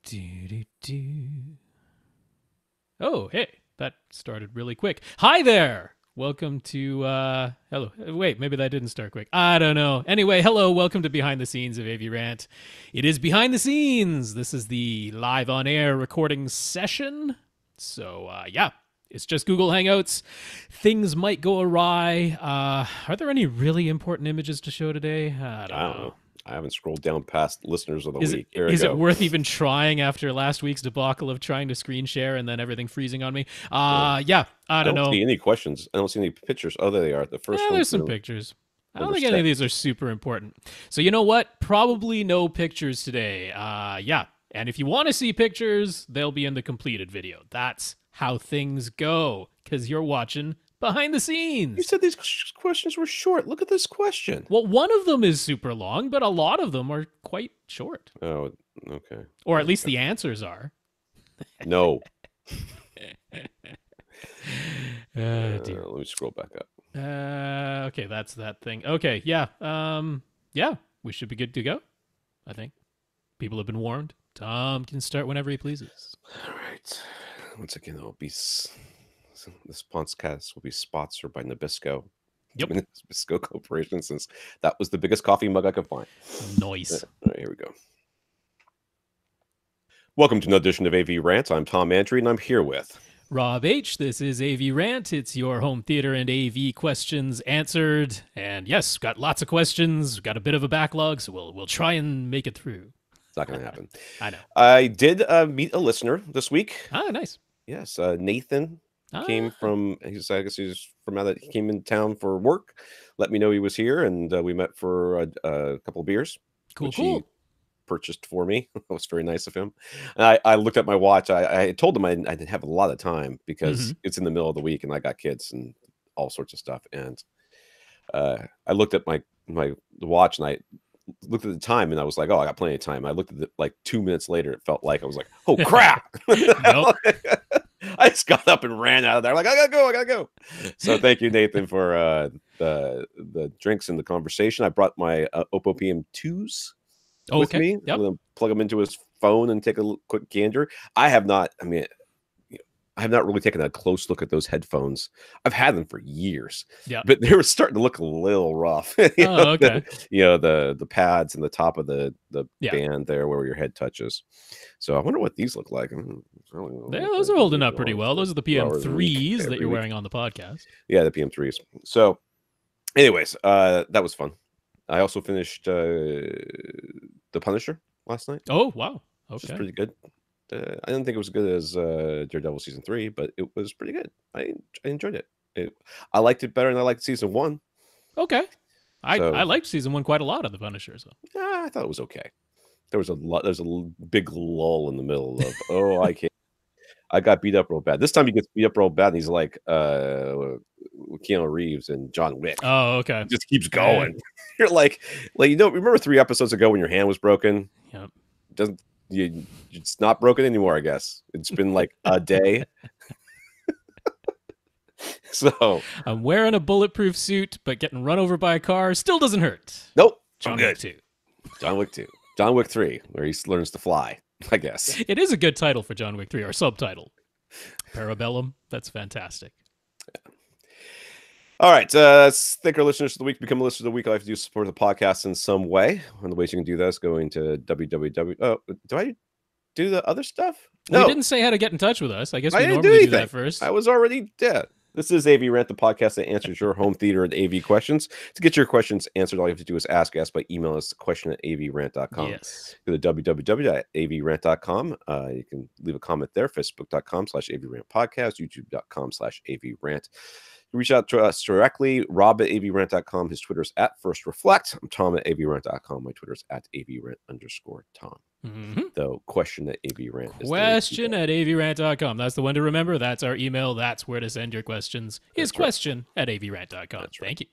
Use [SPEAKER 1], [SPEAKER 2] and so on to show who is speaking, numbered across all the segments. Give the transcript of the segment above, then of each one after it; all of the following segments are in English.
[SPEAKER 1] Do. Oh, hey, that started really quick. Hi there. Welcome to hello. Wait, maybe that didn't start quick. I don't know. Anyway, hello, welcome to Behind the Scenes of AV Rant. It is behind the scenes. This is the live on air recording session. So, yeah, it's just Google Hangouts. Things might go awry. Are there any really important images to show today? I don't know.
[SPEAKER 2] I haven't scrolled down past listeners of the week.
[SPEAKER 1] Is it worth even trying after last week's debacle of trying to screen share and then everything freezing on me? Yeah, I don't know.
[SPEAKER 2] I don't see any questions. I don't see any pictures. Oh, there they are. The first one.
[SPEAKER 1] There's some pictures. I don't think any of these are super important. So you know what? Probably no pictures today. Yeah. And if you want to see pictures, they'll be in the completed video. That's how things go because you're watching Behind the Scenes.
[SPEAKER 2] You said these questions were short. Look at this question.
[SPEAKER 1] Well, one of them is super long, but a lot of them are quite short.
[SPEAKER 2] Oh, okay.
[SPEAKER 1] Or at least the answers are.
[SPEAKER 2] No.
[SPEAKER 1] Dear.
[SPEAKER 2] Let me scroll back up.
[SPEAKER 1] Okay, that's that thing. Okay, yeah. Yeah, we should be good to go, I think. People have been warned. Tom can start whenever he pleases.
[SPEAKER 2] All right. Once again, this podcast will be sponsored by Nabisco.
[SPEAKER 1] Yep.
[SPEAKER 2] Nabisco Corporation, since that was the biggest coffee mug I could find.
[SPEAKER 1] Nice.
[SPEAKER 2] All right, here we go. Welcome to another edition of AV Rant. I'm Tom Andry, and I'm here with
[SPEAKER 1] Rob H. This is AV Rant. It's your home theater and AV questions answered. And yes, got lots of questions. Got a bit of a backlog, so we'll try and make it through.
[SPEAKER 2] It's not going to happen.
[SPEAKER 1] I know.
[SPEAKER 2] I did meet a listener this week.
[SPEAKER 1] Ah, nice.
[SPEAKER 2] Yes, Nathan came from. I guess he's from out. He came in town for work. Let me know he was here, and we met for a couple of beers.
[SPEAKER 1] Cool.
[SPEAKER 2] He purchased for me. It was very nice of him. And I looked at my watch. I told him I didn't have a lot of time because it's in the middle of the week, and I got kids and all sorts of stuff. And I looked at the watch, and I looked at the time, and I was like, "Oh, I got plenty of time." I looked at it like 2 minutes later. It felt like I was like, "Oh crap!"
[SPEAKER 1] Nope.
[SPEAKER 2] I just got up and ran out of there. Like, I gotta go. So thank you, Nathan, for the drinks and the conversation. I brought my Oppo PM2s with me.
[SPEAKER 1] Yep.
[SPEAKER 2] I'm gonna plug them into his phone and take a quick gander. I have not really taken a close look at those headphones. I've had them for years.
[SPEAKER 1] Yeah.
[SPEAKER 2] But they were starting to look a little rough.
[SPEAKER 1] Okay.
[SPEAKER 2] The pads and the top of the band there where your head touches. So I wonder what these look like.
[SPEAKER 1] Those are holding up pretty well. Those are the PM3s that you're wearing on the podcast.
[SPEAKER 2] Yeah, the PM3s. So anyways, that was fun. I also finished The Punisher last night.
[SPEAKER 1] Oh, wow. Okay.
[SPEAKER 2] Which is pretty good. I didn't think it was as good as Daredevil season 3, but it was pretty good. I enjoyed it. I liked it better than I liked season 1.
[SPEAKER 1] Okay. I liked season 1 quite a lot of The Punisher. So.
[SPEAKER 2] Yeah, I thought it was okay. There's a big lull in the middle of I got beat up real bad. This time he gets beat up real bad, and he's like Keanu Reeves and John Wick.
[SPEAKER 1] Oh, okay.
[SPEAKER 2] It just keeps going. You're like remember 3 episodes ago when your hand was broken?
[SPEAKER 1] Yep.
[SPEAKER 2] It's not broken anymore, I guess. It's been like a day. So
[SPEAKER 1] I'm wearing a bulletproof suit, but getting run over by a car still doesn't hurt.
[SPEAKER 2] Nope.
[SPEAKER 1] John Wick 2.
[SPEAKER 2] John Wick 2. John Wick 3, where he learns to fly, I guess.
[SPEAKER 1] It is a good title for John Wick 3, or subtitle. Parabellum. That's fantastic.
[SPEAKER 2] Yeah. All right. Thank our listeners of the week. Become a listener of the week. All you have to do is support the podcast in some way. One of the ways you can do that is going to www. Oh, do I do the other stuff? No.
[SPEAKER 1] You didn't say how to get in touch with us. I guess we normally do that first.
[SPEAKER 2] I was already dead. This is AV Rant, the podcast that answers your home theater and AV questions. To get your questions answered, all you have to do is ask by email us question@avrant.com.
[SPEAKER 1] Yes.
[SPEAKER 2] Go to www.avrant.com. You can leave a comment there. Facebook.com/AVRant podcast. YouTube.com/AVRant. Reach out to us directly. Rob at avrant.com. His Twitter's @FirstReflect. I'm Tom at avrant.com. My Twitter's @avrant_Tom. The question at AVRant.
[SPEAKER 1] Question at avrant.com. That's the one to remember. That's our email. That's where to send your questions. Is question at avrant.com.
[SPEAKER 2] Right.
[SPEAKER 1] Thank you.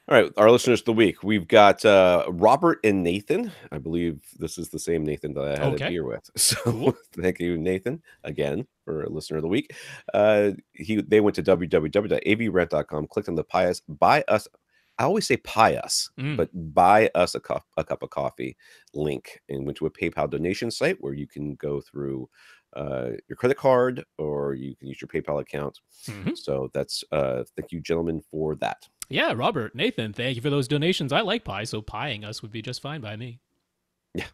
[SPEAKER 2] All right, our listeners of the week. We've got Robert and Nathan. I believe this is the same Nathan that I had a beer with. So cool. Thank you, Nathan, again, for a listener of the week. They went to www.avrant.com, clicked on the Buy Us. I always say pie us, but buy us a cup of coffee link and went to a PayPal donation site where you can go through your credit card or you can use your PayPal account. So that's thank you, gentlemen, for that.
[SPEAKER 1] Yeah, Robert, Nathan, thank you for those donations. I like pie, so pieing us would be just fine by me.
[SPEAKER 2] Yeah.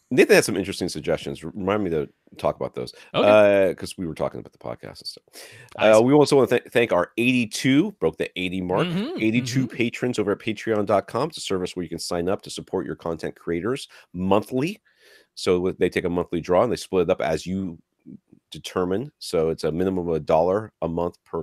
[SPEAKER 2] Nathan had some interesting suggestions. Remind me to talk about those.
[SPEAKER 1] Okay.
[SPEAKER 2] Because we were talking about the podcast and stuff. We also want to thank our 82, broke the 80 mark, 82 patrons over at patreon.com. It's a service where you can sign up to support your content creators monthly. So they take a monthly draw and they split it up as you determine. So it's a minimum of $1 a month per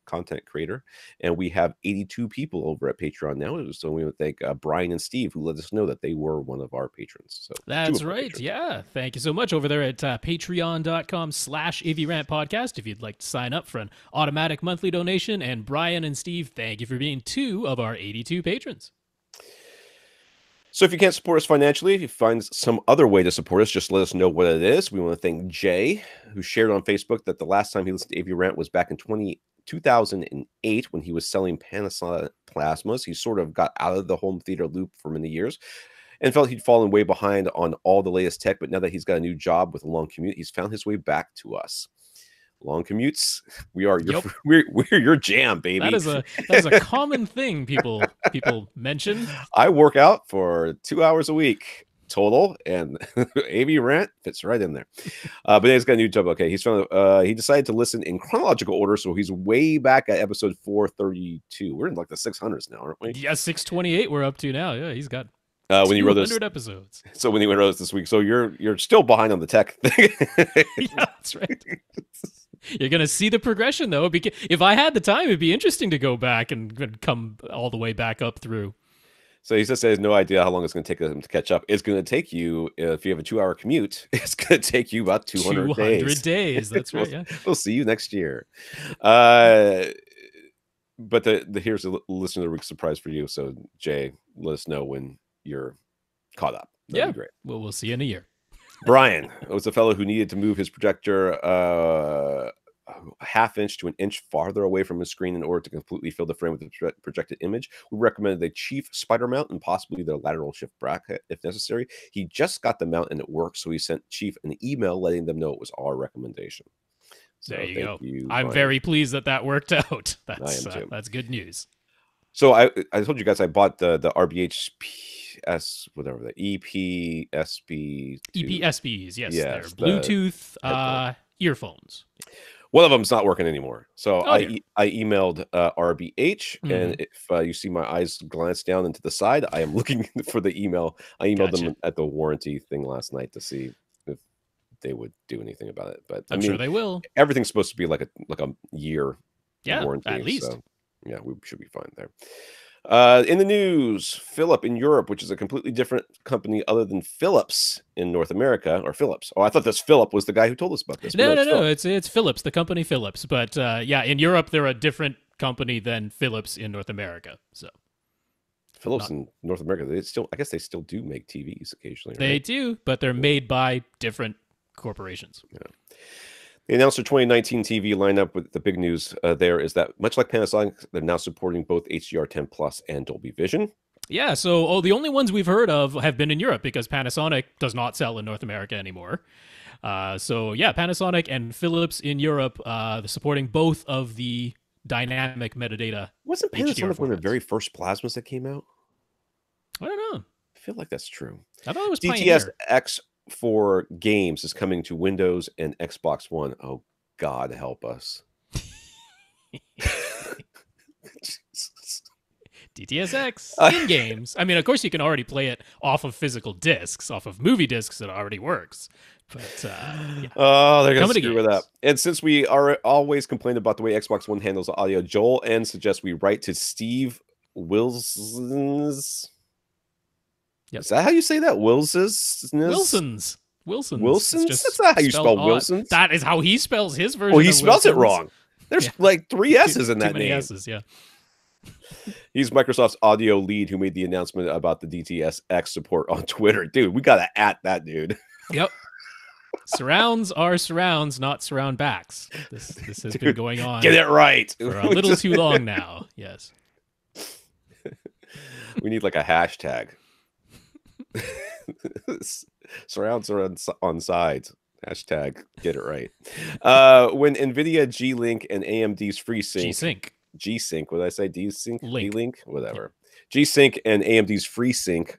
[SPEAKER 2] content creator. And we have 82 people over at Patreon now. So we would thank Brian and Steve, who let us know that they were one of our patrons. So
[SPEAKER 1] that's right. Patrons. Yeah. Thank you so much over there at patreon.com/AVRant Podcast. If you'd like to sign up for an automatic monthly donation. And Brian and Steve, thank you for being 2 of our 82 patrons.
[SPEAKER 2] So if you can't support us financially, if you find some other way to support us, just let us know what it is. We want to thank Jay, who shared on Facebook that the last time he listened to AV Rant was back in 2008 when he was selling Panasonic plasmas. He sort of got out of the home theater loop for many years and felt he'd fallen way behind on all the latest tech. But now that he's got a new job with a long commute, he's found his way back to us. Long commutes, we're your jam, baby.
[SPEAKER 1] That is a common thing people mention.
[SPEAKER 2] I work out for 2 hours a week total, and AV Rant fits right in there. But he's got a new job. Okay, he's found. He decided to listen in chronological order, so he's way back at episode 432. We're in like the 600s now, aren't we?
[SPEAKER 1] Yeah, 628. We're up to now. Yeah, he's got.
[SPEAKER 2] When you wrote this
[SPEAKER 1] episodes.
[SPEAKER 2] So when you wrote this week, so you're still behind on the tech thing.
[SPEAKER 1] Yeah, that's right. You're going to see the progression, though. If I had the time, it'd be interesting to go back and come all the way back up through.
[SPEAKER 2] So he says he has no idea how long it's going to take him to catch up. It's going to take you, if you have a 2-hour commute, it's going to take you about 200 days.
[SPEAKER 1] 200 days, that's right, yeah.
[SPEAKER 2] We'll see you next year. But here's a listener of the week surprise for you. So, Jay, let us know when you're caught up. That'd be great.
[SPEAKER 1] Well, we'll see you in a year.
[SPEAKER 2] Brian was a fellow who needed to move his projector a half inch to an inch farther away from his screen in order to completely fill the frame with the projected image. We recommended a Chief spider mount and possibly the lateral shift bracket if necessary. He just got the mount and it worked, so he sent Chief an email letting them know it was our recommendation.
[SPEAKER 1] So there you go. I'm very pleased that worked out. That's good news.
[SPEAKER 2] So I told you guys I bought the RBH whatever, the EPSB.
[SPEAKER 1] EPSBs, yes. They're Bluetooth earphones.
[SPEAKER 2] One of them's not working anymore. So I emailed RBH, and if you see my eyes glance down into the side, I am looking for the email. I emailed them at the warranty thing last night to see if they would do anything about it. But
[SPEAKER 1] I'm sure they will.
[SPEAKER 2] Everything's supposed to be like a year warranty.
[SPEAKER 1] At least.
[SPEAKER 2] So, yeah, we should be fine there. In the news, Philip in Europe, which is a completely different company other than Philips in North America, or Philips. Oh, I thought this Philip was the guy who told us about this.
[SPEAKER 1] No, it's Philips, the company Philips. But in Europe, they're a different company than Philips in North America. So
[SPEAKER 2] Philips in North America, I guess they still do make TVs occasionally. Right?
[SPEAKER 1] They do, but they're made by different corporations.
[SPEAKER 2] Yeah. They announced their 2019 TV lineup. With the big news there is that, much like Panasonic, they're now supporting both HDR10 Plus and Dolby Vision.
[SPEAKER 1] Yeah, so the only ones we've heard of have been in Europe because Panasonic does not sell in North America anymore. Panasonic and Philips in Europe supporting both of the dynamic metadata.
[SPEAKER 2] Wasn't Panasonic one of the very first plasmas that came out?
[SPEAKER 1] I don't know.
[SPEAKER 2] I feel like that's true.
[SPEAKER 1] I thought it was
[SPEAKER 2] DTS-X for games is coming to Windows and Xbox One. Oh, God help us.
[SPEAKER 1] DTS-X in games. I mean, of course, you can already play it off of physical discs, off of movie discs. It already works. But
[SPEAKER 2] oh, they're going to screw with that. And since we are always complain about the way Xbox One handles the audio, Joel N suggests we write to Steve Wilson's. Yep. Is that how you say that? Wilson's? That's not how you spell Wilson's.
[SPEAKER 1] That is how he spells his version.
[SPEAKER 2] Well, he spells it wrong. There's like 3 S's in that
[SPEAKER 1] name.
[SPEAKER 2] Too many
[SPEAKER 1] S's, yeah.
[SPEAKER 2] He's Microsoft's audio lead who made the announcement about the DTS-X support on Twitter. Dude, we got to at that dude.
[SPEAKER 1] Yep. Surrounds are surrounds, not surround backs. This has been going on.
[SPEAKER 2] Get it right.
[SPEAKER 1] For a little too long now. Yes.
[SPEAKER 2] We need like a hashtag. Surrounds are on sides. Hashtag get it right. When NVIDIA G-Link and AMD's G-Sync, what did I say? D-Sync? D-Link? Whatever. G-Sync and AMD's FreeSync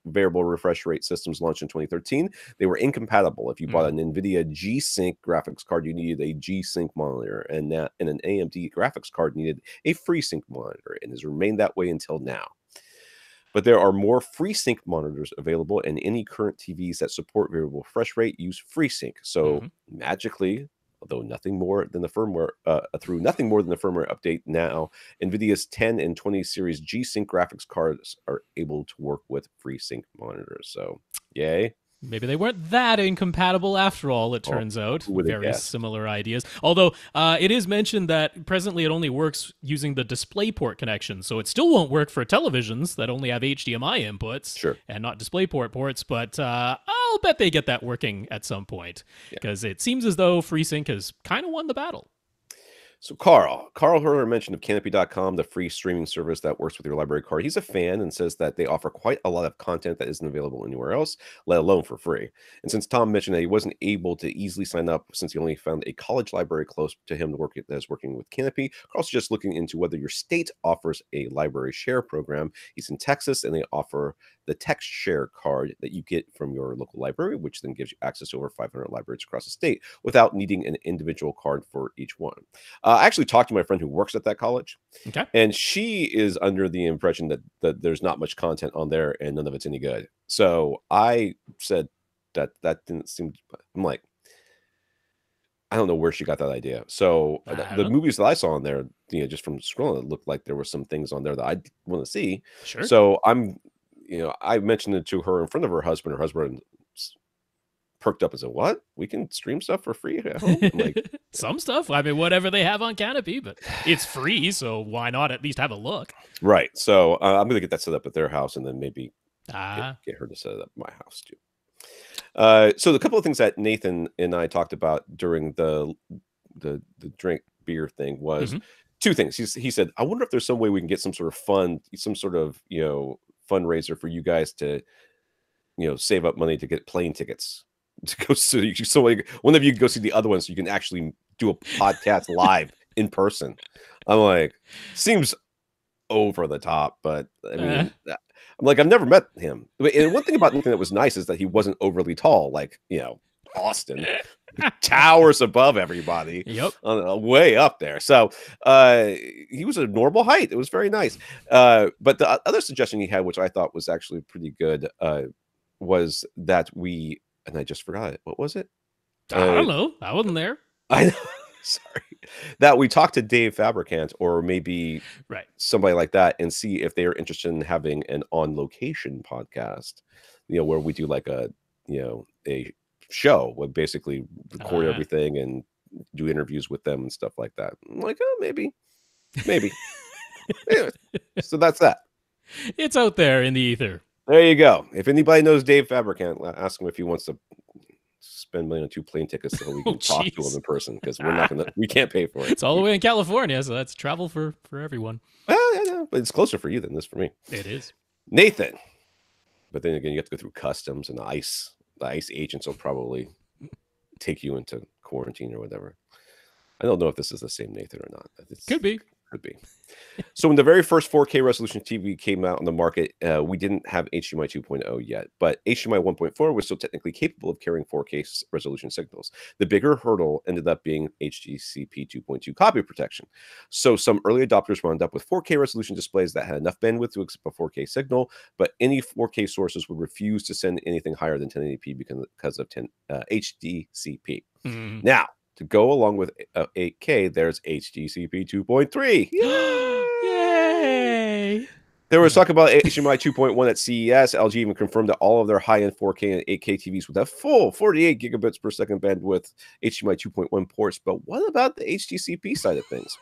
[SPEAKER 2] variable refresh rate systems launched in 2013. They were incompatible. If you bought an NVIDIA G-Sync graphics card, you needed a G-Sync monitor, and an AMD graphics card needed a FreeSync monitor, and has remained that way until now. But there are more FreeSync monitors available, and any current TVs that support variable refresh rate use FreeSync. So magically, although nothing more than the firmware, update now, NVIDIA's 10 and 20 series G-Sync graphics cards are able to work with FreeSync monitors. So, yay.
[SPEAKER 1] Maybe they weren't that incompatible after all, it turns out. Very similar ideas. Although it is mentioned that presently it only works using the DisplayPort connection, so it still won't work for televisions that only have HDMI inputs and not DisplayPort ports, but I'll bet they get that working at some point, because it seems as though FreeSync has kind of won the battle.
[SPEAKER 2] So Carl heard a mention of Canopy.com, the free streaming service that works with your library card. He's a fan and says that they offer quite a lot of content that isn't available anywhere else, let alone for free. And since Tom mentioned that he wasn't able to easily sign up since he only found a college library close to him that is working with Canopy, Carl's just looking into whether your state offers a library share program. He's in Texas, and they offer the text share card that you get from your local library, which then gives you access to over 500 libraries across the state without needing an individual card for each one. I actually talked to my friend who works at that college, and she is under the impression that there's not much content on there and none of it's any good. So I said that didn't seem. I'm like, I don't know where she got that idea. So the movies that I saw on there, just from scrolling, it looked like there were some things on there that I want to see.
[SPEAKER 1] Sure.
[SPEAKER 2] So I mentioned it to her in front of her husband. Her husband perked up and said, "What? We can stream stuff for free at home?" I'm like,
[SPEAKER 1] some stuff. I mean, whatever they have on Canopy, but it's free, so why not at least have a look?
[SPEAKER 2] Right. So I'm going to get that set up at their house, and then maybe get her to set it up at my house too. So the couple of things that Nathan and I talked about during the drink beer thing was two things. He said, "I wonder if there's some way we can get some sort of fundraiser for you guys to save up money to get plane tickets to go so one of you can go see the other one so you can actually do a podcast live in person." I'm like, seems over the top, but I mean, I'm like, I've never met him. And one thing about Nathan that was nice is that he wasn't overly tall, like Austin. Towers above everybody.
[SPEAKER 1] Yep.
[SPEAKER 2] Way up there. So he was a normal height. It was very nice. But the other suggestion he had, which I thought was actually pretty good, was that and I just forgot it. What was it?
[SPEAKER 1] I don't know. I wasn't there.
[SPEAKER 2] I know. Sorry. That we talked to Dave Fabricant or maybe somebody like that and see if they are interested in having an on location podcast, where we do like a show would basically record everything and do interviews with them and stuff like that. I'm like, oh, maybe. Anyway, so that's that.
[SPEAKER 1] It's out there in the ether.
[SPEAKER 2] There you go. If anybody knows Dave Fabricant, ask him if he wants to spend money on 2 plane tickets so we can talk to him in person, because we can't pay for it.
[SPEAKER 1] It's all the way in California, so that's travel for everyone.
[SPEAKER 2] Well, yeah, but it's closer for you than this for me.
[SPEAKER 1] It is.
[SPEAKER 2] Nathan. But then again, you have to go through customs and the ICE agents will probably take you into quarantine or whatever. I don't know if this is the same Nathan or not.
[SPEAKER 1] Could be.
[SPEAKER 2] So when the very first 4K resolution TV came out on the market, we didn't have HDMI 2.0 yet, but HDMI 1.4 was still technically capable of carrying 4K resolution signals. The bigger hurdle ended up being HDCP 2.2 copy protection. So some early adopters wound up with 4K resolution displays that had enough bandwidth to accept a 4K signal, but any 4K sources would refuse to send anything higher than 1080p because of HDCP. Now, to go along with 8K, there's HDCP 2.3.
[SPEAKER 1] Yay!
[SPEAKER 2] There was talk about HDMI 2.1 at CES. LG even confirmed that all of their high-end 4K and 8K TVs would have full 48 gigabits per second bandwidth HDMI 2.1 ports. But what about the HDCP side of things?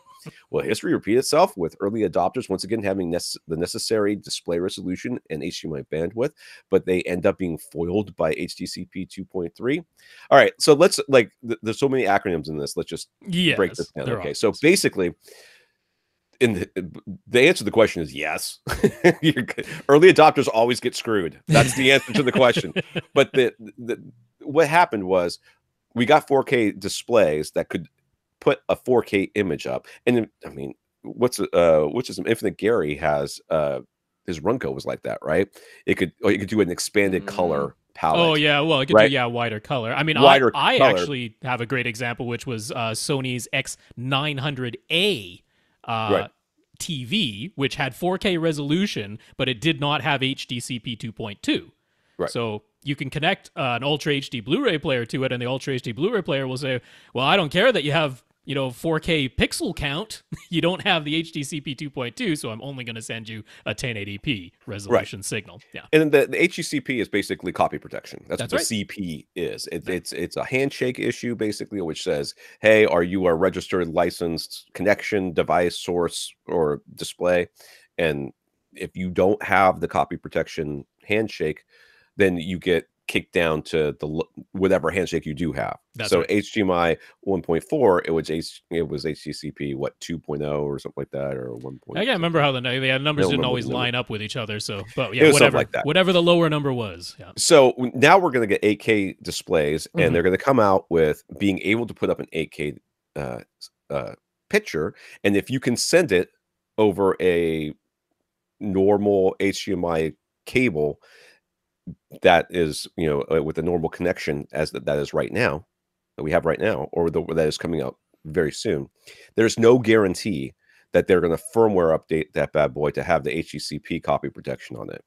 [SPEAKER 2] Well, history repeats itself with early adopters once again having the necessary display resolution and HDMI bandwidth, but they end up being foiled by HDCP 2.3. All right, so let's there's so many acronyms in this. Let's just break this down. Okay, so basically, And the answer to the question is yes. Early adopters always get screwed. That's the answer to the question. But what happened was we got 4K displays that could put a 4K image up. And I mean, which is Infinite Gary has his Runco was like that, right? It could do an expanded color palette.
[SPEAKER 1] Oh yeah, well, it could do wider color. I mean, I actually have a great example, which was Sony's X900A TV, which had 4K resolution, but it did not have HDCP 2.2.
[SPEAKER 2] Right.
[SPEAKER 1] So you can connect an Ultra HD Blu-ray player to it, and the Ultra HD Blu-ray player will say, "Well, I don't care that you have 4K pixel count. You don't have the HDCP 2.2, so I'm only going to send you a 1080p resolution signal." Yeah.
[SPEAKER 2] And the HDCP is basically copy protection. That's what the
[SPEAKER 1] right.
[SPEAKER 2] CP is. It's a handshake issue, basically, which says, hey, are you a registered licensed connection, device, source, or display? And if you don't have the copy protection handshake, then you get kicked down to the whatever handshake you do have. So right. HDMI 1.4, it was HDCP 2.0 or something like that, or 1.
[SPEAKER 1] I can't remember how the numbers didn't always line up with each other. So, but yeah, whatever the lower number was. Yeah.
[SPEAKER 2] So now we're going to get 8K displays, and they're going to come out with being able to put up an 8K picture, and if you can send it over a normal HDMI cable that is, with a normal connection as that is right now, that we have right now, or that is coming out very soon, there's no guarantee that they're going to firmware update that bad boy to have the HDCP copy protection on it.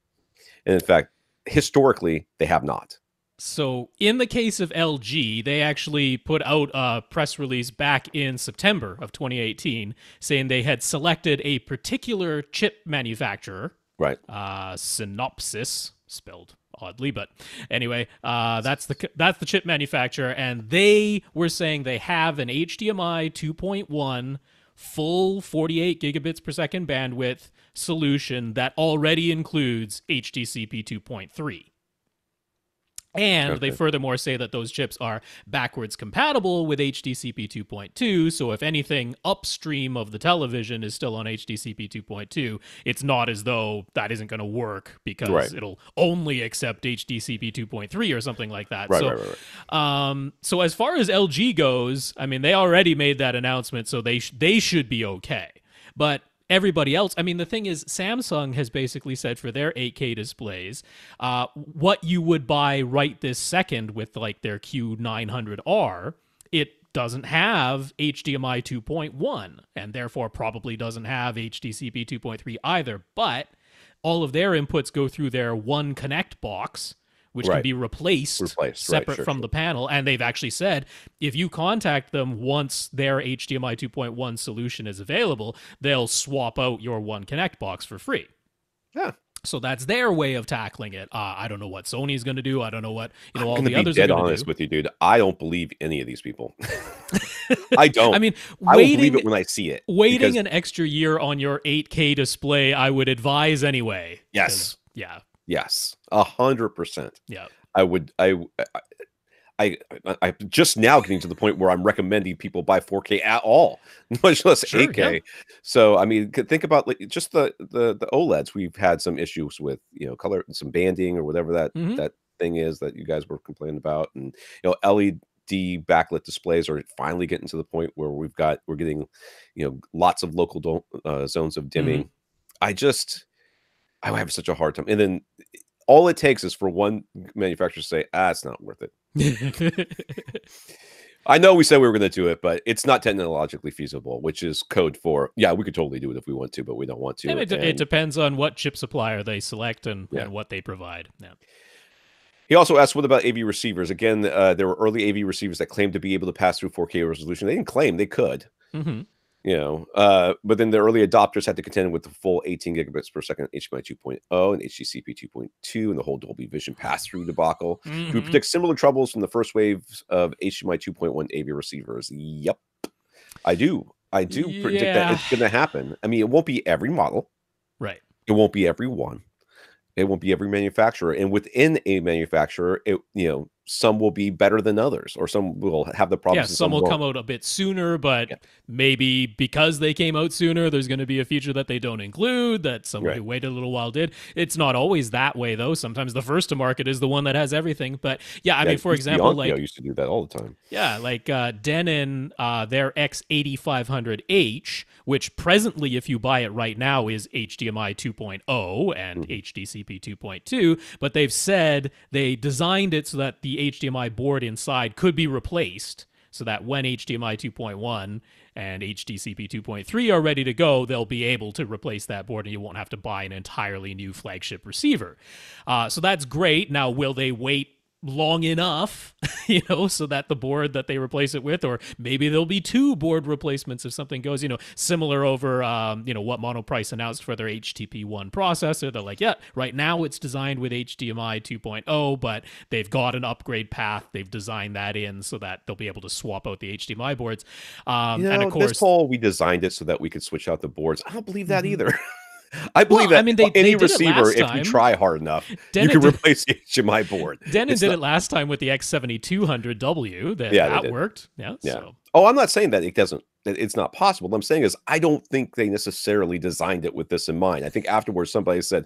[SPEAKER 2] And in fact, historically, they have not.
[SPEAKER 1] So in the case of LG, they actually put out a press release back in September of 2018 saying they had selected a particular chip manufacturer,
[SPEAKER 2] right?
[SPEAKER 1] Synopsys, spelled oddly, but anyway, that's the chip manufacturer, and they were saying they have an HDMI 2.1 full 48 gigabits per second bandwidth solution that already includes HDCP 2.3. And they furthermore say that those chips are backwards compatible with HDCP 2.2, so if anything upstream of the television is still on HDCP 2.2, it's not as though that isn't going to work because it'll only accept HDCP 2.3 or something like that. Right. So as far as LG goes, I mean, they already made that announcement, so they should be okay. But everybody else, I mean, the thing is, Samsung has basically said for their 8K displays, what you would buy right this second with like their Q900R, it doesn't have HDMI 2.1 and therefore probably doesn't have HDCP 2.3 either. But all of their inputs go through their One Connect box, which can be replaced separate from the panel. And they've actually said, if you contact them once their HDMI 2.1 solution is available, they'll swap out your One Connect box for free.
[SPEAKER 2] Yeah.
[SPEAKER 1] So that's their way of tackling it. I don't know what Sony's going to do. I don't know what all the others are going to do.
[SPEAKER 2] I'm dead honest with you, dude. I don't believe any of these people. I don't.
[SPEAKER 1] I mean,
[SPEAKER 2] I will believe it when I see it.
[SPEAKER 1] Waiting an extra year on your 8K display, I would advise anyway.
[SPEAKER 2] Yes.
[SPEAKER 1] Yeah.
[SPEAKER 2] Yes, 100%.
[SPEAKER 1] Yeah,
[SPEAKER 2] I would. I'm just now getting to the point where I'm recommending people buy 4K at all, much less 8K. Yeah. So I mean, think about just the OLEDs. We've had some issues with color, some banding or whatever that thing is that you guys were complaining about, and LED backlit displays are finally getting to the point where we're getting lots of local zones of dimming. I have such a hard time. And then all it takes is for one manufacturer to say, it's not worth it. I know we said we were going to do it, but it's not technologically feasible, which is code for, we could totally do it if we want to, but we don't want to.
[SPEAKER 1] And it depends on what chip supplier they select and what they provide. Yeah.
[SPEAKER 2] He also asked, what about AV receivers? Again, there were early AV receivers that claimed to be able to pass through 4K resolution. They didn't claim they could.
[SPEAKER 1] Mm-hmm.
[SPEAKER 2] But then the early adopters had to contend with the full 18 gigabits per second HDMI 2.0 and HDCP 2.2 and the whole Dolby Vision pass-through debacle. Mm-hmm. We predict similar troubles from the first wave of HDMI 2.1 AV receivers. Yep, I do predict that it's going to happen. I mean, it won't be every model,
[SPEAKER 1] right?
[SPEAKER 2] It won't be every one. It won't be every manufacturer, and within a manufacturer, some will be better than others, or some will have the
[SPEAKER 1] Yeah,
[SPEAKER 2] problems and
[SPEAKER 1] some
[SPEAKER 2] some
[SPEAKER 1] will
[SPEAKER 2] won't.
[SPEAKER 1] come out a bit sooner, but
[SPEAKER 2] Yeah.
[SPEAKER 1] maybe because they came out sooner, there's going to be a feature that they don't include that someone
[SPEAKER 2] Right.
[SPEAKER 1] who waited a little while did. It's not always that way, though. Sometimes the first to market is the one that has everything. But yeah, I
[SPEAKER 2] Yeah,
[SPEAKER 1] mean,
[SPEAKER 2] it
[SPEAKER 1] for
[SPEAKER 2] used to be
[SPEAKER 1] example,
[SPEAKER 2] Onkyo used to do that all the time.
[SPEAKER 1] yeah, like Denon, their X8500H, which presently, if you buy it right now, is HDMI 2.0 and HDCP 2.2. But they've said they designed it so that the HDMI board inside could be replaced, so that when HDMI 2.1 and HDCP 2.3 are ready to go, they'll be able to replace that board and you won't have to buy an entirely new flagship receiver. So that's great. Now, will they wait long enough, so that the board that they replace it with, or maybe there'll be 2 board replacements if something goes, similar over, what Monoprice announced for their HTP1 processor. They're like, yeah, right now it's designed with HDMI 2.0, but they've got an upgrade path. They've designed that in so that they'll be able to swap out the HDMI boards. And of course,
[SPEAKER 2] this whole we designed it so that we could switch out the boards. I don't believe that either. I believe
[SPEAKER 1] Well, I
[SPEAKER 2] that
[SPEAKER 1] mean, they
[SPEAKER 2] any
[SPEAKER 1] did it
[SPEAKER 2] receiver,
[SPEAKER 1] last
[SPEAKER 2] if you
[SPEAKER 1] time.
[SPEAKER 2] try hard enough, you
[SPEAKER 1] Denon
[SPEAKER 2] can
[SPEAKER 1] did-
[SPEAKER 2] replace the HDMI board.
[SPEAKER 1] Denon
[SPEAKER 2] It's
[SPEAKER 1] did
[SPEAKER 2] not-
[SPEAKER 1] it last time with the X7200W.
[SPEAKER 2] Yeah, they
[SPEAKER 1] That
[SPEAKER 2] did.
[SPEAKER 1] worked. Yeah.
[SPEAKER 2] Yeah.
[SPEAKER 1] So.
[SPEAKER 2] Oh, I'm not saying that it's not possible. What I'm saying is I don't think they necessarily designed it with this in mind. I think afterwards somebody said,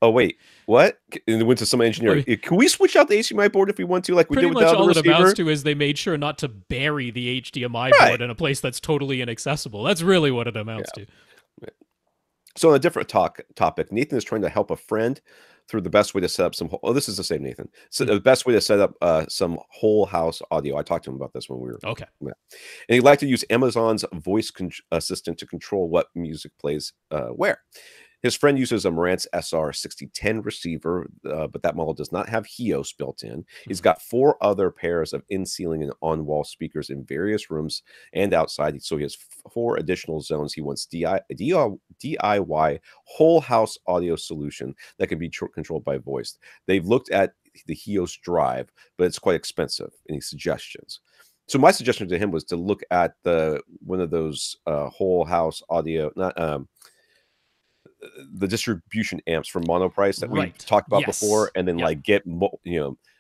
[SPEAKER 2] "Oh wait, what?" And they went to some engineer. Can we switch out the HDMI board if we want to, like we
[SPEAKER 1] Pretty
[SPEAKER 2] did with
[SPEAKER 1] much
[SPEAKER 2] the
[SPEAKER 1] all
[SPEAKER 2] other
[SPEAKER 1] it
[SPEAKER 2] receiver?
[SPEAKER 1] amounts to is they made sure not to bury the HDMI
[SPEAKER 2] Right.
[SPEAKER 1] board in a place that's totally inaccessible. That's really what it amounts to.
[SPEAKER 2] So on a different topic, Nathan is trying to help a friend through the best way to set up some. Oh, this is the same Nathan. So the best way to set up some whole house audio. I talked to him about this when we were
[SPEAKER 1] Okay.
[SPEAKER 2] Yeah. And he'd like to use Amazon's voice assistant to control what music plays where. His friend uses a Marantz SR6010 receiver, but that model does not have HEOS built in. He's got 4 other pairs of in-ceiling and on-wall speakers in various rooms and outside. So he has 4 additional zones. He wants DIY whole house audio solution that can be controlled by voice. They've looked at the HEOS drive, but it's quite expensive. Any suggestions? So my suggestion to him was to look at one of those whole house audio, not the distribution amps from Monoprice that we talked about before, and then like get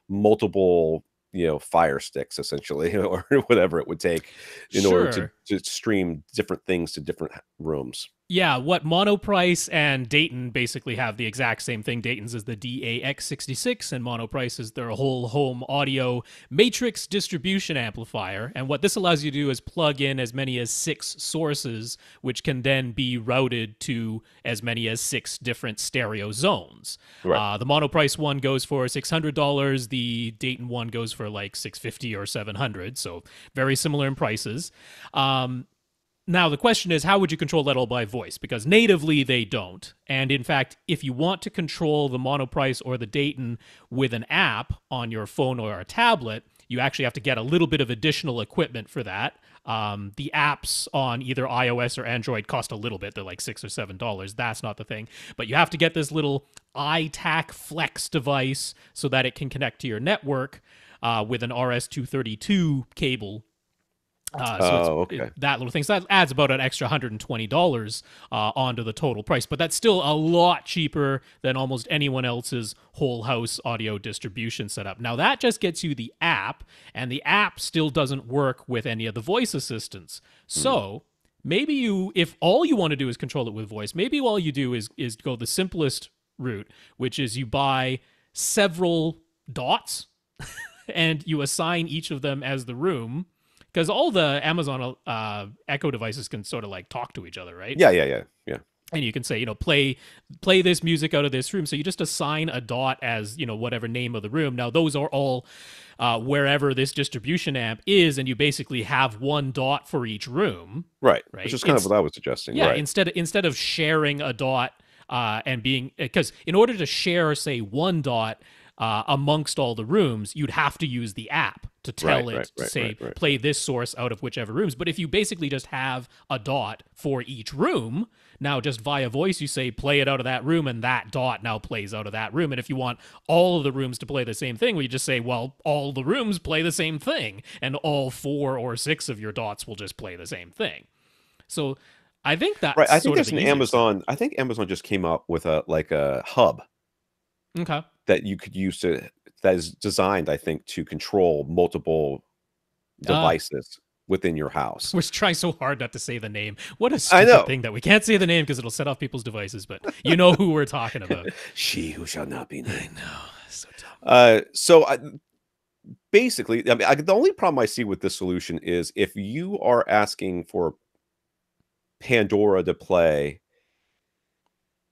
[SPEAKER 2] multiple fire sticks essentially, or whatever it would take in order to stream different things to different rooms.
[SPEAKER 1] Yeah, what Monoprice and Dayton basically have the exact same thing. Dayton's is the DAX66, and Monoprice is their whole home audio matrix distribution amplifier. And what this allows you to do is plug in as many as 6 sources, which can then be routed to as many as 6 different stereo zones.
[SPEAKER 2] Right.
[SPEAKER 1] The Monoprice one goes for $600. The Dayton one goes for like $650 or $700. So very similar in prices. Now, the question is, how would you control that all by voice? Because natively, they don't. And in fact, if you want to control the Monoprice or the Dayton with an app on your phone or a tablet, you actually have to get a little bit of additional equipment for that. The apps on either iOS or Android cost a little bit. They're like $6 or $7. That's not the thing. But you have to get this little iTac Flex device so that it can connect to your network with an RS-232 cable. That little thing. So that adds about an extra $120 onto the total price. But that's still a lot cheaper than almost anyone else's whole house audio distribution setup. Now, that just gets you the app, and the app still doesn't work with any of the voice assistants. So maybe if all you want to do is control it with voice, maybe all you do is go the simplest route, which is you buy several dots and you assign each of them as the room. Because all the Amazon Echo devices can sort of like talk to each other, right?
[SPEAKER 2] Yeah.
[SPEAKER 1] And you can say, play this music out of this room. So you just assign a dot as, whatever name of the room. Now, those are all wherever this distribution amp is, and you basically have one dot for each room.
[SPEAKER 2] Right. Which is kind of what I was suggesting.
[SPEAKER 1] Yeah,
[SPEAKER 2] right.
[SPEAKER 1] instead of sharing a dot and being... Because in order to share, say, one dot amongst all the rooms, you'd have to use the app to tell play this source out of whichever rooms. But if you basically just have a dot for each room, now just via voice you say play it out of that room, and that dot now plays out of that room. And if you want all of the rooms to play the same thing, we just say, well, all the rooms play the same thing, and all 4 or 6 of your dots will just play the same thing. So I think that's
[SPEAKER 2] right. I think
[SPEAKER 1] there's
[SPEAKER 2] an Amazon. I think Amazon just came up with a hub.
[SPEAKER 1] Okay.
[SPEAKER 2] That you could use to that is designed, I think, to control multiple devices within your house.
[SPEAKER 1] We're trying so hard not to say the name. What a
[SPEAKER 2] I
[SPEAKER 1] stupid
[SPEAKER 2] know.
[SPEAKER 1] thing that we can't say the name because it'll set off people's devices, but you know who we're talking about.
[SPEAKER 2] She who shall not be named.
[SPEAKER 1] No, so dumb.
[SPEAKER 2] Basically, I mean, the only problem I see with this solution is if you are asking for Pandora to play,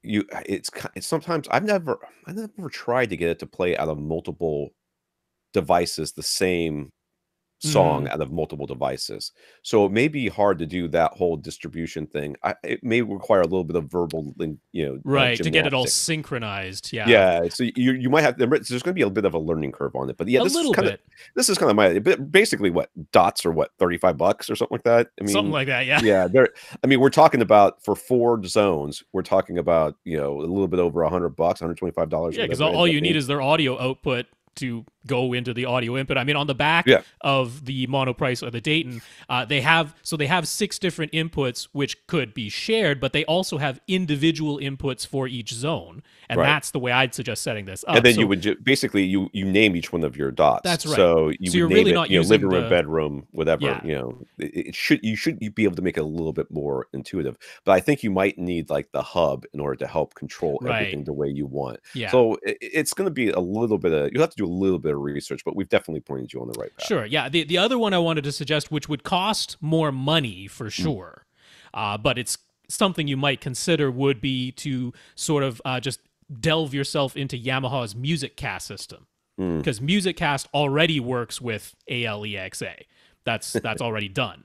[SPEAKER 2] it's sometimes I've never tried to get it to play out of multiple devices the same song out of multiple devices. So it may be hard to do that whole distribution thing. It may require a little bit of verbal,
[SPEAKER 1] Right, to get it all
[SPEAKER 2] gymnastics.
[SPEAKER 1] synchronized. Yeah.
[SPEAKER 2] Yeah, so you might have. There's going to be a bit of a learning curve on it, but yeah,
[SPEAKER 1] A little bit.
[SPEAKER 2] This is kind of my. But basically, what dots are what $35 or something like that. I mean,
[SPEAKER 1] Something like that. Yeah.
[SPEAKER 2] yeah. I mean, we're talking about for 4 zones. We're talking about a little bit over $100, $125.
[SPEAKER 1] Yeah, because all you need is their audio output to go into the audio input. I mean, on the back of the Monoprice or the Dayton, they have 6 different inputs which could be shared, but they also have individual inputs for each zone, and that's the way I'd suggest setting this up.
[SPEAKER 2] And then you would basically you name each one of your dots.
[SPEAKER 1] That's right.
[SPEAKER 2] So you're
[SPEAKER 1] would really not using
[SPEAKER 2] living room, bedroom, whatever.
[SPEAKER 1] Yeah.
[SPEAKER 2] You should be able to make it a little bit more intuitive. But I think you might need like the hub in order to help control everything the way you want.
[SPEAKER 1] Yeah.
[SPEAKER 2] So it's going to be a little bit of you'll have to do a little bit of research, but we've definitely pointed you on the right path.
[SPEAKER 1] Sure. Yeah. The other one I wanted to suggest, which would cost more money for sure, but it's something you might consider, would be to sort of just delve yourself into Yamaha's MusicCast system, because MusicCast already works with ALEXA. That's already done.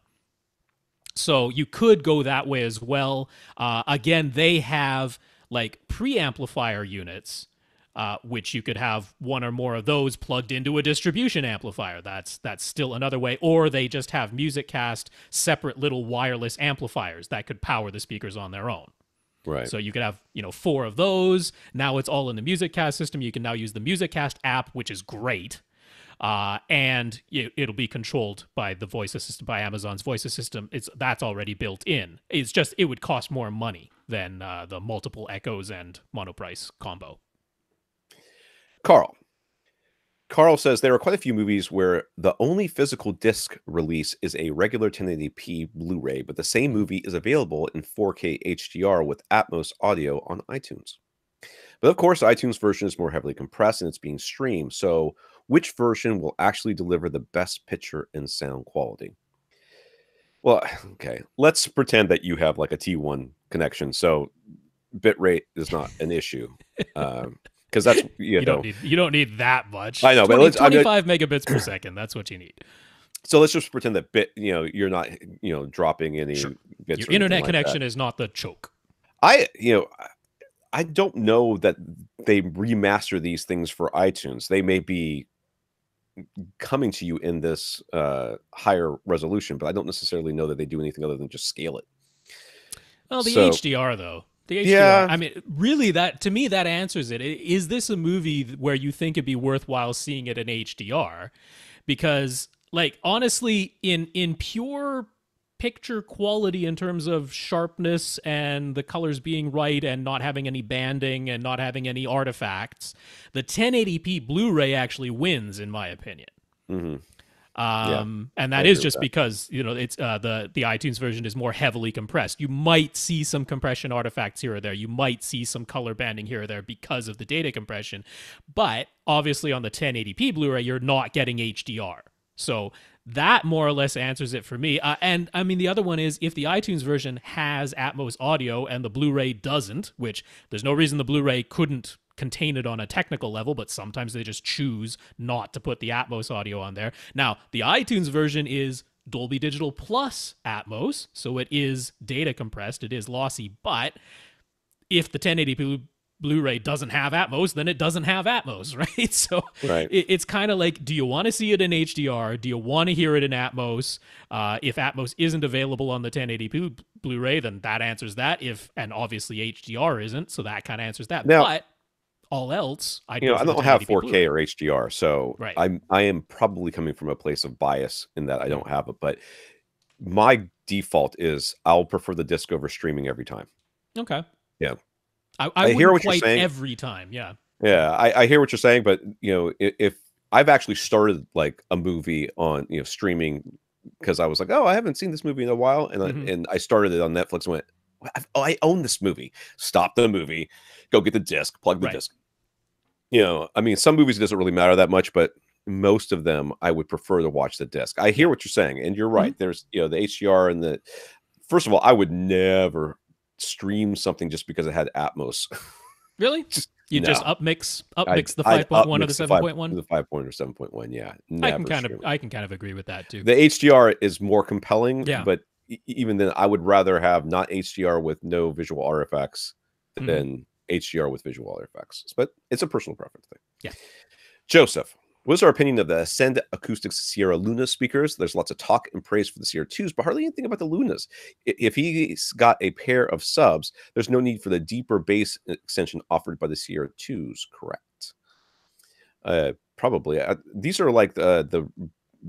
[SPEAKER 1] So you could go that way as well. Again, they have like preamplifier units, which you could have one or more of those plugged into a distribution amplifier. That's still another way. Or they just have MusicCast separate little wireless amplifiers that could power the speakers on their own.
[SPEAKER 2] Right.
[SPEAKER 1] So you could have 4 of those. Now it's all in the MusicCast system. You can now use the MusicCast app, which is great. And it'll be controlled by the voice assistant, by Amazon's voice assistant. That's already built in. It's just it would cost more money than the multiple Echoes and Monoprice combo.
[SPEAKER 2] Carl says there are quite a few movies where the only physical disc release is a regular 1080p Blu-ray, but the same movie is available in 4K HDR with Atmos audio on iTunes. But of course, the iTunes version is more heavily compressed and it's being streamed. So which version will actually deliver the best picture and sound quality? Well, okay, let's pretend that you have like a T1 connection, so bitrate is not an issue. Because that's you
[SPEAKER 1] don't need that much.
[SPEAKER 2] I know,
[SPEAKER 1] 25 megabits per second. That's what you need.
[SPEAKER 2] So let's just pretend that you're not dropping any bits.
[SPEAKER 1] Your internet connection is not the choke.
[SPEAKER 2] I don't know that they remaster these things for iTunes. They may be coming to you in this higher resolution, but I don't necessarily know that they do anything other than just scale it.
[SPEAKER 1] Well, the HDR though. The HDR, I mean, really, to me, that answers it. Is this a movie where you think it'd be worthwhile seeing it in HDR? Because, like, honestly, in pure picture quality in terms of sharpness and the colors being right and not having any banding and not having any artifacts, the 1080p Blu-ray actually wins, in my opinion.
[SPEAKER 2] Mm-hmm.
[SPEAKER 1] And that is just because it's the iTunes version is more heavily compressed. You might see some compression artifacts here or there. You might see some color banding here or there because of the data compression. But obviously on the 1080p Blu-ray, you're not getting HDR. So that more or less answers it for me. And I mean, the other one is if the iTunes version has Atmos audio and the Blu-ray doesn't, which there's no reason the Blu-ray couldn't contain it on a technical level, but sometimes they just choose not to put the Atmos audio on there. Now, the iTunes version is Dolby Digital plus Atmos, so it is data compressed, it is lossy, but if the 1080p Blu-ray doesn't have Atmos, then it doesn't have Atmos, right? So it's kind of like, do you want to see it in HDR? Do you want to hear it in Atmos? If Atmos isn't available on the 1080p Blu-ray, then that answers that. And obviously HDR isn't, so that kind of answers that.
[SPEAKER 2] Now,
[SPEAKER 1] but all else, I
[SPEAKER 2] don't have 4K
[SPEAKER 1] Blu-ray.
[SPEAKER 2] or HDR, so I am probably coming from a place of bias in that I don't have it. But my default is I'll prefer the disc over streaming every time.
[SPEAKER 1] Okay.
[SPEAKER 2] Yeah.
[SPEAKER 1] I
[SPEAKER 2] hear what
[SPEAKER 1] quite
[SPEAKER 2] you're saying
[SPEAKER 1] every time. Yeah.
[SPEAKER 2] Yeah, I hear what you're saying, but if I've actually started like a movie on streaming because I was like, oh, I haven't seen this movie in a while, and
[SPEAKER 1] Mhm.
[SPEAKER 2] I started it on Netflix and went, oh, I own this movie. Stop the movie, go get the disc, plug the
[SPEAKER 1] Right.
[SPEAKER 2] disc. I mean, some movies it doesn't really matter that much, but most of them I would prefer to watch the disc. I hear
[SPEAKER 1] Yeah.
[SPEAKER 2] what you're saying, and you're
[SPEAKER 1] Mhm.
[SPEAKER 2] right. There's the HDR and the first of all, I would never stream something just because it had Atmos.
[SPEAKER 1] Really?
[SPEAKER 2] Just
[SPEAKER 1] You just
[SPEAKER 2] no.
[SPEAKER 1] upmix the
[SPEAKER 2] I'd
[SPEAKER 1] 5.1 or the
[SPEAKER 2] upmix the 5
[SPEAKER 1] 7.1?
[SPEAKER 2] the 5 point or 7.1, yeah,
[SPEAKER 1] I can
[SPEAKER 2] never
[SPEAKER 1] kind of
[SPEAKER 2] stream it.
[SPEAKER 1] I can kind of agree with that too.
[SPEAKER 2] The HDR is more compelling,
[SPEAKER 1] Yeah.
[SPEAKER 2] but even then, I would rather have not HDR with no visual RFX
[SPEAKER 1] Mhm.
[SPEAKER 2] than HDR with visual RFX, but it's a personal preference thing.
[SPEAKER 1] Yeah.
[SPEAKER 2] Joseph, what's our opinion of the Ascend Acoustics Sierra Luna speakers? There's lots of talk and praise for the Sierra 2s, but hardly anything about the Lunas. If he's got a pair of subs, there's no need for the deeper bass extension offered by the Sierra 2s, correct? Probably. These are like the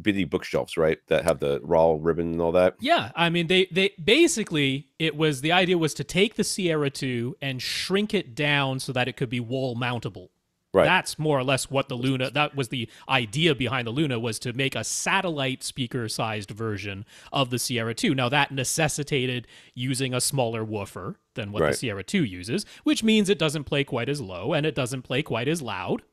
[SPEAKER 2] bitty bookshelves, right? That have the raw ribbon and all that.
[SPEAKER 1] Yeah, I mean they basically the idea was to take the Sierra 2 and shrink it down so that it could be wall mountable.
[SPEAKER 2] Right.
[SPEAKER 1] That's more or less what the Luna, that was the idea behind the Luna, was to make a satellite speaker sized version of the Sierra 2. Now that necessitated using a smaller woofer than what the
[SPEAKER 2] Right.
[SPEAKER 1] Sierra 2 uses, which means it doesn't play quite as low and it doesn't play quite as loud.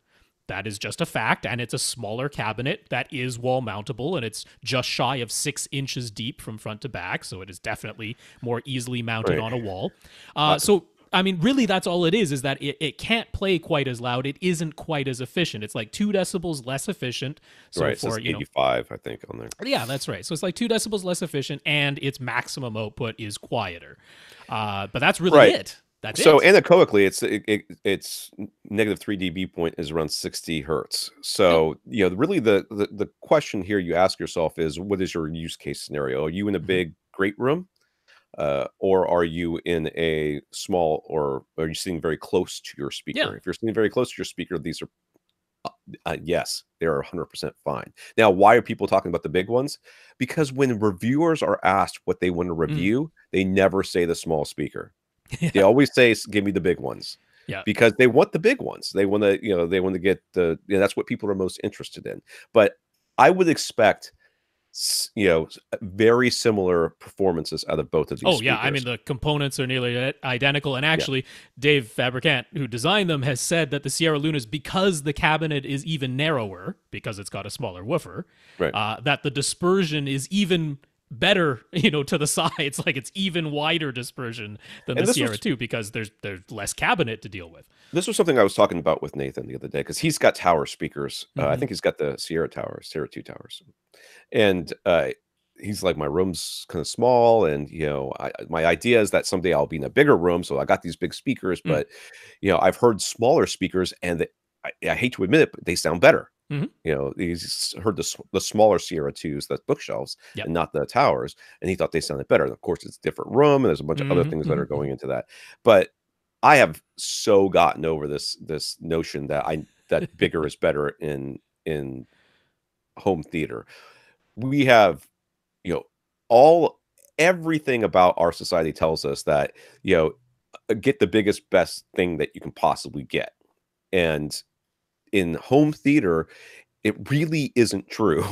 [SPEAKER 1] That is just a fact, and it's a smaller cabinet that is wall mountable, and it's just shy of 6 inches deep from front to back, so it is definitely more easily mounted
[SPEAKER 2] Right.
[SPEAKER 1] on a wall. So, I mean, really, that's all it is that it can't play quite as loud. It isn't quite as efficient. It's like 2 decibels less efficient. So
[SPEAKER 2] Right.
[SPEAKER 1] for,
[SPEAKER 2] It says 85, I think, on there.
[SPEAKER 1] yeah, that's right. So it's like 2 decibels less efficient, and its maximum output is quieter. But that's really
[SPEAKER 2] Right.
[SPEAKER 1] it. That's
[SPEAKER 2] So
[SPEAKER 1] it.
[SPEAKER 2] anechoically, it's negative 3 dB point is around 60 hertz. So really the question here you ask yourself is, what is your use case scenario? Are you in a
[SPEAKER 1] Mhm.
[SPEAKER 2] big great room, or are you in a small, or are you sitting very close to your
[SPEAKER 1] Yeah.
[SPEAKER 2] speaker? If you're sitting very close to your speaker, these are yes, they're 100% fine. Now, why are people talking about the big ones? Because when reviewers are asked what they want to
[SPEAKER 1] Mm.
[SPEAKER 2] review, they never say the small speaker. They
[SPEAKER 1] Yeah.
[SPEAKER 2] always say, "Give me the big ones,"
[SPEAKER 1] Yeah.
[SPEAKER 2] because they want the big ones. They wanna, they want to get that's what people are most interested in. But I would expect very similar performances out of both of these
[SPEAKER 1] Oh yeah, I mean
[SPEAKER 2] speakers.
[SPEAKER 1] the components are nearly identical, and
[SPEAKER 2] Yeah,
[SPEAKER 1] actually, Dave Fabricant, who designed them, has said that the Sierra Lunas, because the cabinet is even narrower because it's got a smaller woofer,
[SPEAKER 2] right.
[SPEAKER 1] that the dispersion is even better, to the sides. Like it's even wider dispersion than the
[SPEAKER 2] And
[SPEAKER 1] Sierra 2 because there's less cabinet to deal with.
[SPEAKER 2] this was something I was talking about with Nathan the other day because he's got tower speakers. I
[SPEAKER 1] Hmm.
[SPEAKER 2] think he's got the Sierra 2 towers. And he's like, my room's kind of small, and my idea is that someday I'll be in a bigger room, so I got these big speakers.
[SPEAKER 1] Mm.
[SPEAKER 2] But I've heard smaller speakers, and I hate to admit it, but they sound better.
[SPEAKER 1] Hmm.
[SPEAKER 2] He's heard the smaller Sierra 2s, the bookshelves,
[SPEAKER 1] Yep.
[SPEAKER 2] and not the towers, and he thought they sounded better. And of course, it's a different room, and there's a bunch of other
[SPEAKER 1] Hmm.
[SPEAKER 2] things that
[SPEAKER 1] Hmm.
[SPEAKER 2] are going into that. But I have so gotten over this notion that bigger is better in home theater. We have you know all everything about our society tells us that get the biggest best thing that you can possibly get, and in home theater it really isn't true.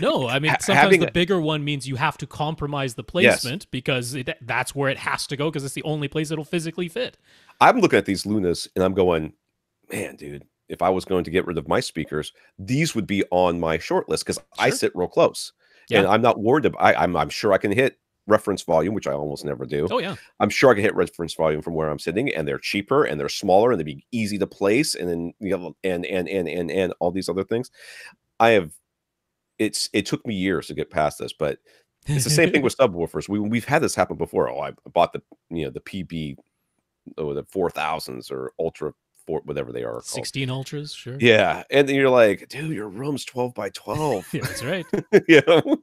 [SPEAKER 1] No, I mean sometimes
[SPEAKER 2] Having
[SPEAKER 1] the bigger one means you have to compromise the
[SPEAKER 2] yes,
[SPEAKER 1] placement because that's where it has to go because it's the only place it'll physically fit.
[SPEAKER 2] I'm looking at these Lunas and I'm going, man, dude, if I was going to get rid of my speakers, these would be on my short list because I
[SPEAKER 1] Sure.
[SPEAKER 2] sit real close, and
[SPEAKER 1] Yeah.
[SPEAKER 2] I'm not worried about. I'm sure I can hit reference volume, which I almost never do.
[SPEAKER 1] Oh yeah.
[SPEAKER 2] I'm sure I can hit reference volume from where I'm sitting, and they're cheaper and they're smaller and they'd be easy to place, and then and all these other things. I have. It took me years to get past this, but it's the same thing with subwoofers. We've had this happen before. Oh, I bought the PB, or the 4000s or Ultra 4, whatever they are called.
[SPEAKER 1] 16 ultras, sure.
[SPEAKER 2] Yeah, and then you're like, "Dude, your room's 12 by 12."
[SPEAKER 1] Yeah, that's right.
[SPEAKER 2] You know?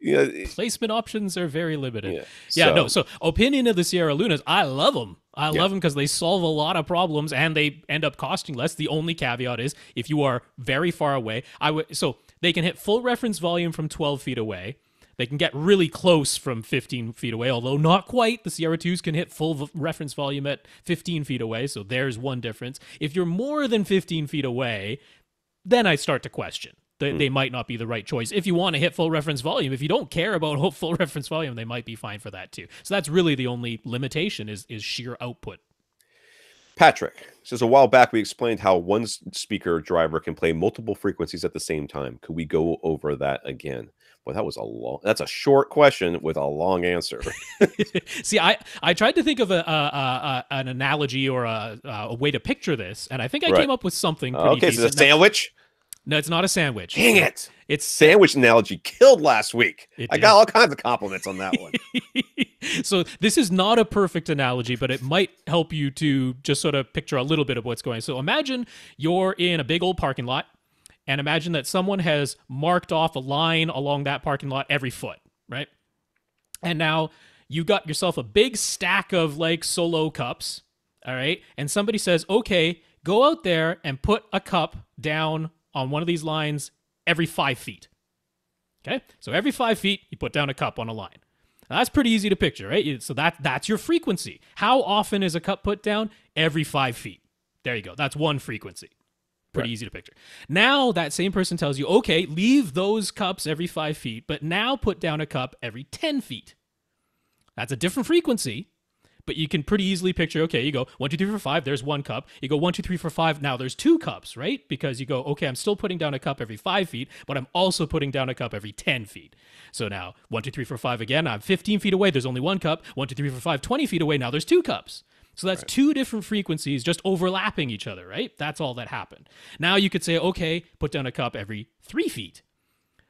[SPEAKER 2] Yeah,
[SPEAKER 1] Placement options are very limited.
[SPEAKER 2] yeah.
[SPEAKER 1] Yeah, no.
[SPEAKER 2] So,
[SPEAKER 1] So, opinion of the Sierra Lunas, I love them. I
[SPEAKER 2] yeah,
[SPEAKER 1] love them because they solve a lot of problems and they end up costing less. The only caveat is if you are very far away, so they can hit full reference volume from 12 feet away. They can get really close from 15 feet away, although not quite. The Sierra 2s can hit full reference volume at 15 feet away, so there's one difference. If you're more than 15 feet away, then I start to question. They might not be the right choice. If you want to hit full reference volume, if you don't care about full reference volume, they might be fine for that too. So that's really the only limitation is sheer output.
[SPEAKER 2] Patrick says, a while back we explained how one speaker driver can play multiple frequencies at the same time. Could we go over that again? Well, that's a short question with a long answer.
[SPEAKER 1] See, I tried to think of an analogy or a way to picture this, and I think I came up with something pretty
[SPEAKER 2] decent. So it's a sandwich?
[SPEAKER 1] No, it's not a sandwich.
[SPEAKER 2] Dang it.
[SPEAKER 1] It's
[SPEAKER 2] sandwich analogy killed last week. I got all kinds of compliments on that one.
[SPEAKER 1] So this is not a perfect analogy, but it might help you to just sort of picture a little bit of what's going on. So imagine you're in a big old parking lot, and imagine that someone has marked off a line along that parking lot every foot, right? And now you got yourself a big stack of like solo cups, all right? And somebody says, okay, go out there and put a cup down on one of these lines every 5 feet. Okay? So every 5 feet, you put down a cup on a line. Now, that's pretty easy to picture, right? So that's your frequency. How often is a cup put down? Every 5 feet. There you go. That's one frequency. Pretty easy to picture. Now that same person tells you, okay, leave those cups every 5 feet, but now put down a cup every 10 feet. That's a different frequency. But you can pretty easily picture, okay, you go 1, 2, 3, 4, 5, there's one cup. You go 1, 2, 3, 4, 5, now there's two cups, right? Because you go, okay, I'm still putting down a cup every 5 feet, but I'm also putting down a cup every 10 feet. So now 1, 2, 3, 4, 5 again, I'm 15 feet away, there's only one cup. 1, 2, 3, 4, 5, 20 feet away, now there's two cups. So that's two different frequencies just overlapping each other, right? That's all that happened. Now you could say, okay, put down a cup every 3 feet.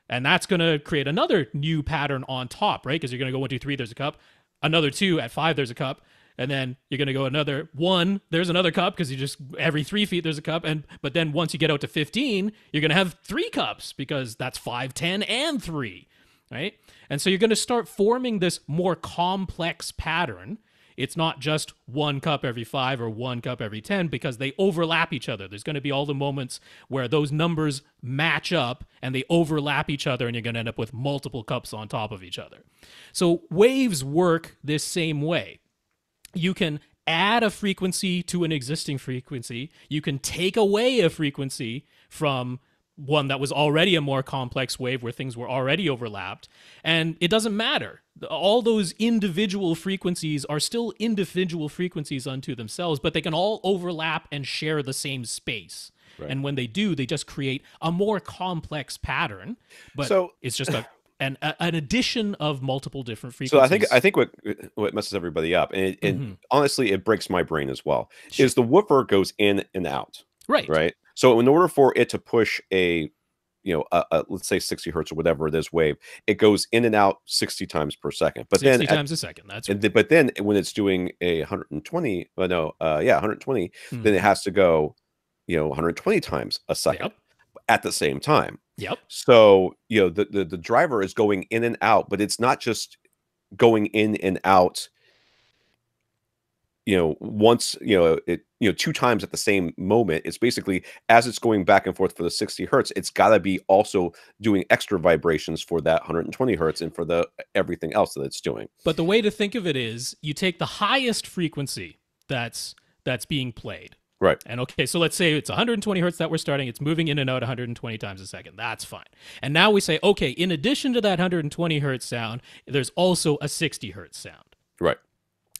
[SPEAKER 1] And that's going to create another new pattern on top, right? Because you're going to go 1, 2, 3, there's a cup. Another 2 at 5, there's a cup. And then you're going to go another 1, there's another cup because you just, every 3 feet there's a cup. But then once you get out to 15, you're going to have 3 cups because that's 5, 10, and 3, right? And so you're going to start forming this more complex pattern. It's not just 1 cup every 5 or 1 cup every 10 because they overlap each other. There's going to be all the moments where those numbers match up and they overlap each other and you're going to end up with multiple cups on top of each other. So waves work this same way. You can add a frequency to an existing frequency. You can take away a frequency from one that was already a more complex wave where things were already overlapped. And it doesn't matter. All those individual frequencies are still individual frequencies unto themselves, but they can all overlap and share the same space. Right. And when they do, they just create a more complex pattern. But it's just an addition of multiple different frequencies.
[SPEAKER 2] So I think what messes everybody up, and honestly, it breaks my brain as well, is the woofer goes in and out. Right. So in order for it to push a let's say 60 hertz or whatever it is wave, it goes in and out 60 times per second. But
[SPEAKER 1] 60 times a second. That's right.
[SPEAKER 2] But then when it's doing a 120, 120, then it has to go 120 times a second at the same time.
[SPEAKER 1] Yep.
[SPEAKER 2] So the driver is going in and out, but it's not just going in and out once, 2 times at the same moment. It's basically as it's going back and forth for the 60 hertz, it's got to be also doing extra vibrations for that 120 hertz and for the everything else that it's doing.
[SPEAKER 1] But the way to think of it is you take the highest frequency that's being played.
[SPEAKER 2] Right.
[SPEAKER 1] And okay, so let's say it's 120 hertz that we're starting. It's moving in and out 120 times a second. That's fine. And now we say, okay, in addition to that 120 hertz sound, there's also a 60 hertz sound.
[SPEAKER 2] Right.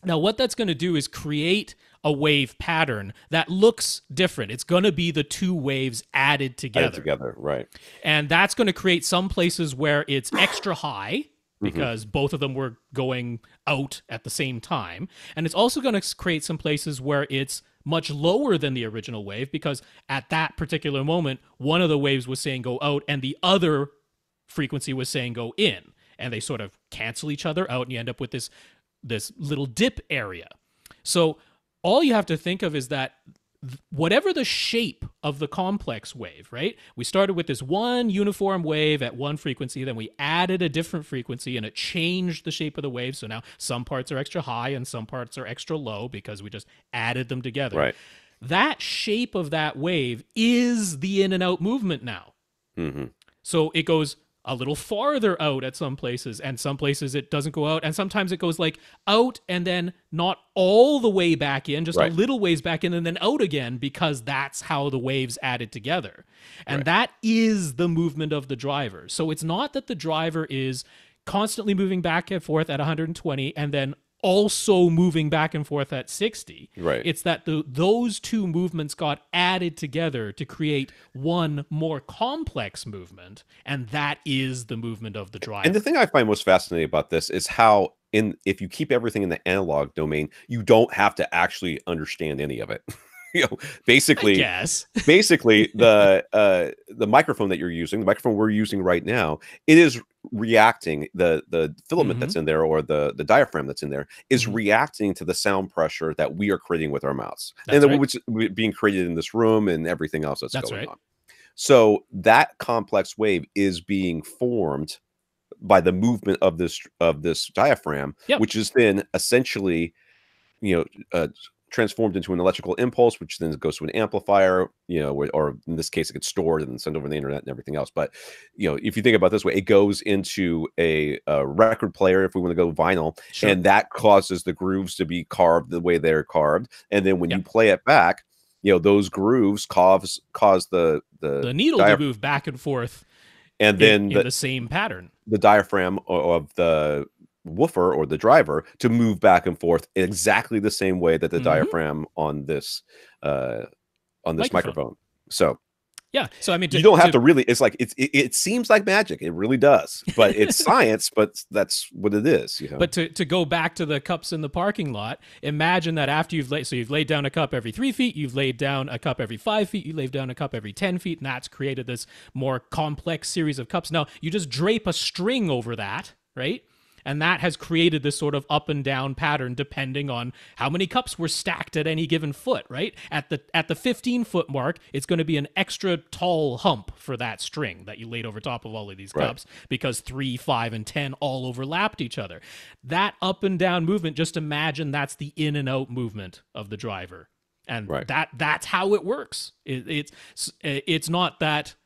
[SPEAKER 1] Now, what that's going to do is create a wave pattern that looks different. It's going to be the 2 waves added together.
[SPEAKER 2] Right.
[SPEAKER 1] And that's going to create some places where it's extra high because both of them were going out at the same time. And it's also going to create some places where it's much lower than the original wave because at that particular moment, one of the waves was saying go out and the other frequency was saying go in. And they sort of cancel each other out and you end up with this little dip area. So all you have to think of is that whatever the shape of the complex wave, right? We started with this one uniform wave at one frequency, then we added a different frequency and it changed the shape of the wave. So now some parts are extra high and some parts are extra low because we just added them together.
[SPEAKER 2] Right.
[SPEAKER 1] That shape of that wave is the in and out movement now. So it goes a little farther out at some places, and some places it doesn't go out, and sometimes it goes like out and then not all the way back in, just a little ways back in and then out again, because that's how the waves added together. And that is the movement of the driver. So it's not that the driver is constantly moving back and forth at 120 and then also moving back and forth at 60. It's that those two movements got added together to create one more complex movement, and that is the movement of the driver.
[SPEAKER 2] And the thing I find most fascinating about this is how if you keep everything in the analog domain, you don't have to actually understand any of it. Basically, the microphone that you're using, the microphone we're using right now, it is reacting, the filament that's in there, or the diaphragm that's in there, is reacting to the sound pressure that we are creating with our mouths, which is being created in this room and everything else that's going on. So that complex wave is being formed by the movement of this diaphragm, which is then essentially, transformed into an electrical impulse, which then goes to an amplifier, or in this case, it gets stored and sent over the internet and everything else. But, if you think about it this way, it goes into a record player, if we want to go vinyl, and that causes the grooves to be carved the way they're carved. And then when you play it back, those grooves cause the
[SPEAKER 1] needle to move back and forth,
[SPEAKER 2] and then
[SPEAKER 1] in the same pattern.
[SPEAKER 2] The diaphragm of the woofer or the driver to move back and forth exactly the same way that the diaphragm on this microphone. So
[SPEAKER 1] so I mean,
[SPEAKER 2] you don't have to really. It's like it seems like magic. It really does, but it's science. But that's what it is.
[SPEAKER 1] But to go back to the cups in the parking lot, imagine that after you've laid down a cup every 3 feet, you've laid down a cup every 5 feet, you laid down a cup every 10 feet, and that's created this more complex series of cups. Now you just drape a string over that, right? And that has created this sort of up and down pattern depending on how many cups were stacked at any given foot, right? At the 15-foot mark, it's going to be an extra tall hump for that string that you laid over top of all of these cups, because 3, 5, and 10 all overlapped each other. That up and down movement, just imagine that's the in and out movement of the driver. And that's how it works. It's not that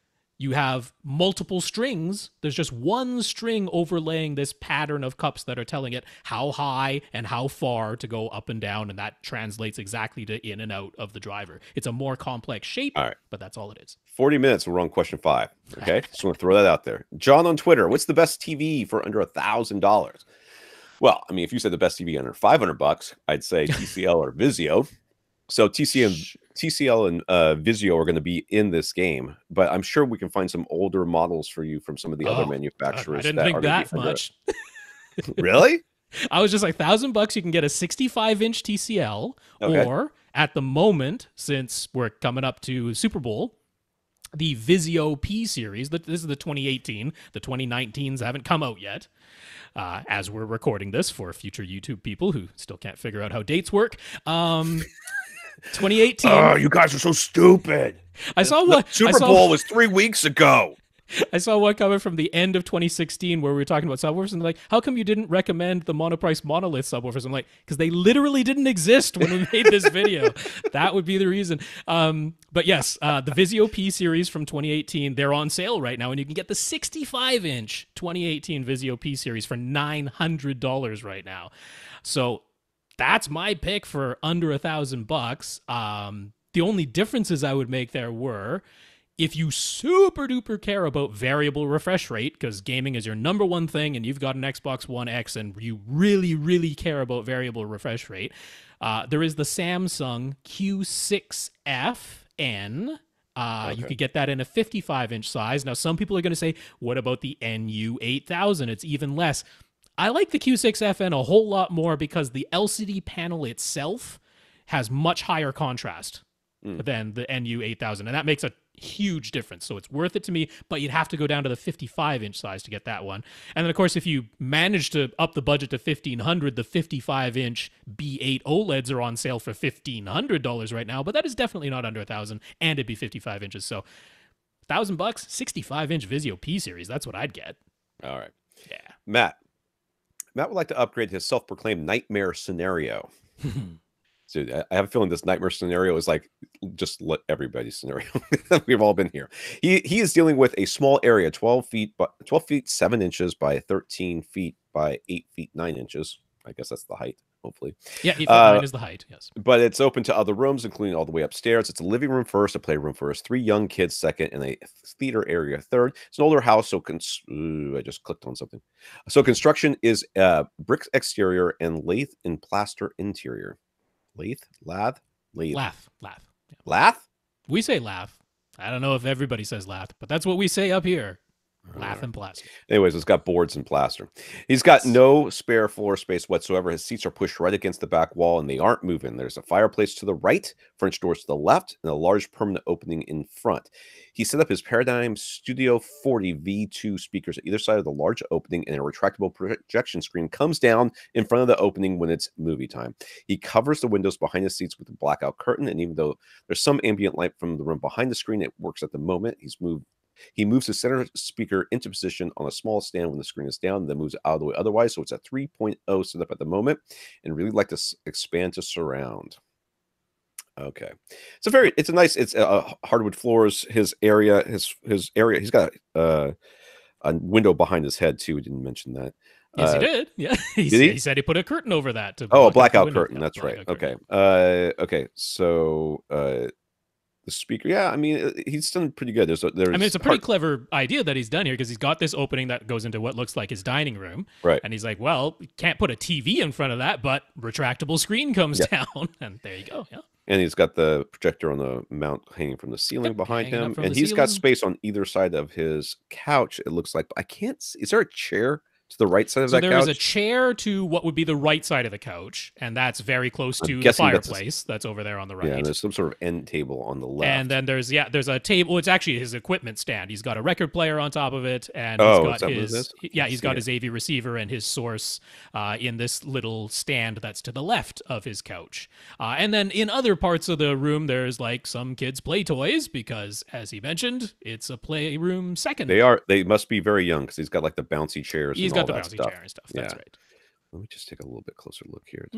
[SPEAKER 1] you have multiple strings. There's just one string overlaying this pattern of cups that are telling it how high and how far to go up and down, and that translates exactly to in and out of the driver. It's a more complex shape, but that's all it is.
[SPEAKER 2] 40 minutes, we're on question 5. Okay, just want to throw that out there. John on Twitter, what's the best TV for under $1,000? Well, I mean, if you said the best TV under $500, I'd say TCL or Vizio. So TCL and Vizio are going to be in this game, but I'm sure we can find some older models for you from some of the other manufacturers.
[SPEAKER 1] I didn't think that much.
[SPEAKER 2] Really?
[SPEAKER 1] I was just like, $1,000 you can get a 65-inch TCL, or at the moment, since we're coming up to Super Bowl, the Vizio P series. This is the 2018. The 2019s haven't come out yet. As we're recording this for future YouTube people who still can't figure out how dates work. 2018.
[SPEAKER 2] Oh, you guys are so stupid.
[SPEAKER 1] I saw one.
[SPEAKER 2] Super Bowl was 3 weeks ago.
[SPEAKER 1] I saw one coming from the end of 2016 where we were talking about subwoofers, and they're like, how come you didn't recommend the Monoprice Monolith subwoofers? I'm like, because they literally didn't exist when we made this video. That would be the reason. But yes, the Vizio P series from 2018, they're on sale right now, and you can get the 65-inch 2018 Vizio P series for $900 right now. So that's my pick for under $1,000. The only differences I would make there were, if you super duper care about variable refresh rate, because gaming is your number one thing and you've got an Xbox One X and you really, really care about variable refresh rate, there is the Samsung Q6FN. You could get that in a 55-inch size. Now, some people are going to say, what about the NU8000? It's even less. I like the Q6FN a whole lot more because the LCD panel itself has much higher contrast than the NU8000, and that makes a huge difference. So it's worth it to me, but you'd have to go down to the 55-inch size to get that one. And then, of course, if you manage to up the budget to $1,500, the 55-inch B8 OLEDs are on sale for $1,500 right now, but that is definitely not under $1,000, and it'd be 55 inches. So $1,000, 65-inch Vizio P series. That's what I'd get.
[SPEAKER 2] All right.
[SPEAKER 1] Yeah.
[SPEAKER 2] Matt would like to upgrade his self-proclaimed nightmare scenario. Dude, I have a feeling this nightmare scenario is like just let everybody's scenario. We've all been here. He is dealing with a small area, 12 feet, but 12 feet 7 inches by 13 feet by 8 feet 9 inches. I guess that's the height, hopefully.
[SPEAKER 1] Yeah, 8'9" is the height. Yes,
[SPEAKER 2] but it's open to other rooms, including all the way upstairs. It's a living room first, a playroom first, 3 young kids second, and a theater area third. It's an older house, so I just clicked on something. So construction is brick exterior and lath and plaster interior. Lathe? Lath?
[SPEAKER 1] lath. Yeah.
[SPEAKER 2] Lath?
[SPEAKER 1] We say lath. I don't know if everybody says lath, but that's what we say up here. Lath and plaster.
[SPEAKER 2] Anyways, it's got boards and plaster. He's got no spare floor space whatsoever. His seats are pushed right against the back wall, and they aren't moving. There's a fireplace to the right, French doors to the left, and a large permanent opening in front. He set up his Paradigm Studio 40 V2 speakers at either side of the large opening, and a retractable projection screen comes down in front of the opening when it's movie time. He covers the windows behind the seats with a blackout curtain, and even though there's some ambient light from the room behind the screen, it works at the moment. He moves the center speaker into position on a small stand when the screen is down, then moves it out of the way otherwise. So it's a 3.0 setup at the moment, and really like to expand to surround. Okay, it's a nice, it's hardwood floors. His area, he's got a window behind his head too. We didn't mention that.
[SPEAKER 1] Yes, he did. Yeah, he said he put a curtain over that. To
[SPEAKER 2] a blackout curtain. That's right. Okay. Okay. So the speaker, yeah, I mean, he's done pretty good. I mean,
[SPEAKER 1] it's a pretty clever idea that he's done here, because he's got this opening that goes into what looks like his dining room,
[SPEAKER 2] right?
[SPEAKER 1] And he's like, well, you can't put a TV in front of that, but retractable screen comes down, and there you go. Yeah. And
[SPEAKER 2] he's got the projector on the mount hanging from the ceiling behind him, and he's got space on either side of his couch. It looks like, but I can't see. Is there a chair to the right side of that couch? So
[SPEAKER 1] there is a chair to what would be the right side of the couch, and that's very close to the fireplace that's over there on the right.
[SPEAKER 2] Yeah, and there's some sort of end table on the left.
[SPEAKER 1] And then there's a table. It's actually his equipment stand. He's got a record player on top of it, and he's got his AV receiver and his source in this little stand that's to the left of his couch. And then in other parts of the room, there's like some kids' play toys, because, as he mentioned, it's a playroom second.
[SPEAKER 2] They must be very young, because he's got like the bouncy chairs. He's got the bouncy chair
[SPEAKER 1] and stuff. That's right.
[SPEAKER 2] Let me just take a little bit closer look here.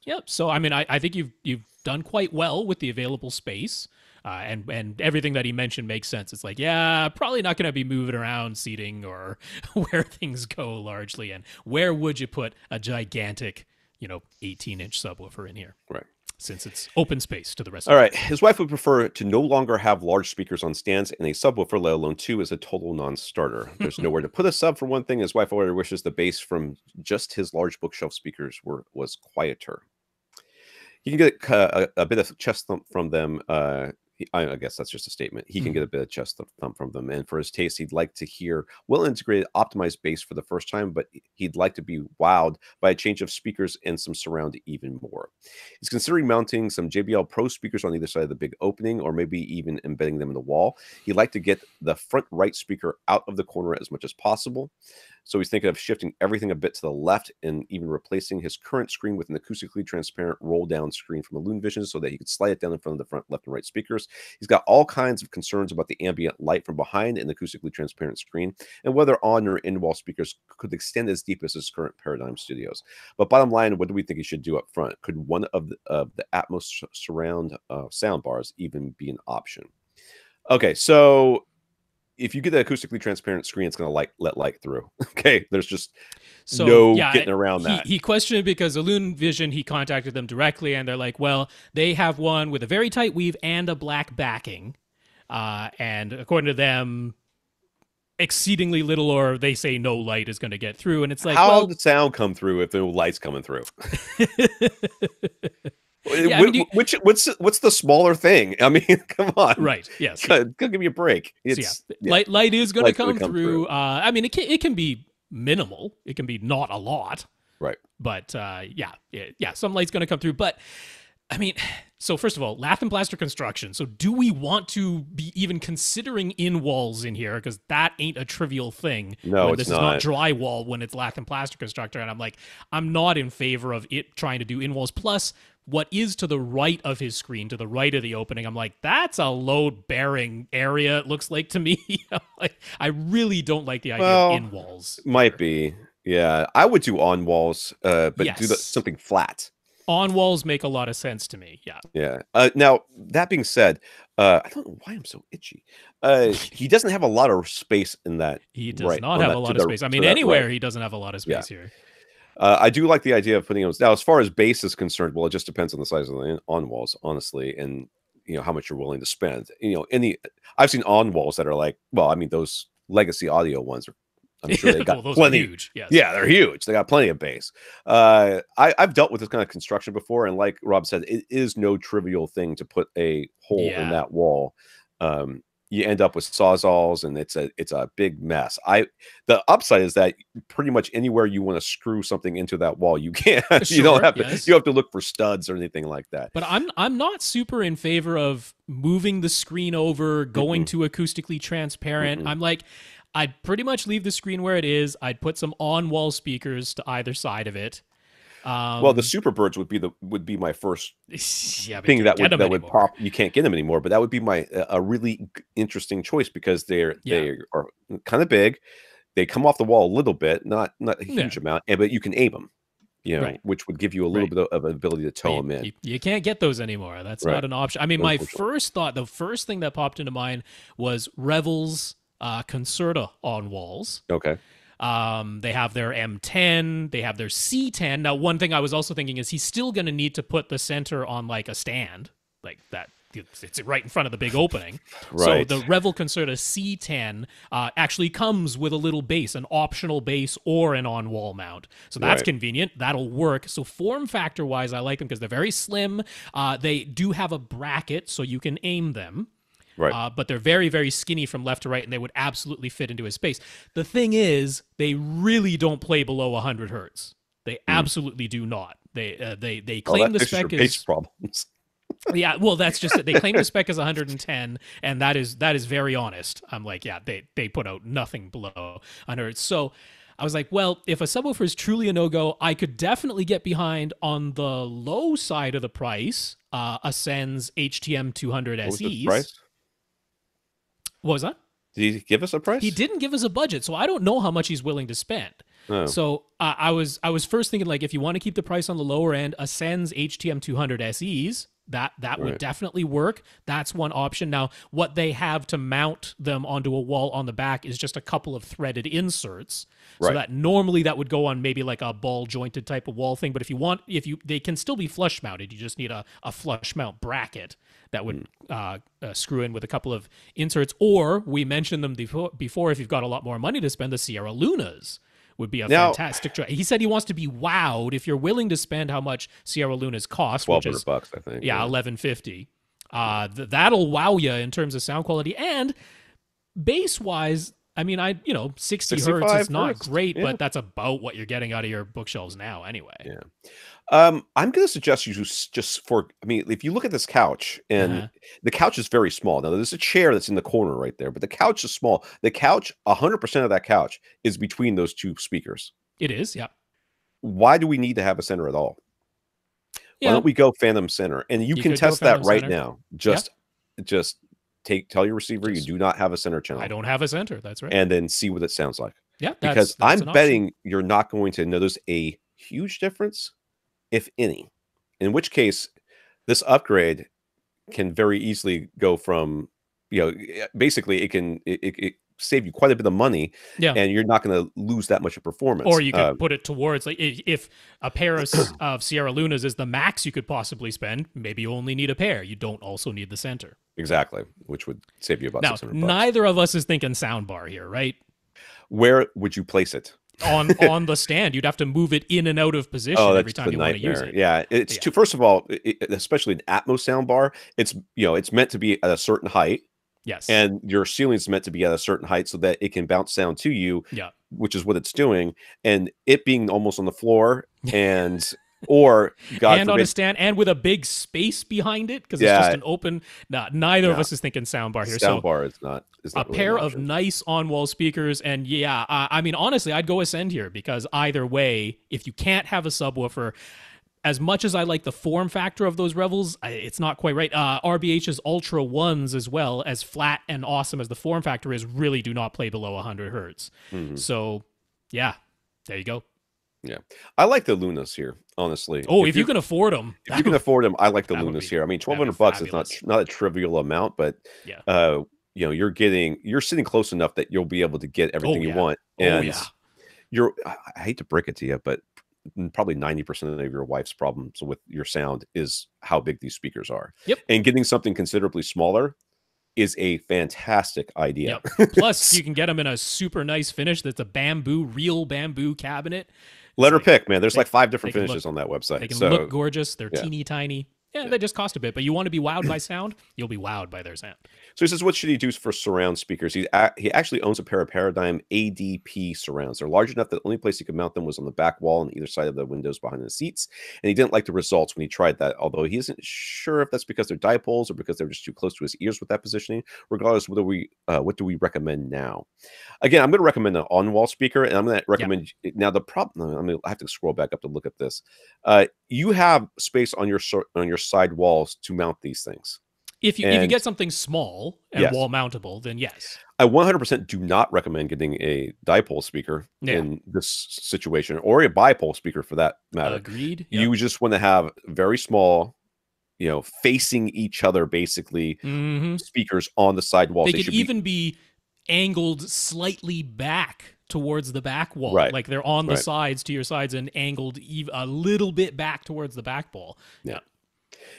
[SPEAKER 1] Yep. So I mean, I think you've done quite well with the available space, and everything that he mentioned makes sense. It's like, yeah, probably not going to be moving around seating or where things go largely, and where would you put a gigantic, 18-inch subwoofer in here?
[SPEAKER 2] Right.
[SPEAKER 1] Since it's open space to the rest
[SPEAKER 2] of it. All right.
[SPEAKER 1] Place.
[SPEAKER 2] His wife would prefer to no longer have large speakers on stands, and a subwoofer, let alone 2, is a total non-starter. There's nowhere to put a sub, for one thing. His wife already wishes the bass from just his large bookshelf speakers was quieter. He can get a bit of chest thump from them. I guess that's just a statement. He can get a bit of chest thump from them. And for his taste, he'd like to hear well-integrated, optimized bass for the first time, but he'd like to be wowed by a change of speakers and some surround even more. He's considering mounting some JBL Pro speakers on either side of the big opening, or maybe even embedding them in the wall. He'd like to get the front right speaker out of the corner as much as possible. So he's thinking of shifting everything a bit to the left, and even replacing his current screen with an acoustically transparent roll-down screen from IlluminVision, so that he could slide it down in front of the front left and right speakers. He's got all kinds of concerns about the ambient light from behind an acoustically transparent screen, and whether on or in-wall speakers could extend as deep as his current Paradigm Studios. But bottom line, what do we think he should do up front? Could one of the Atmos surround sound bars even be an option? Okay, so if you get the acoustically transparent screen, it's going to let light through. Okay, there's just getting around that.
[SPEAKER 1] He questioned it because IlluminVision, he contacted them directly, and they're like, well, they have one with a very tight weave and a black backing. And according to them, exceedingly little, or they say no light is going to get through. And it's like,
[SPEAKER 2] how did sound come through if no light's coming through? Yeah, what's the smaller thing? I mean, come on.
[SPEAKER 1] Right. Yes.
[SPEAKER 2] Give me a break.
[SPEAKER 1] Light is going to come through. I mean, it can be minimal. It can be not a lot.
[SPEAKER 2] Right.
[SPEAKER 1] But some light's going to come through. But I mean, so first of all, lath and plaster construction. So do we want to be even considering in walls in here? Because that ain't a trivial thing.
[SPEAKER 2] No,
[SPEAKER 1] this is not drywall when it's lath and plaster constructor. And I'm like, I'm not in favor of it trying to do in walls. Plus, what is to the right of his screen, to the right of the opening, I'm like, that's a load-bearing area, it looks like to me. I really don't like the idea of in walls.
[SPEAKER 2] Might be. Yeah, I would do on walls, but do
[SPEAKER 1] Yes.
[SPEAKER 2] something flat.
[SPEAKER 1] On walls make a lot of sense to me. Yeah.
[SPEAKER 2] Yeah. Now that being said, I don't know why I'm so itchy. He doesn't have a lot of space in that.
[SPEAKER 1] He does
[SPEAKER 2] Right
[SPEAKER 1] not
[SPEAKER 2] on
[SPEAKER 1] have a
[SPEAKER 2] that
[SPEAKER 1] lot of space. I
[SPEAKER 2] to
[SPEAKER 1] mean,
[SPEAKER 2] that right.
[SPEAKER 1] anywhere he doesn't have a lot of
[SPEAKER 2] Yeah.
[SPEAKER 1] space here.
[SPEAKER 2] I do like the idea of putting those. Now, as far as base is concerned, well, it just depends on the size of the on walls, honestly, and how much you're willing to spend. I've seen on walls that are like, well, I mean, those legacy audio ones are. I'm sure they got
[SPEAKER 1] Those
[SPEAKER 2] plenty.
[SPEAKER 1] are huge. Yes.
[SPEAKER 2] Yeah, they're huge. They got plenty of base. I've dealt with this kind of construction before, and like Rob said, it is no trivial thing to put a hole in that wall. You end up with sawzalls, and it's a big mess. The upside is that pretty much anywhere you want to screw something into that wall, you can.
[SPEAKER 1] Sure,
[SPEAKER 2] you don't have to.
[SPEAKER 1] yes.
[SPEAKER 2] You have to look for studs or anything like that.
[SPEAKER 1] But I'm not super in favor of moving the screen over, going to acoustically transparent. I'm like, I'd pretty much leave the screen where it is. I'd put some on-wall speakers to either side of it.
[SPEAKER 2] Well, the Superbirds would be my first
[SPEAKER 1] yeah,
[SPEAKER 2] thing that would pop. You can't get them anymore, but that would be a really interesting choice because they are kind of big. They come off the wall a little bit, not a huge amount, but you can aim them. Which would give you a little bit of an ability to tow them in.
[SPEAKER 1] You can't get those anymore. That's not an option. I mean, my first thought, the first thing that popped into mind was Revel's Concerta on walls.
[SPEAKER 2] Okay.
[SPEAKER 1] They have their M10, they have their C10. Now, one thing I was also thinking is he's still going to need to put the center on like a stand, like that. It's right in front of the big opening.
[SPEAKER 2] Right.
[SPEAKER 1] So the Revel Concerta C10 actually comes with a little base, an optional base or an on-wall mount. So that's convenient. That'll work. So form factor-wise, I like them because they're very slim. They do have a bracket, so you can aim them.
[SPEAKER 2] Right.
[SPEAKER 1] But they're very, very skinny from left to right, and they would absolutely fit into his space. The thing is, they really don't play below 100 hertz. They absolutely do not. They claim the spec is
[SPEAKER 2] bass problems.
[SPEAKER 1] Yeah, well, that's just it. They claim the spec is 110, and that is very honest. I'm like, yeah, they put out nothing below 100. So I was like, well, if a subwoofer is truly a no-go, I could definitely get behind on the low side of the price, Ascend's HTM 200 SEs.
[SPEAKER 2] What was the price?
[SPEAKER 1] What was that?
[SPEAKER 2] Did he give us a price?
[SPEAKER 1] He didn't give us a budget, so I don't know how much he's willing to spend.
[SPEAKER 2] Oh.
[SPEAKER 1] So I was first thinking, like, if you want to keep the price on the lower end, Ascend's HTM 200 SEs, that would definitely work. That's one option. Now, what they have to mount them onto a wall on the back is just a couple of threaded inserts. So that normally that would go on maybe like a ball jointed type of wall thing. But they can still be flush mounted. You just need a flush mount bracket that would screw in with a couple of inserts. Or we mentioned them before, if you've got a lot more money to spend, the Sierra Lunas would be a fantastic choice. He said he wants to be wowed. If you're willing to spend how much Sierra Lunas cost,
[SPEAKER 2] $1,200, I think.
[SPEAKER 1] Yeah, $1,150. That'll wow you in terms of sound quality and bass wise. I mean, 60 hertz is not great, but that's about what you're getting out of your bookshelves now, anyway.
[SPEAKER 2] Yeah. I'm going to suggest you if you look at this couch, and the couch is very small. Now, there's a chair that's in the corner right there, but the couch is small. The couch, 100% of that couch is between those two speakers.
[SPEAKER 1] It is, yeah.
[SPEAKER 2] Why do we need to have a center at all?
[SPEAKER 1] Yeah.
[SPEAKER 2] Why don't we go Phantom Center? And you can test that right now. Just tell your receiver you do not have a center channel.
[SPEAKER 1] I don't have a center. That's right.
[SPEAKER 2] And then see what it sounds like.
[SPEAKER 1] Yeah,
[SPEAKER 2] because I'm betting you're not going to notice a huge difference, if any. In which case, this upgrade can very easily go from, basically it can save you quite a bit of money, and you're not going to lose that much of performance.
[SPEAKER 1] Or you could put it towards, like, if a pair of Sierra Lunas is the max you could possibly spend, maybe you only need a pair. You don't also need the center.
[SPEAKER 2] Exactly, which would save you about $600.
[SPEAKER 1] Neither of us is thinking soundbar here, right?
[SPEAKER 2] Where would you place it?
[SPEAKER 1] on the stand. You'd have to move it in and out of position every time you want to use it.
[SPEAKER 2] Yeah, it's too. First of all, especially an Atmos soundbar, it's meant to be at a certain height.
[SPEAKER 1] Yes,
[SPEAKER 2] and your ceiling is meant to be at a certain height so that it can bounce sound to you.
[SPEAKER 1] Yeah,
[SPEAKER 2] which is what it's doing, and it being almost on the floor or God
[SPEAKER 1] and
[SPEAKER 2] forbid,
[SPEAKER 1] on a stand and with a big space behind it because it's just an open. Neither of us is thinking soundbar here.
[SPEAKER 2] Soundbar is not
[SPEAKER 1] a
[SPEAKER 2] really
[SPEAKER 1] pair of nice on-wall speakers, and I mean, honestly, I'd go Ascend here because either way, if you can't have a subwoofer, as much as I like the form factor of those Revels, it's not quite right. RBH's Ultra Ones, as well as flat and awesome as the form factor is, really do not play below 100 hertz. So, yeah. There you go.
[SPEAKER 2] Yeah, I like the Lunas here, honestly.
[SPEAKER 1] Oh, if you can afford them,
[SPEAKER 2] if you can afford them, I like the
[SPEAKER 1] that would
[SPEAKER 2] Lunas
[SPEAKER 1] be
[SPEAKER 2] here. I mean,
[SPEAKER 1] that'd be
[SPEAKER 2] $1,200 is
[SPEAKER 1] fabulous.
[SPEAKER 2] not a trivial amount, but
[SPEAKER 1] Yeah.
[SPEAKER 2] you know, you're sitting close enough that you'll be able to get everything you want.
[SPEAKER 1] Oh
[SPEAKER 2] And
[SPEAKER 1] yeah.
[SPEAKER 2] I hate to break it to you, but probably 90% of your wife's problems with your sound is how big these speakers are.
[SPEAKER 1] Yep.
[SPEAKER 2] And getting something considerably smaller is a fantastic idea.
[SPEAKER 1] Yep. Plus, you can get them in a super nice finish that's a real bamboo cabinet.
[SPEAKER 2] Let her pick, man. There's like 5 different
[SPEAKER 1] they can
[SPEAKER 2] finishes on that website.
[SPEAKER 1] They can
[SPEAKER 2] So
[SPEAKER 1] look gorgeous. They're
[SPEAKER 2] yeah.
[SPEAKER 1] teeny tiny. Yeah, they just cost a bit, but you want to be wowed by sound, you'll be wowed by their sound.
[SPEAKER 2] So he says, what should he do for surround speakers? He actually owns a pair of Paradigm ADP surrounds. They're large enough that the only place he could mount them was on the back wall on either side of the windows behind the seats. And he didn't like the results when he tried that, although he isn't sure if that's because they're dipoles or because they're just too close to his ears with that positioning. Regardless, what do we recommend now? Again, I'm going to recommend an on-wall speaker, and I'm going to recommend now the problem. I mean, I have to scroll back up to look at this. You have space on your side walls to mount these things.
[SPEAKER 1] If you get something small and wall mountable, then yes.
[SPEAKER 2] I 100% do not recommend getting a dipole speaker in this situation, or a bipole speaker for that matter.
[SPEAKER 1] Agreed.
[SPEAKER 2] Yep. You just want to have very small, you know, facing each other, basically, speakers on the side walls.
[SPEAKER 1] They could even be angled slightly back towards the back wall.
[SPEAKER 2] Right.
[SPEAKER 1] Like they're on the sides to your sides and angled a little bit back towards the back wall.
[SPEAKER 2] Yeah.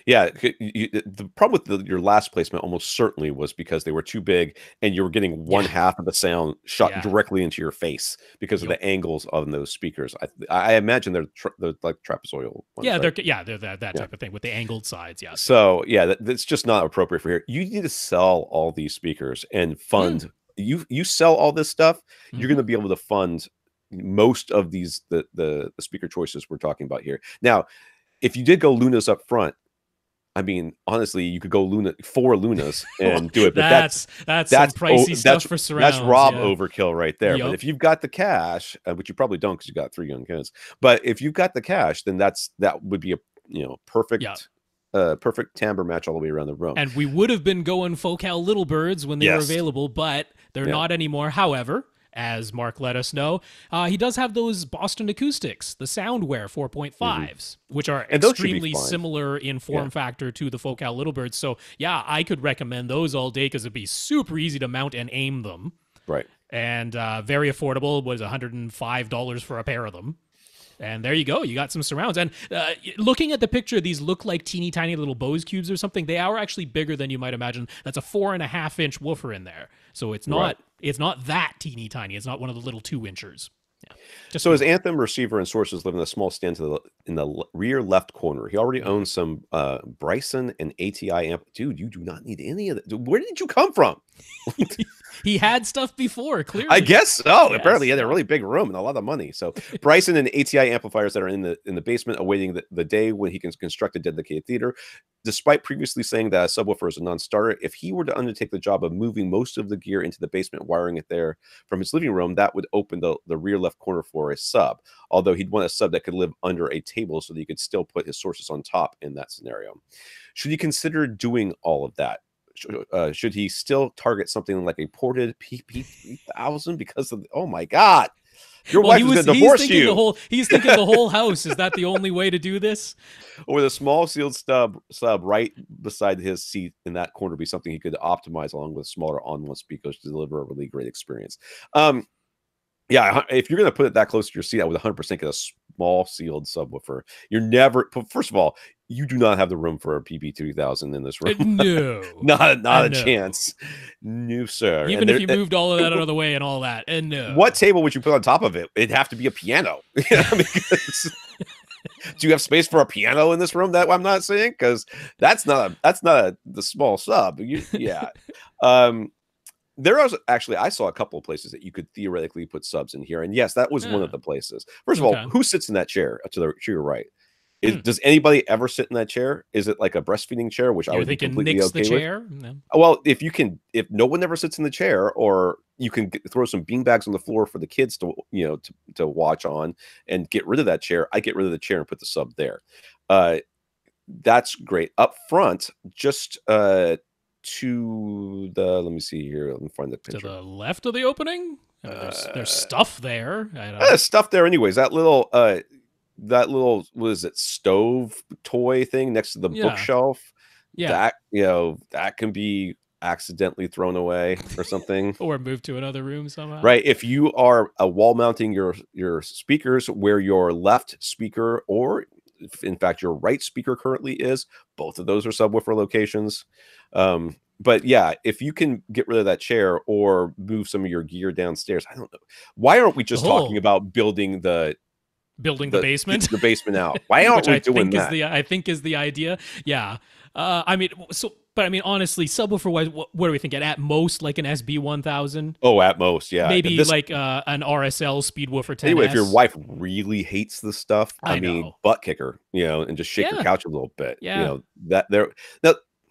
[SPEAKER 2] Yeah, the problem with your last placement almost certainly was because they were too big and you were getting one half of the sound shot directly into your face because of the angles on those speakers. I imagine they're like trapezoidal ones,
[SPEAKER 1] Yeah,
[SPEAKER 2] right?
[SPEAKER 1] they're that type of thing with the angled sides. Yeah.
[SPEAKER 2] So yeah, that's just not appropriate for here. You need to sell all these speakers and fund. You sell all this stuff, you're going to be able to fund most of these the speaker choices we're talking about here. Now, if you did go Lunas up front, I mean, honestly, you could go 4 Lunas and do it, but that's
[SPEAKER 1] some pricey stuff for surrounds.
[SPEAKER 2] That's Rob overkill right there. But if you've got the cash, which you probably don't because you got 3 young kids, but if you've got the cash, then that would be a perfect perfect timbre match all the way around the room.
[SPEAKER 1] And we would have been going Focal Little Birds when they were available, but they're not anymore. However, as Mark let us know, he does have those Boston Acoustics, the Soundware 4.5s, which are extremely similar in form factor to the Focal Little Birds. So, yeah, I could recommend those all day because it'd be super easy to mount and aim them.
[SPEAKER 2] Right.
[SPEAKER 1] And very affordable. Was $105 for a pair of them. And there you go. You got some surrounds. And looking at the picture, these look like teeny tiny little Bose cubes or something. They are actually bigger than you might imagine. That's a 4.5-inch woofer in there. So it's not that teeny tiny. It's not one of the little 2-inchers. Yeah.
[SPEAKER 2] So his Anthem receiver and sources live in a small stand in the rear left corner. He already owns some Bryson and ATI amp. Dude, you do not need any of that. Where did you come from?
[SPEAKER 1] He had stuff before, clearly.
[SPEAKER 2] I guess so. Yes. Apparently, he had a really big room and a lot of money. So Bryson and ATI amplifiers that are in the basement, awaiting the day when he can construct a dedicated theater. Despite previously saying that a subwoofer is a non-starter, if he were to undertake the job of moving most of the gear into the basement, wiring it there from his living room, that would open the rear left corner for a sub. Although he'd want a sub that could live under a table so that he could still put his sources on top in that scenario. Should he consider doing all of that? Should he still target something like a ported PP3000 because of oh my god, your wife is going to divorce you?
[SPEAKER 1] He's thinking the whole house. Is that the only way to do this?
[SPEAKER 2] Or the small sealed sub right beside his seat in that corner be something he could optimize along with smaller on-wall speakers to deliver a really great experience. Yeah, if you're going to put it that close to your seat, I would 100% get a small sealed subwoofer. You're never, first of all, you do not have the room for a PP3000 in this room.
[SPEAKER 1] No.
[SPEAKER 2] not a chance. No, sir.
[SPEAKER 1] Even if you moved all of that out of the way and all that. And no.
[SPEAKER 2] What table would you put on top of it? It'd have to be a piano. Because, do you have space for a piano in this room? That I'm not saying, because that's not the small sub. There was actually, I saw a couple of places that you could theoretically put subs in here. And yes, that was one of the places. First of all, who sits in that chair to your right? Does anybody ever sit in that chair? Is it like a breastfeeding chair, which I would be completely okay with? No. Well, if no one ever sits in the chair, or you can throw some beanbags on the floor for the kids to watch on and get rid of that chair, I get rid of the chair and put the sub there. That's great. Up front, just to the, let me see here. Let me find the picture.
[SPEAKER 1] To the left of the opening? I mean, there's stuff there.
[SPEAKER 2] Stuff there, anyways. That little what is it, stove toy thing next to the bookshelf.
[SPEAKER 1] Yeah,
[SPEAKER 2] that can be accidentally thrown away or something,
[SPEAKER 1] or moved to another room somehow.
[SPEAKER 2] Right. If you are wall mounting your speakers where your left speaker, or in fact your right speaker currently is, both of those are subwoofer locations. But yeah, if you can get rid of that chair or move some of your gear downstairs, I don't know. Why aren't we just talking about building the
[SPEAKER 1] basement?
[SPEAKER 2] The basement out. Why aren't we doing that?
[SPEAKER 1] I think is the idea. Yeah. I mean, but I mean, honestly, subwoofer wise, what are we thinking? At most, like an SB 1000.
[SPEAKER 2] Oh, at most, yeah.
[SPEAKER 1] Maybe like an RSL Speedwoofer 10S.
[SPEAKER 2] Anyway, if your wife really hates this stuff, I mean, butt kicker, and just shake your couch a little bit.
[SPEAKER 1] Yeah.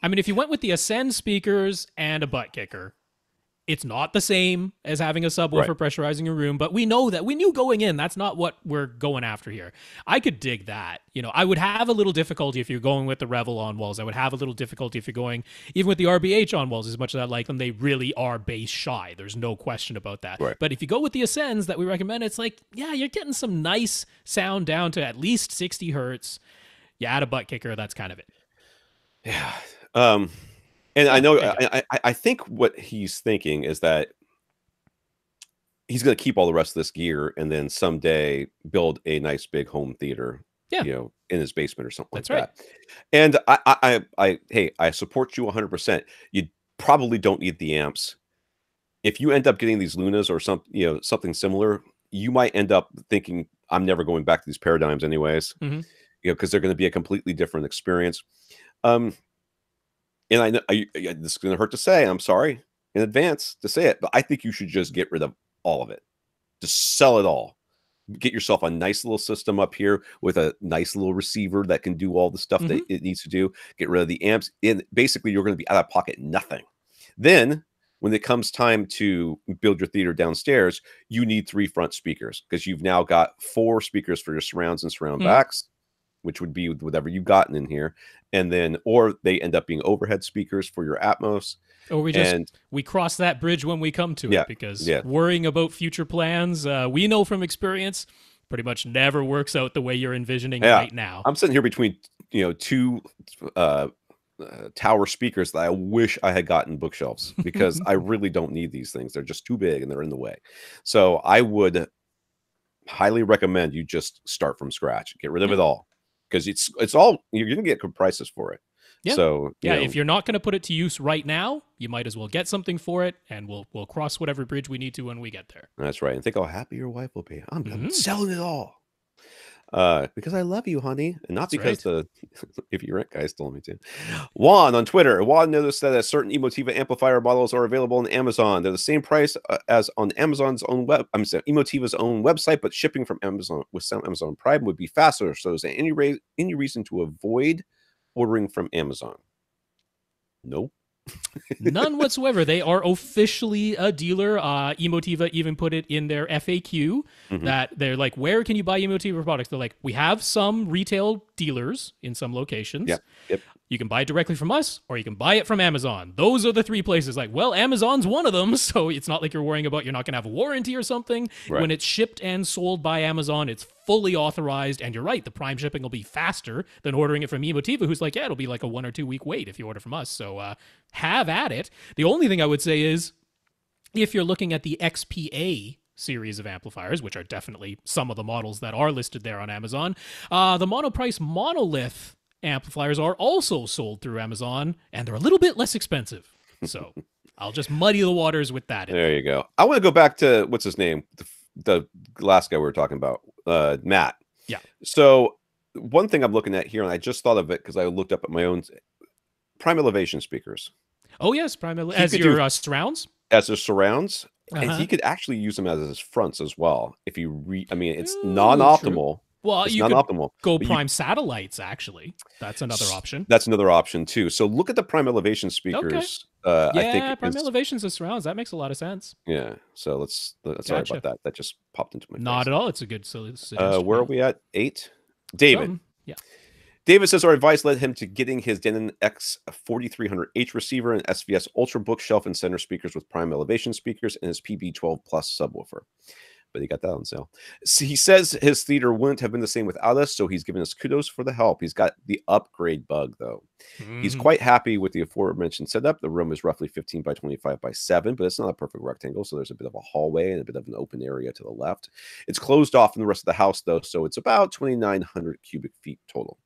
[SPEAKER 1] I mean, if you went with the Ascend speakers and a butt kicker, it's not the same as having a subwoofer pressurizing your room, but we knew going in, that's not what we're going after here. I could dig that. I would have a little difficulty if you're going with the Revel on walls. I would have a little difficulty if you're going even with the RBH on walls. As much as I like them, they really are bass shy. There's no question about that.
[SPEAKER 2] Right.
[SPEAKER 1] But if you go with the Ascends that we recommend, it's like, yeah, you're getting some nice sound down to at least 60 hertz. You add a butt kicker, that's kind of it.
[SPEAKER 2] Yeah. And I know, I think what he's thinking is that he's going to keep all the rest of this gear and then someday build a nice big home theater, in his basement or something like that. And I support you 100%. You probably don't need the amps. If you end up getting these Lunas or something similar, you might end up thinking, I'm never going back to these paradigms anyways, because they're going to be a completely different experience. And I know this is going to hurt to say, I'm sorry in advance to say it, but I think you should just get rid of all of it. Just sell it all. Get yourself a nice little system up here with a nice little receiver that can do all the stuff that it needs to do. Get rid of the amps. And basically, you're going to be out of pocket nothing. Then, when it comes time to build your theater downstairs, you need 3 front speakers because you've now got 4 speakers for your surrounds and surround backs, which would be whatever you've gotten in here. And then, or they end up being overhead speakers for your Atmos.
[SPEAKER 1] Or we cross that bridge when we come to it, because worrying about future plans, we know from experience, pretty much never works out the way you're envisioning right now.
[SPEAKER 2] I'm sitting here between 2 tower speakers that I wish I had gotten bookshelves because I really don't need these things. They're just too big and they're in the way. So I would highly recommend you just start from scratch. Get rid of it all. Because it's all, you're going to get good prices for it.
[SPEAKER 1] Yeah.
[SPEAKER 2] So
[SPEAKER 1] if you're not going to put it to use right now, you might as well get something for it, and we'll cross whatever bridge we need to when we get there.
[SPEAKER 2] That's right. And think how happy your wife will be. I'm selling it all. Because I love you, honey, and not because the AVRant guys told me to. Juan on Twitter. Juan noticed that certain Emotiva amplifier models are available on Amazon. They're the same price as on Amazon's own Emotiva's own website, but shipping from Amazon with some Amazon Prime would be faster. So is there any reason to avoid ordering from Amazon? Nope.
[SPEAKER 1] None whatsoever. They are officially a dealer. Emotiva even put it in their FAQ that they're like, where can you buy Emotiva products? They're like, we have some retail dealers in some locations.
[SPEAKER 2] Yep.
[SPEAKER 1] You can buy it directly from us, or you can buy it from Amazon. Those are the 3 places. Like, well, Amazon's one of them, so it's not like you're worrying about you're not going to have a warranty or something. Right. When it's shipped and sold by Amazon, it's fully authorized, and you're right, the Prime shipping will be faster than ordering it from Emotiva, who's like, yeah, it'll be like a 1 or 2 week wait if you order from us. So have at it. The only thing I would say is, if you're looking at the XPA series of amplifiers, which are definitely some of the models that are listed there on Amazon, the Monoprice Monolith amplifiers are also sold through Amazon, and they're a little bit less expensive. So I'll just muddy the waters with that.
[SPEAKER 2] There you go. I want to go back to, what's his name? The last guy we were talking about, Matt.
[SPEAKER 1] Yeah.
[SPEAKER 2] So one thing I'm looking at here, and I just thought of it because I looked up at my own prime elevation speakers.
[SPEAKER 1] Oh, yes. As your surrounds?
[SPEAKER 2] As their surrounds. And he could actually use them as his fronts as well. If you it's non-optimal.
[SPEAKER 1] Well,
[SPEAKER 2] it's
[SPEAKER 1] you
[SPEAKER 2] non-optimal.
[SPEAKER 1] Go prime satellites, actually. That's another option.
[SPEAKER 2] That's another option, too. So look at the prime elevation speakers.
[SPEAKER 1] Okay. I think prime elevations and surrounds. That makes a lot of sense.
[SPEAKER 2] Yeah. So let's sorry about that. That just popped into my face.
[SPEAKER 1] Not at all. It's a good solution.
[SPEAKER 2] Where are we at? 8? David.
[SPEAKER 1] Yeah.
[SPEAKER 2] David says our advice led him to getting his Denon X4300H receiver and SVS Ultra bookshelf and center speakers with prime elevation speakers and his PB12 Plus subwoofer. But he got that on sale. So he says his theater wouldn't have been the same without us, so he's giving us kudos for the help. He's got the upgrade bug, though. He's quite happy with the aforementioned setup. The room is roughly 15 by 25 by 7, but it's not a perfect rectangle, so there's a bit of a hallway and a bit of an open area to the left. It's closed off from the rest of the house, though, so it's about 2,900 cubic feet total.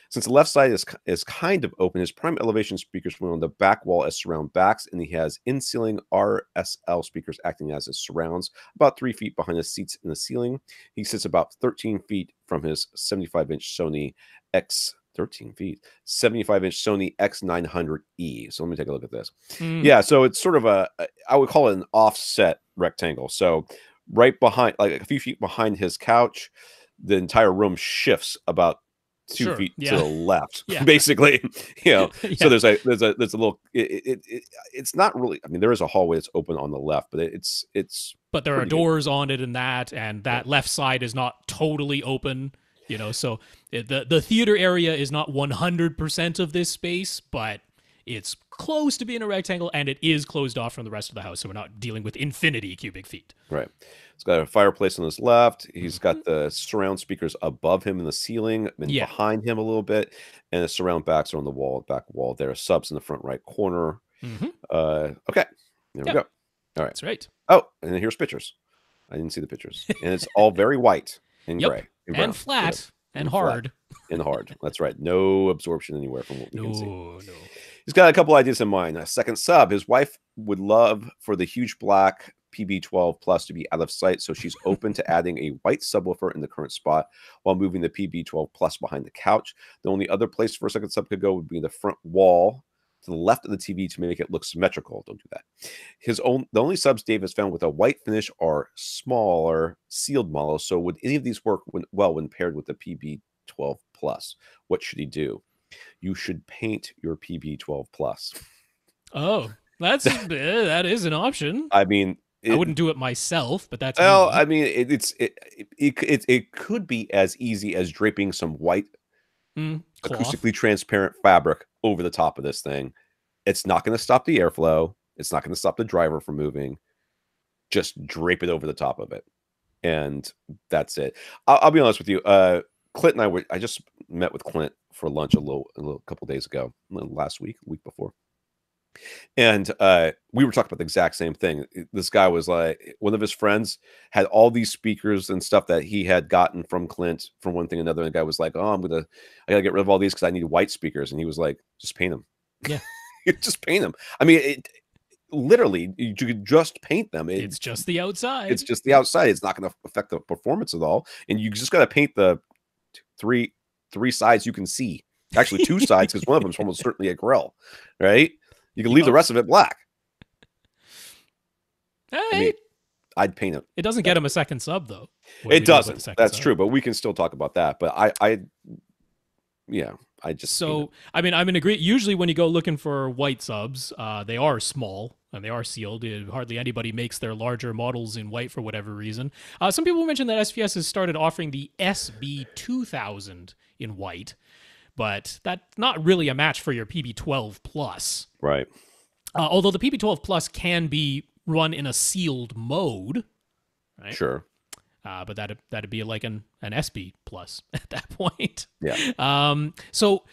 [SPEAKER 2] Since the left side is kind of open, his prime elevation speakers went on the back wall as surround backs, and he has in-ceiling RSL speakers acting as his surrounds, about 3 feet behind the seats in the ceiling. He sits about 13 feet from his 75-inch Sony 75-inch Sony X900E. So let me take a look at this. Yeah, so it's sort of I would call it an offset rectangle. So right behind, like a few feet behind his couch, the entire room shifts about 2 feet to the left, basically. So there's a little. It's not really. I mean, there is a hallway that's open on the left, but it's.
[SPEAKER 1] But there are doors on it, and that left side is not totally open. So the theater area is not 100% of this space, but it's close to being a rectangle, and it is closed off from the rest of the house, so we're not dealing with infinity cubic feet.
[SPEAKER 2] Right. He's got a fireplace on his left. He's got the surround speakers above him in the ceiling and behind him a little bit, and the surround backs are on the back wall. There are subs in the front right corner. Okay, there we go. All right,
[SPEAKER 1] that's right.
[SPEAKER 2] Oh, and then here's pictures. I didn't see the pictures, and it's all very white and gray
[SPEAKER 1] and flat and hard.
[SPEAKER 2] And hard. That's right. No absorption anywhere from what we can see.
[SPEAKER 1] No.
[SPEAKER 2] He's got a couple ideas in mind. A second sub. His wife would love for the huge black PB12 Plus to be out of sight, so she's open to adding a white subwoofer in the current spot while moving the PB12 Plus behind the couch. The only other place for a second sub could go would be the front wall to the left of the TV to make it look symmetrical. Don't do that. The only subs Dave has found with a white finish are smaller sealed models. So would any of these work well when paired with the PB12 Plus? What should he do? You should paint your PB12 Plus.
[SPEAKER 1] Oh, that is an option.
[SPEAKER 2] I mean,
[SPEAKER 1] I wouldn't do it myself, but that's
[SPEAKER 2] I mean, it could be as easy as draping some white acoustically transparent fabric over the top of this thing. It's not going to stop the airflow. It's not going to stop the driver from moving. Just drape it over the top of it, and that's it. I'll be honest with you. Clint and I just met with Clint for lunch a couple days ago, last week before. And we were talking about the exact same thing. This guy was like, one of his friends had all these speakers and stuff that he had gotten from Clint from one thing or another. And the guy was like, "Oh, I gotta get rid of all these because I need white speakers." And he was like, "Just paint them."
[SPEAKER 1] Yeah,
[SPEAKER 2] just paint them. I mean, literally, you could just paint them.
[SPEAKER 1] It's just the outside.
[SPEAKER 2] It's just the outside. It's not going to affect the performance at all. And you just got to paint the three sides you can see. Actually, two sides, because one of them is almost certainly a grill, right? You can leave the rest of it black.
[SPEAKER 1] Hey.
[SPEAKER 2] I mean, I'd paint it.
[SPEAKER 1] It doesn't get him a second sub, though.
[SPEAKER 2] It doesn't. That's true, but we can still talk about that. But I just...
[SPEAKER 1] So, I mean, I'm in agreement. Usually when you go looking for white subs, they are small and they are sealed. Hardly anybody makes their larger models in white for whatever reason. Some people mentioned that SVS has started offering the SB2000 in white, but that's not really a match for your PB12 Plus.
[SPEAKER 2] Right.
[SPEAKER 1] Although the PB12 Plus can be run in a sealed mode. Right?
[SPEAKER 2] Sure.
[SPEAKER 1] But that'd be like an SB Plus at that point.
[SPEAKER 2] Yeah.
[SPEAKER 1] So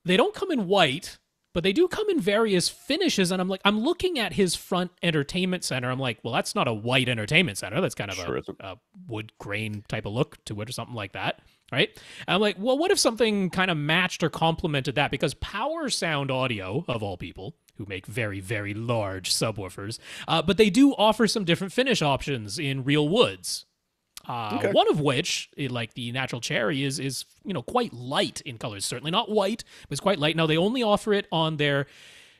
[SPEAKER 1] they don't come in white, but they do come in various finishes. And I'm looking at his front entertainment center. I'm like, well, that's not a white entertainment center. That's kind of a wood grain type of look to it or something like that. Right. And I'm like, well, what if something kind of matched or complemented that? Because Power Sound Audio, of all people, who make very, very large subwoofers, but they do offer some different finish options in real woods. Okay. One of which, like the natural cherry, is quite light in colors. Certainly not white, but it's quite light. Now, they only offer it on their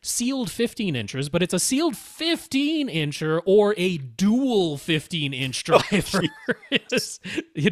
[SPEAKER 1] sealed 15-inchers, but it's a sealed 15-incher or a dual 15-inch driver. It's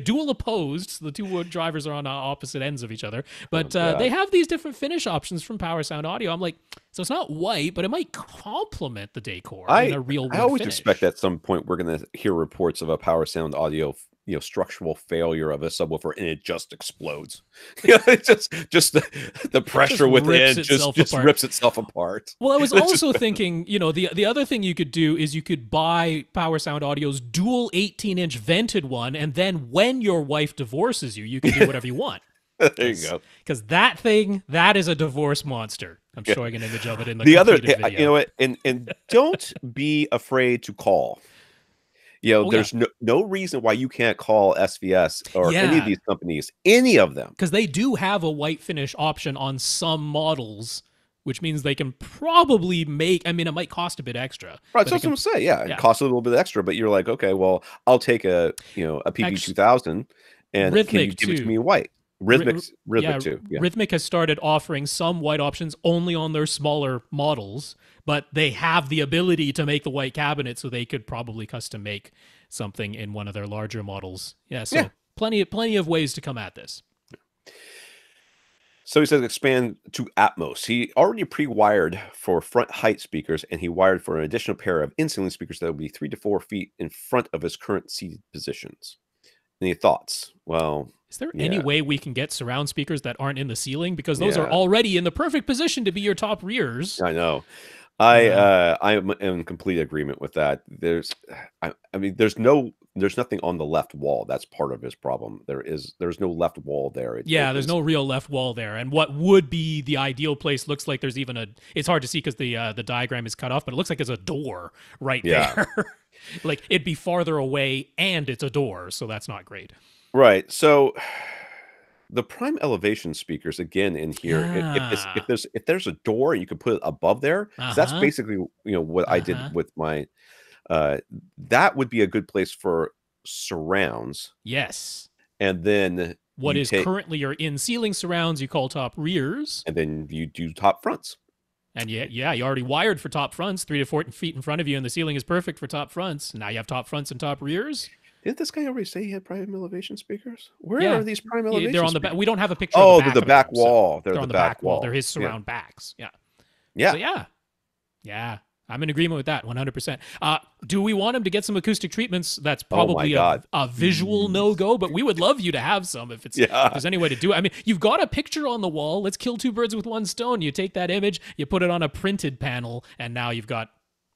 [SPEAKER 1] dual opposed. So the two wood drivers are on opposite ends of each other. But they have these different finish options from Power Sound Audio. I'm like, so it's not white, but it might complement the decor in a real wood
[SPEAKER 2] I always
[SPEAKER 1] finish.
[SPEAKER 2] expect at some point we're going to hear reports of a Power Sound Audio structural failure of a subwoofer and it just explodes. It's just the pressure within just rips itself apart.
[SPEAKER 1] Well, I was also thinking, the other thing you could do is you could buy Power Sound Audio's dual 18-inch vented one, and then when your wife divorces you, you can do whatever you want.
[SPEAKER 2] There you go.
[SPEAKER 1] Because that is a divorce monster. I'm showing an image of it in the
[SPEAKER 2] other
[SPEAKER 1] video.
[SPEAKER 2] You know what? And don't be afraid to call. There's no reason why you can't call SVS or any of these companies, any of them.
[SPEAKER 1] Because they do have a white finish option on some models, which means they can probably make, it might cost a bit extra.
[SPEAKER 2] Right, so that's what I'm saying. Yeah, it costs a little bit extra, but you're like, okay, well, I'll take a PV2000 and
[SPEAKER 1] Rhythmic
[SPEAKER 2] can you give it to me white? Rhythmic too. Yeah.
[SPEAKER 1] Rhythmic has started offering some white options only on their smaller models, but they have the ability to make the white cabinet, so they could probably custom make something in one of their larger models. So plenty of ways to come at this.
[SPEAKER 2] So he says expand to Atmos. He already pre-wired for front height speakers, and he wired for an additional pair of in-ceiling speakers that will be 3 to 4 feet in front of his current seated positions. Any thoughts? Well,
[SPEAKER 1] is there any way we can get surround speakers that aren't in the ceiling? Because those are already in the perfect position to be your top rears.
[SPEAKER 2] I know. I am in complete agreement with that. There's nothing on the left wall. That's part of his problem. There's no left wall there.
[SPEAKER 1] There's no real left wall there. And what would be the ideal place looks like there's even it's hard to see because the diagram is cut off, but it looks like there's a door right there. Like it'd be farther away and it's a door, so that's not great.
[SPEAKER 2] Right. So the prime elevation speakers again in here, if there's a door, you could put it above there. That's basically what I did with my that would be a good place for surrounds.
[SPEAKER 1] Yes.
[SPEAKER 2] And then
[SPEAKER 1] what is currently your in-ceiling surrounds you call top rears.
[SPEAKER 2] And then you do top fronts.
[SPEAKER 1] And you already wired for top fronts, 3 to 4 feet in front of you, and the ceiling is perfect for top fronts. Now you have top fronts and top rears.
[SPEAKER 2] Didn't this guy already say he had prime elevation speakers? Where are these prime elevation
[SPEAKER 1] They're on the back. We don't have a picture
[SPEAKER 2] of
[SPEAKER 1] the back
[SPEAKER 2] the back
[SPEAKER 1] them,
[SPEAKER 2] wall.
[SPEAKER 1] So they're on the back wall. They're his surround backs. Yeah. So yeah. I'm in agreement with that 100%. Do we want him to get some acoustic treatments? That's probably a visual no-go, but we would love you to have some if there's any way to do it. You've got a picture on the wall. Let's kill 2 birds with 1 stone. You take that image, you put it on a printed panel, and now you've got,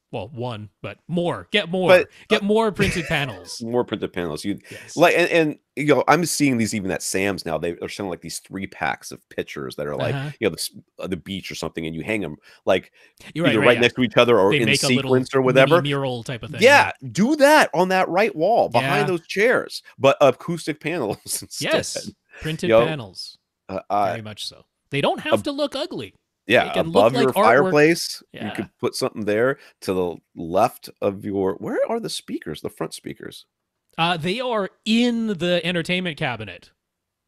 [SPEAKER 1] one, but more. Get more. Get more printed panels.
[SPEAKER 2] More printed panels. And I'm seeing these even at Sam's now. They're selling like these 3-packs of pictures that are like the beach or something, and you hang them like either right next to each other or in sequence or whatever.
[SPEAKER 1] Mural type of thing.
[SPEAKER 2] Yeah, do that on that right wall behind those chairs, but acoustic panels instead.
[SPEAKER 1] Yes, printed panels. Very much so. They don't have to look ugly.
[SPEAKER 2] Yeah, above your fireplace, you could put something there. To the left of where are the speakers? The front speakers.
[SPEAKER 1] They are in the entertainment cabinet.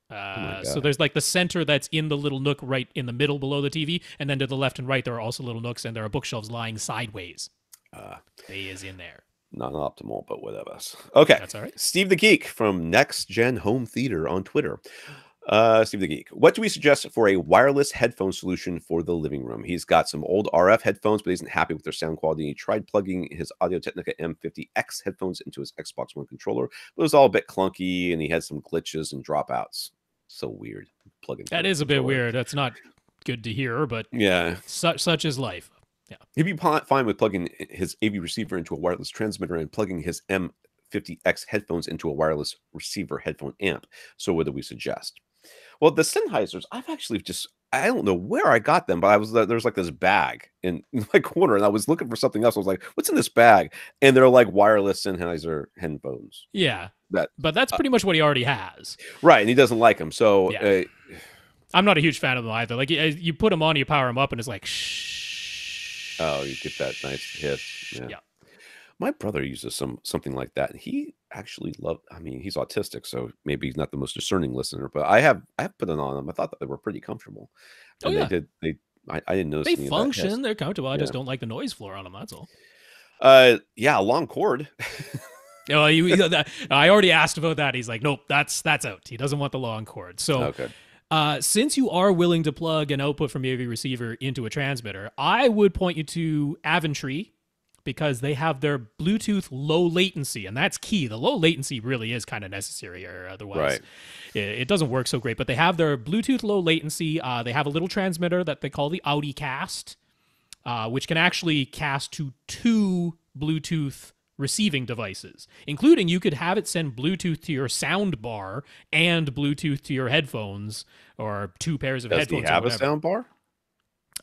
[SPEAKER 1] So there's like the center that's in the little nook right in the middle below the TV, and then to the left and right there are also little nooks, and there are bookshelves lying sideways. They is in there.
[SPEAKER 2] Not optimal, but whatever. Okay,
[SPEAKER 1] that's all right.
[SPEAKER 2] Steve the Geek from Next Gen Home Theater on Twitter. Steve the Geek. What do we suggest for a wireless headphone solution for the living room? He's got some old RF headphones, but he isn't happy with their sound quality. He tried plugging his Audio-Technica M50X headphones into his Xbox One controller, but it was all a bit clunky, and he had some glitches and dropouts. So weird. Plugging.
[SPEAKER 1] That is a bit weird. That's not good to hear, but such is life. Yeah.
[SPEAKER 2] He'd be fine with plugging his AV receiver into a wireless transmitter and plugging his M50X headphones into a wireless receiver headphone amp. So what do we suggest? Well, the Sennheisers, I've actually I don't know where I got them, but there's like this bag in my corner, and I was looking for something else. I was like, what's in this bag? And they're like wireless Sennheiser headphones.
[SPEAKER 1] Yeah. But that's pretty much what he already has.
[SPEAKER 2] Right, and he doesn't like them. So
[SPEAKER 1] I'm not a huge fan of them either. Like you put them on, you power them up, and it's like, shh.
[SPEAKER 2] Oh, you get that nice hiss. Yeah. My brother uses something like that, and he actually loved. He's autistic, so maybe he's not the most discerning listener. But I have put it on them. I thought that they were pretty comfortable. And I didn't notice.
[SPEAKER 1] They function. They're comfortable. I just don't like the noise floor on them. That's all.
[SPEAKER 2] A long cord.
[SPEAKER 1] I already asked about that. He's like, nope, that's out. He doesn't want the long cord. So. Okay. Since you are willing to plug an output from AV receiver into a transmitter, I would point you to Aventry. because they have their Bluetooth low latency, and that's key. The low latency really is kind of necessary, or otherwise it doesn't work so great. But they have their Bluetooth low latency. They have a little transmitter that they call the AudioCast, which can actually cast to 2 Bluetooth receiving devices, including you could have it send Bluetooth to your sound bar and Bluetooth to your headphones, or 2 pairs of headphones.
[SPEAKER 2] Does he have a sound bar?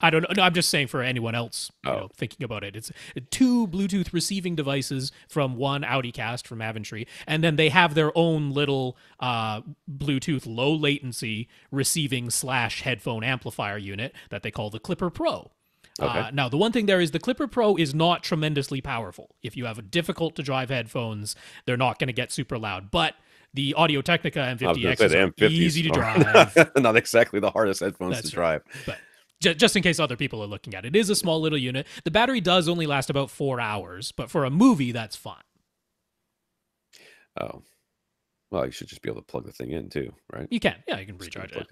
[SPEAKER 1] I don't know. No, I'm just saying for anyone else thinking about it. It's 2 Bluetooth receiving devices from one AudioCast from Aventry, and then they have their own little Bluetooth low latency receiving / headphone amplifier unit that they call the Clipper Pro.
[SPEAKER 2] Okay.
[SPEAKER 1] Now, the one thing there is the Clipper Pro is not tremendously powerful. If you have a difficult to drive headphones, they're not going to get super loud. But the Audio Technica M50X are easy to drive.
[SPEAKER 2] Not exactly the hardest headphones to drive.
[SPEAKER 1] But just in case other people are looking at it, it is a small little unit. The battery does only last about 4 hours, but for a movie, that's fine.
[SPEAKER 2] Oh. Well, you should just be able to plug the thing in too, right?
[SPEAKER 1] You can. Yeah, you can recharge it.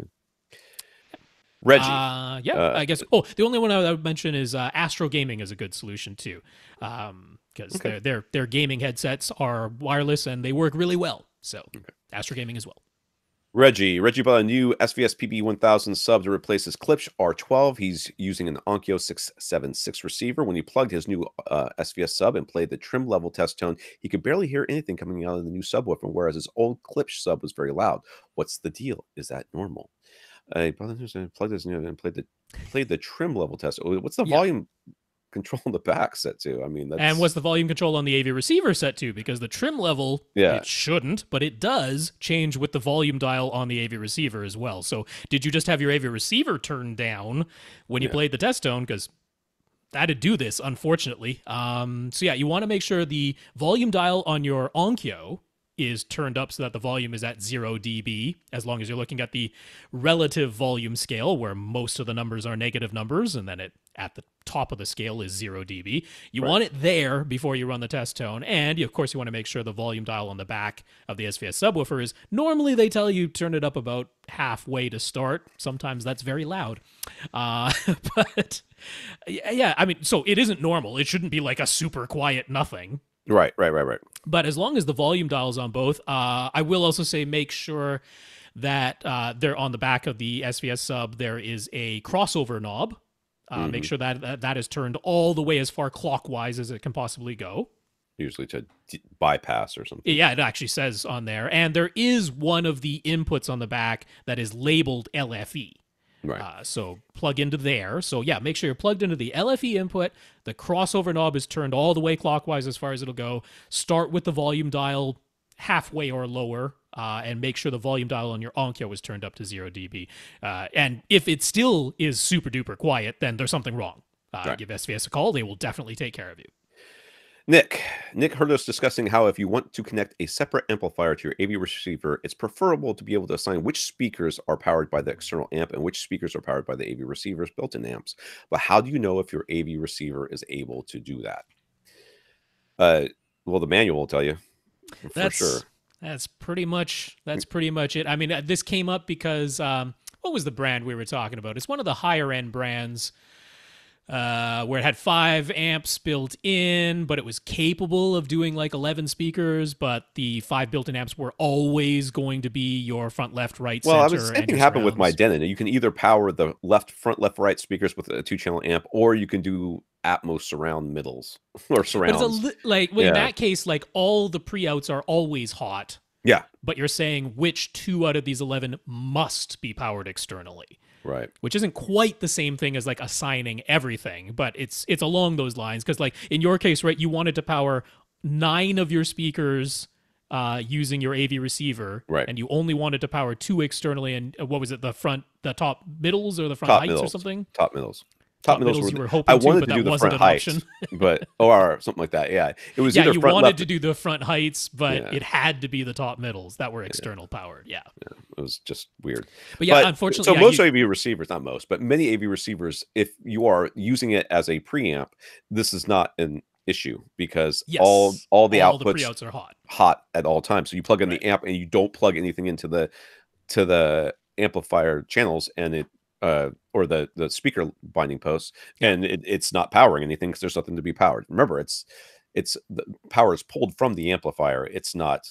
[SPEAKER 2] Reggie.
[SPEAKER 1] I guess. Oh, the only one I would mention is Astro Gaming is a good solution too, because their gaming headsets are wireless and they work really well. So Astro Gaming as well.
[SPEAKER 2] Reggie bought a new SVS PB1000 sub to replace his Klipsch R12. He's using an Onkyo 676 receiver. When he plugged his new SVS sub and played the trim level test tone, he could barely hear anything coming out of the new subwoofer, whereas his old Klipsch sub was very loud. What's the deal? Is that normal? I plugged this new and played the trim level test. What's the volume control on the back set to? I mean,
[SPEAKER 1] and what's the volume control on the AV receiver set to? Because the trim level, it shouldn't, but it does change with the volume dial on the AV receiver as well. So did you just have your AV receiver turned down when you played the test tone? Because that'd do this, unfortunately. You want to make sure the volume dial on your Onkyo is turned up so that the volume is at 0 dB, as long as you're looking at the relative volume scale, where most of the numbers are negative numbers, and then at the top of the scale is 0 dB. You want it there before you run the test tone, and of course you want to make sure the volume dial on the back of the SVS subwoofer is, normally they tell you turn it up about halfway to start. Sometimes that's very loud. But yeah, I mean, so it isn't normal. It shouldn't be like a super quiet nothing.
[SPEAKER 2] Right.
[SPEAKER 1] But as long as the volume dial's on both, I will also say make sure that they're on the back of the SVS sub, there is a crossover knob. Make sure that is turned all the way as far clockwise as it can possibly go.
[SPEAKER 2] Usually to bypass or something.
[SPEAKER 1] Yeah, it actually says on there. And there is one of the inputs on the back that is labeled LFE.
[SPEAKER 2] Right.
[SPEAKER 1] So plug into there. So yeah, make sure you're plugged into the LFE input. The crossover knob is turned all the way clockwise as far as it'll go. Start with the volume dial halfway or lower, and make sure the volume dial on your Onkyo is turned up to 0 dB. And if it still is super duper quiet, then there's something wrong. Give SVS a call. They will definitely take care of you.
[SPEAKER 2] Nick heard us discussing how if you want to connect a separate amplifier to your AV receiver, it's preferable to be able to assign which speakers are powered by the external amp and which speakers are powered by the AV receiver's built-in amps. But how do you know if your AV receiver is able to do that? Well, the manual will tell you for sure.
[SPEAKER 1] That's pretty much it. I mean, this came up because what was the brand we were talking about? It's one of the higher end brands. Where it had 5 amps built in, but it was capable of doing like 11 speakers, but the 5 built-in amps were always going to be your front, left, right, center.
[SPEAKER 2] Well, the same thing happened with my Denon. You can either power the front, left, right speakers with a 2-channel amp, or you can do Atmos surround middles or surrounds.
[SPEAKER 1] But it's in that case, like all the pre-outs are always hot.
[SPEAKER 2] Yeah.
[SPEAKER 1] But you're saying which 2 out of these 11 must be powered externally.
[SPEAKER 2] Right.
[SPEAKER 1] Which isn't quite the same thing as like assigning everything, but it's along those lines. Because like in your case, right, you wanted to power 9 of your speakers using your AV receiver,
[SPEAKER 2] right?
[SPEAKER 1] And you only wanted to power 2 externally. And what was it? The top middles or the front heights or something?
[SPEAKER 2] Top middles. Top middles
[SPEAKER 1] you were hoping
[SPEAKER 2] I wanted
[SPEAKER 1] to
[SPEAKER 2] do the front heights, but or something like that. Yeah, it was either
[SPEAKER 1] you
[SPEAKER 2] front,
[SPEAKER 1] wanted
[SPEAKER 2] left,
[SPEAKER 1] to do the front heights, but it had to be the top middles that were external powered. Yeah,
[SPEAKER 2] it was just weird.
[SPEAKER 1] But unfortunately,
[SPEAKER 2] so most AV receivers, not most, but many AV receivers, if you are using it as a preamp, this is not an issue because all the outputs,
[SPEAKER 1] the preouts are
[SPEAKER 2] hot at all times. So you plug in the amp and you don't plug anything into the amplifier channels, and it or the speaker binding posts, and it's not powering anything because there's nothing to be powered. Remember, it's the power is pulled from the amplifier. It's not,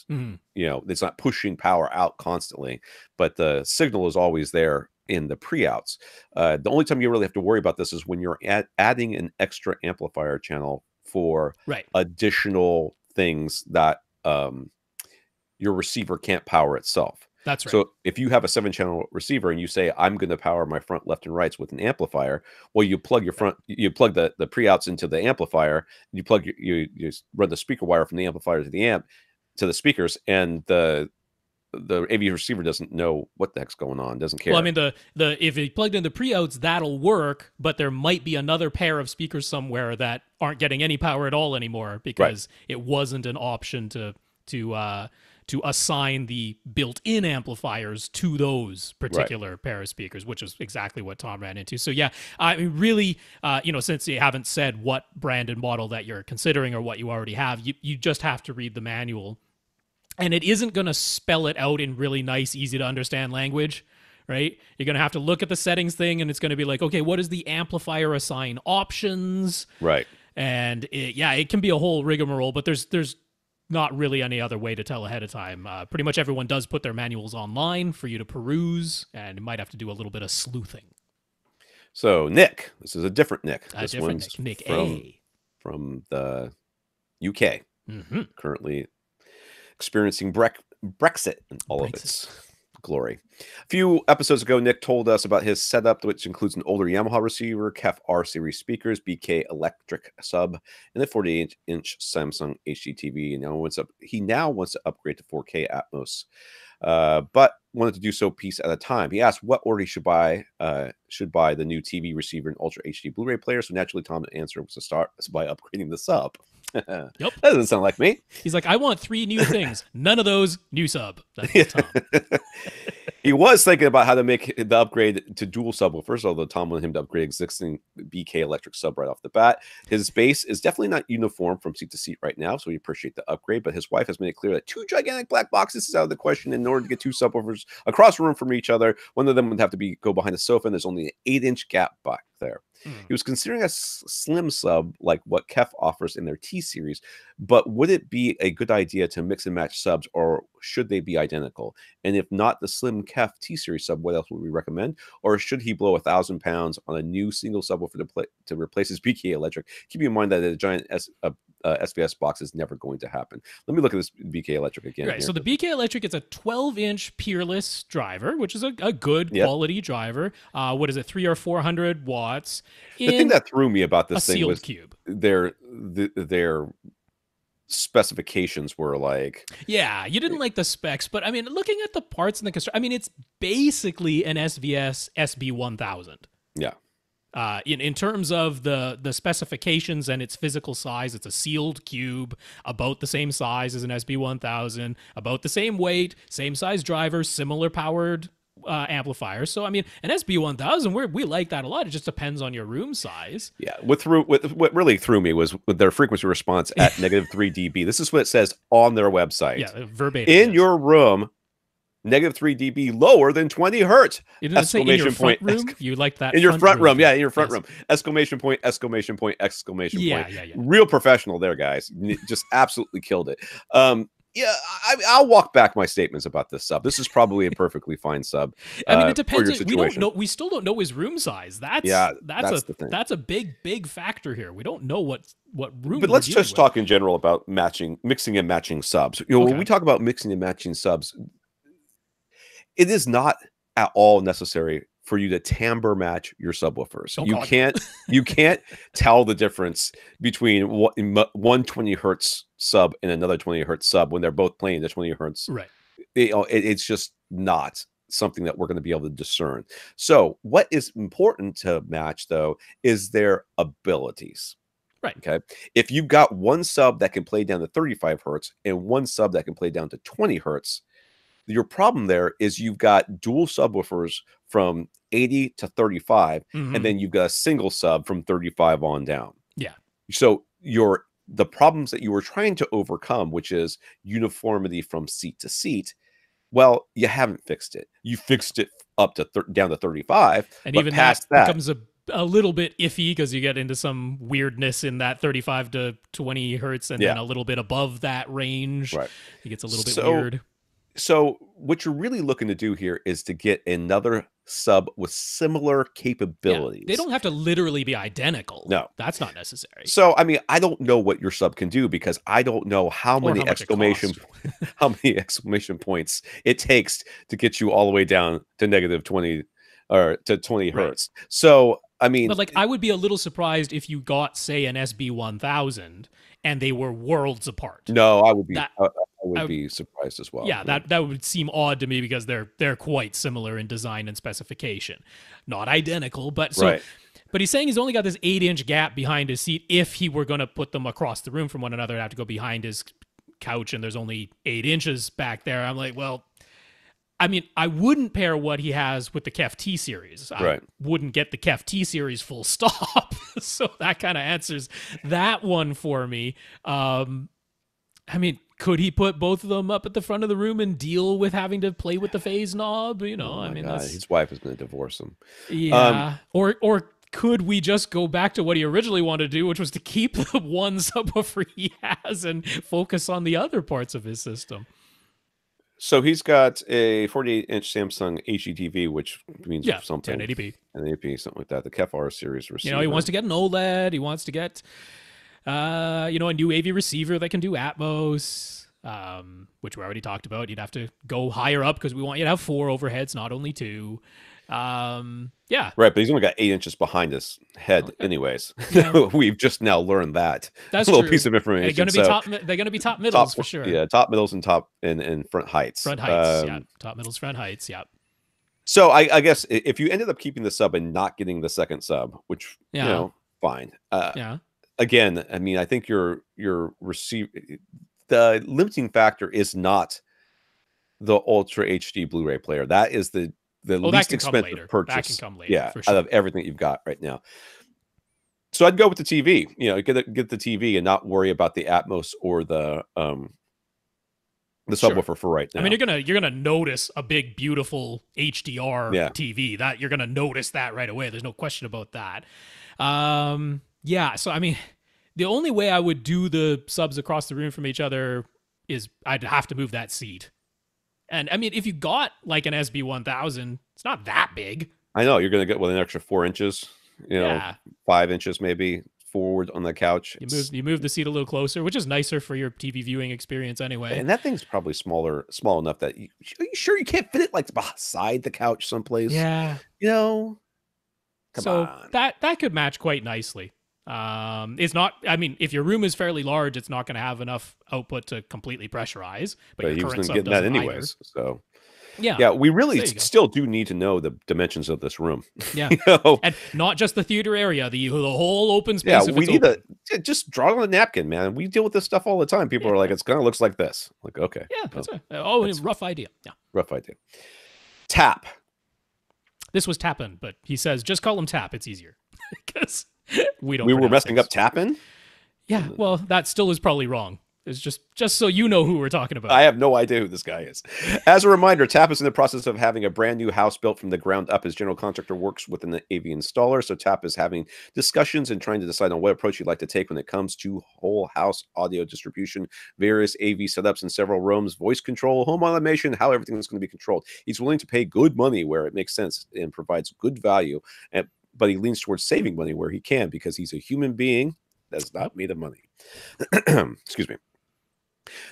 [SPEAKER 2] it's not pushing power out constantly, but the signal is always there in the pre-outs. The only time you really have to worry about this is when you're adding an extra amplifier channel for additional things that your receiver can't power itself.
[SPEAKER 1] That's right.
[SPEAKER 2] So if you have a 7-channel receiver and you say, I'm going to power my front, left, and rights with an amplifier, well, you plug your front, you plug the pre-outs into the amplifier, you plug you run the speaker wire from the amplifier to the amp to the speakers, and the AV receiver doesn't know what the heck's going on, doesn't care.
[SPEAKER 1] Well, I mean, the if it plugged in the pre-outs, that'll work, but there might be another pair of speakers somewhere that aren't getting any power at all anymore because it wasn't an option to assign the built-in amplifiers to those particular pair of speakers, which is exactly what Tom ran into. So yeah, I mean, really, since you haven't said what brand and model that you're considering or what you already have, you just have to read the manual. And it isn't going to spell it out in really nice, easy to understand language, right? You're going to have to look at the settings thing, and it's going to be like, okay, what is the amplifier assign options?
[SPEAKER 2] Right.
[SPEAKER 1] And it can be a whole rigmarole, but there's not really any other way to tell ahead of time. Pretty much everyone does put their manuals online for you to peruse, and you might have to do a little bit of sleuthing.
[SPEAKER 2] So Nick, this is a different Nick.
[SPEAKER 1] This
[SPEAKER 2] one's
[SPEAKER 1] Nick
[SPEAKER 2] from the UK, currently experiencing Brexit and all of its glory. A few episodes ago, Nick told us about his setup, which includes an older Yamaha receiver, KEF R series speakers, BK electric sub, and a 48-inch Samsung HD TV. And he now wants to upgrade to 4K Atmos, but wanted to do so piece at a time. He asked what order he should buy the new TV receiver and Ultra HD Blu-ray player. So naturally, Tom's answer was to start by upgrading the sub.
[SPEAKER 1] Yep.
[SPEAKER 2] That doesn't sound like me.
[SPEAKER 1] He's like, I want 3 new things. None of those new sub. That's Tom.
[SPEAKER 2] He was thinking about how to make the upgrade to dual sub. Well, first of all, Tom wanted him to upgrade existing BK electric sub right off the bat. His bass is definitely not uniform from seat to seat right now, so we appreciate the upgrade. But his wife has made it clear that 2 gigantic black boxes is out of the question. In order to get 2 subwoofers across the room from each other, one of them would have to go behind the sofa, and there's only an 8-inch gap back there. He was considering a slim sub like what KEF offers in their T series, but would it be a good idea to mix and match subs, or should they be identical? And if not the slim KEF T series sub, what else would we recommend? Or should he blow £1,000 on a new single subwoofer to replace his BK electric? Keep in mind that a giant SVS box is never going to happen. Let me look at this BK electric again.
[SPEAKER 1] Right. Here. So the BK electric is a 12-inch peerless driver, which is a good quality driver. What is it? 300 or 400 watts.
[SPEAKER 2] The thing that threw me about this thing was
[SPEAKER 1] cube.
[SPEAKER 2] Their specifications were like,
[SPEAKER 1] yeah, you didn't like the specs, but I mean, looking at the parts and the construction, I mean, it's basically an SVS SB1000.
[SPEAKER 2] Yeah.
[SPEAKER 1] In terms of the specifications and its physical size, it's a sealed cube, about the same size as an SB1000, about the same weight, same size driver, similar powered amplifiers. So I mean, an SB1000, we like that a lot. It just depends on your room size.
[SPEAKER 2] Yeah. What really threw me was with their frequency response at -3 dB. This is what it says on their website.
[SPEAKER 1] Yeah, verbatim.
[SPEAKER 2] In your room, -3 dB lower than 20 hertz.
[SPEAKER 1] You didn't say in your front room? You like that?
[SPEAKER 2] In your front room. Yeah, in your front room. Exclamation point, exclamation point, exclamation point.
[SPEAKER 1] Yeah.
[SPEAKER 2] Real professional there, guys. Just absolutely killed it. Yeah, I'll walk back my statements about this sub. This is probably a perfectly fine sub.
[SPEAKER 1] I mean, it depends. We don't know. We still don't know his room size. That's the thing. That's a big factor here. We don't know what room.
[SPEAKER 2] But let's just talk in general about mixing and matching subs. When we talk about mixing and matching subs, it is not at all necessary for you to timbre match your subwoofers. You can't tell the difference between one 20 hertz sub and another 20 hertz sub when they're both playing the 20 hertz.
[SPEAKER 1] Right.
[SPEAKER 2] It's just not something that we're going to be able to discern. So what is important to match, though, is their abilities.
[SPEAKER 1] Right.
[SPEAKER 2] Okay. If you've got one sub that can play down to 35 hertz and one sub that can play down to 20 hertz, your problem there is you've got dual subwoofers from 80 to 35, and then you've got a single sub from 35 on down.
[SPEAKER 1] Yeah.
[SPEAKER 2] So the problems that you were trying to overcome, which is uniformity from seat to seat, Well, you haven't fixed it. You fixed it up to down to 35,
[SPEAKER 1] And
[SPEAKER 2] but
[SPEAKER 1] even
[SPEAKER 2] past
[SPEAKER 1] that
[SPEAKER 2] that
[SPEAKER 1] becomes a little bit iffy because you get into some weirdness in that 35 to 20 hertz, and then a little bit above that range,
[SPEAKER 2] right.
[SPEAKER 1] It gets a little bit weird.
[SPEAKER 2] So what you're really looking to do here is to get another sub with similar capabilities.
[SPEAKER 1] They don't have to literally be identical.
[SPEAKER 2] No.
[SPEAKER 1] That's not necessary.
[SPEAKER 2] So, I mean, I don't know what your sub can do because I don't know how many exclamation points it takes to get you all the way down to negative 20 or to 20 hertz. So, I mean,
[SPEAKER 1] but like, I would be a little surprised if you got, say, an SB1000 and they were worlds apart.
[SPEAKER 2] No, I would be. I would be surprised as well.
[SPEAKER 1] Yeah, that would seem odd to me because they're quite similar in design and specification, not identical, but so. Right. But he's saying he's only got this 8-inch gap behind his seat. If he were going to put them across the room from one another, I'd have to go behind his couch, and there's only 8 inches back there. I'm like, well, I mean, I wouldn't pair what he has with the Kef T series. I wouldn't get the Kef T series full stop. So that kind of answers that one for me. I mean, could he put both of them up at the front of the room and deal with having to play with the phase knob? You know, I mean,
[SPEAKER 2] his wife is going to divorce him.
[SPEAKER 1] Yeah. Or could we just go back to what he originally wanted to do, which was to keep the one subwoofer he has and focus on the other parts of his system?
[SPEAKER 2] So he's got a 48-inch Samsung HDTV, which means something.
[SPEAKER 1] 1080p.
[SPEAKER 2] 1080p, something like that. The Kef R series receiver.
[SPEAKER 1] You know, he wants to get an OLED. He wants to get, a new AV receiver that can do Atmos, which we already talked about. You'd have to go higher up because we want you to have 4 overheads, not only 2. Yeah.
[SPEAKER 2] Right, but he's only got 8 inches behind his head anyways. Yeah. We've just now learned that.
[SPEAKER 1] That's
[SPEAKER 2] a little
[SPEAKER 1] true.
[SPEAKER 2] piece of information.
[SPEAKER 1] They're going to be top middles for sure.
[SPEAKER 2] Yeah, top middles and top and front heights.
[SPEAKER 1] Front heights, Top middles, front heights,
[SPEAKER 2] So I guess if you ended up keeping the sub and not getting the second sub, which, fine. Again, I mean, I think your the limiting factor is not the Ultra HD Blu-ray player. That is the least expensive purchase.
[SPEAKER 1] That can come later, for sure.
[SPEAKER 2] Out of everything you've got right now. So I'd go with the TV. Get the TV and not worry about the Atmos or the subwoofer for right now.
[SPEAKER 1] I mean, you're gonna notice a big, beautiful HDR TV. That you're gonna notice that right away. There's no question about that. So I mean, the only way I would do the subs across the room from each other is I'd have to move that seat. And I mean, if you got like an SB1000, it's not that big.
[SPEAKER 2] I know you're going to get an extra 4 inches, 5 inches maybe forward on the couch.
[SPEAKER 1] You move the seat a little closer, which is nicer for your TV viewing experience anyway.
[SPEAKER 2] And that thing's probably small enough that you can't fit it like beside the couch someplace.
[SPEAKER 1] Yeah,
[SPEAKER 2] come on.
[SPEAKER 1] That could match quite nicely. It's not. I mean, if your room is fairly large, it's not going to have enough output to completely pressurize. But your current sub doesn't that anyways.
[SPEAKER 2] Either. So we really still do need to know the dimensions of this room.
[SPEAKER 1] Yeah, and not just the theater area, the whole open space.
[SPEAKER 2] Yeah, we need to just draw it on a napkin, man. We deal with this stuff all the time. People are like, "It's kind of looks like this." Like, okay,
[SPEAKER 1] that's rough idea. Yeah,
[SPEAKER 2] rough idea. Tap.
[SPEAKER 1] This was Tappin, but he says just call him Tap. It's easier because. We
[SPEAKER 2] were messing up Tappin?
[SPEAKER 1] Yeah, well, that still is probably wrong. It's just so you know who we're talking about.
[SPEAKER 2] I have no idea who this guy is. As a reminder, Tap is in the process of having a brand new house built from the ground up. His general contractor works with an AV installer, so Tap is having discussions and trying to decide on what approach he'd like to take when it comes to whole house audio distribution, various AV setups in several rooms, voice control, home automation, how everything is going to be controlled. He's willing to pay good money where it makes sense and provides good value, but he leans towards saving money where he can because he's a human being that's not made of money. Excuse me.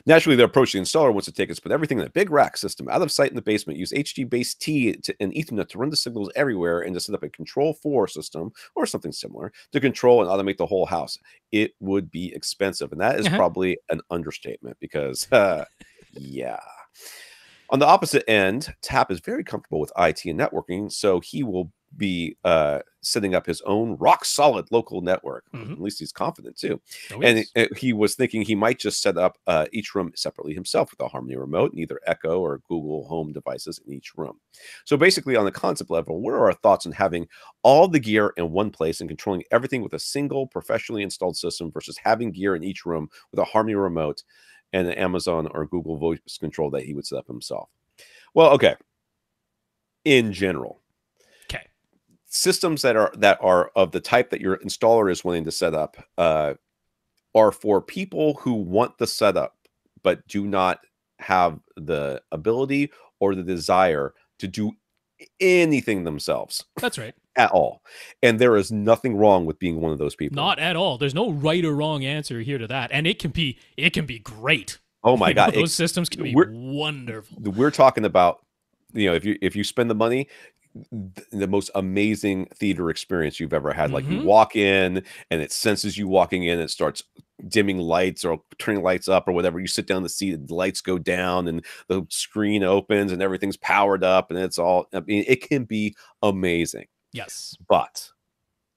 [SPEAKER 2] Naturally, the approach the installer wants to take is put everything in a big rack system out of sight in the basement, use HD-based T and Ethernet to run the signals everywhere, and to set up a Control 4 system or something similar to control and automate the whole house. It would be expensive, and that is probably an understatement because, yeah. On the opposite end, Tap is very comfortable with IT and networking, so he will be setting up his own rock solid local network. At least he's confident too. He was thinking he might just set up each room separately himself with a Harmony remote and either Echo or Google Home devices in each room. So basically on the concept level, what are our thoughts on having all the gear in one place and controlling everything with a single professionally installed system versus having gear in each room with a Harmony remote and an Amazon or Google voice control that he would set up himself? Well, okay. In general,
[SPEAKER 1] Okay.
[SPEAKER 2] systems that are of the type that your installer is wanting to set up are for people who want the setup but do not have the ability or the desire to do anything themselves
[SPEAKER 1] That's right.
[SPEAKER 2] at all. And there is nothing wrong with being one of those people.
[SPEAKER 1] Not at all. There's no right or wrong answer here to that, and it can be great.
[SPEAKER 2] Oh my God.
[SPEAKER 1] Those systems can be wonderful.
[SPEAKER 2] We're talking about, if you spend the money, the most amazing theater experience you've ever had. Like, you walk in and it senses you walking in, it starts dimming lights or turning lights up or whatever. You sit down in the seat, the lights go down and the screen opens and everything's powered up, and it can be amazing.
[SPEAKER 1] Yes.
[SPEAKER 2] But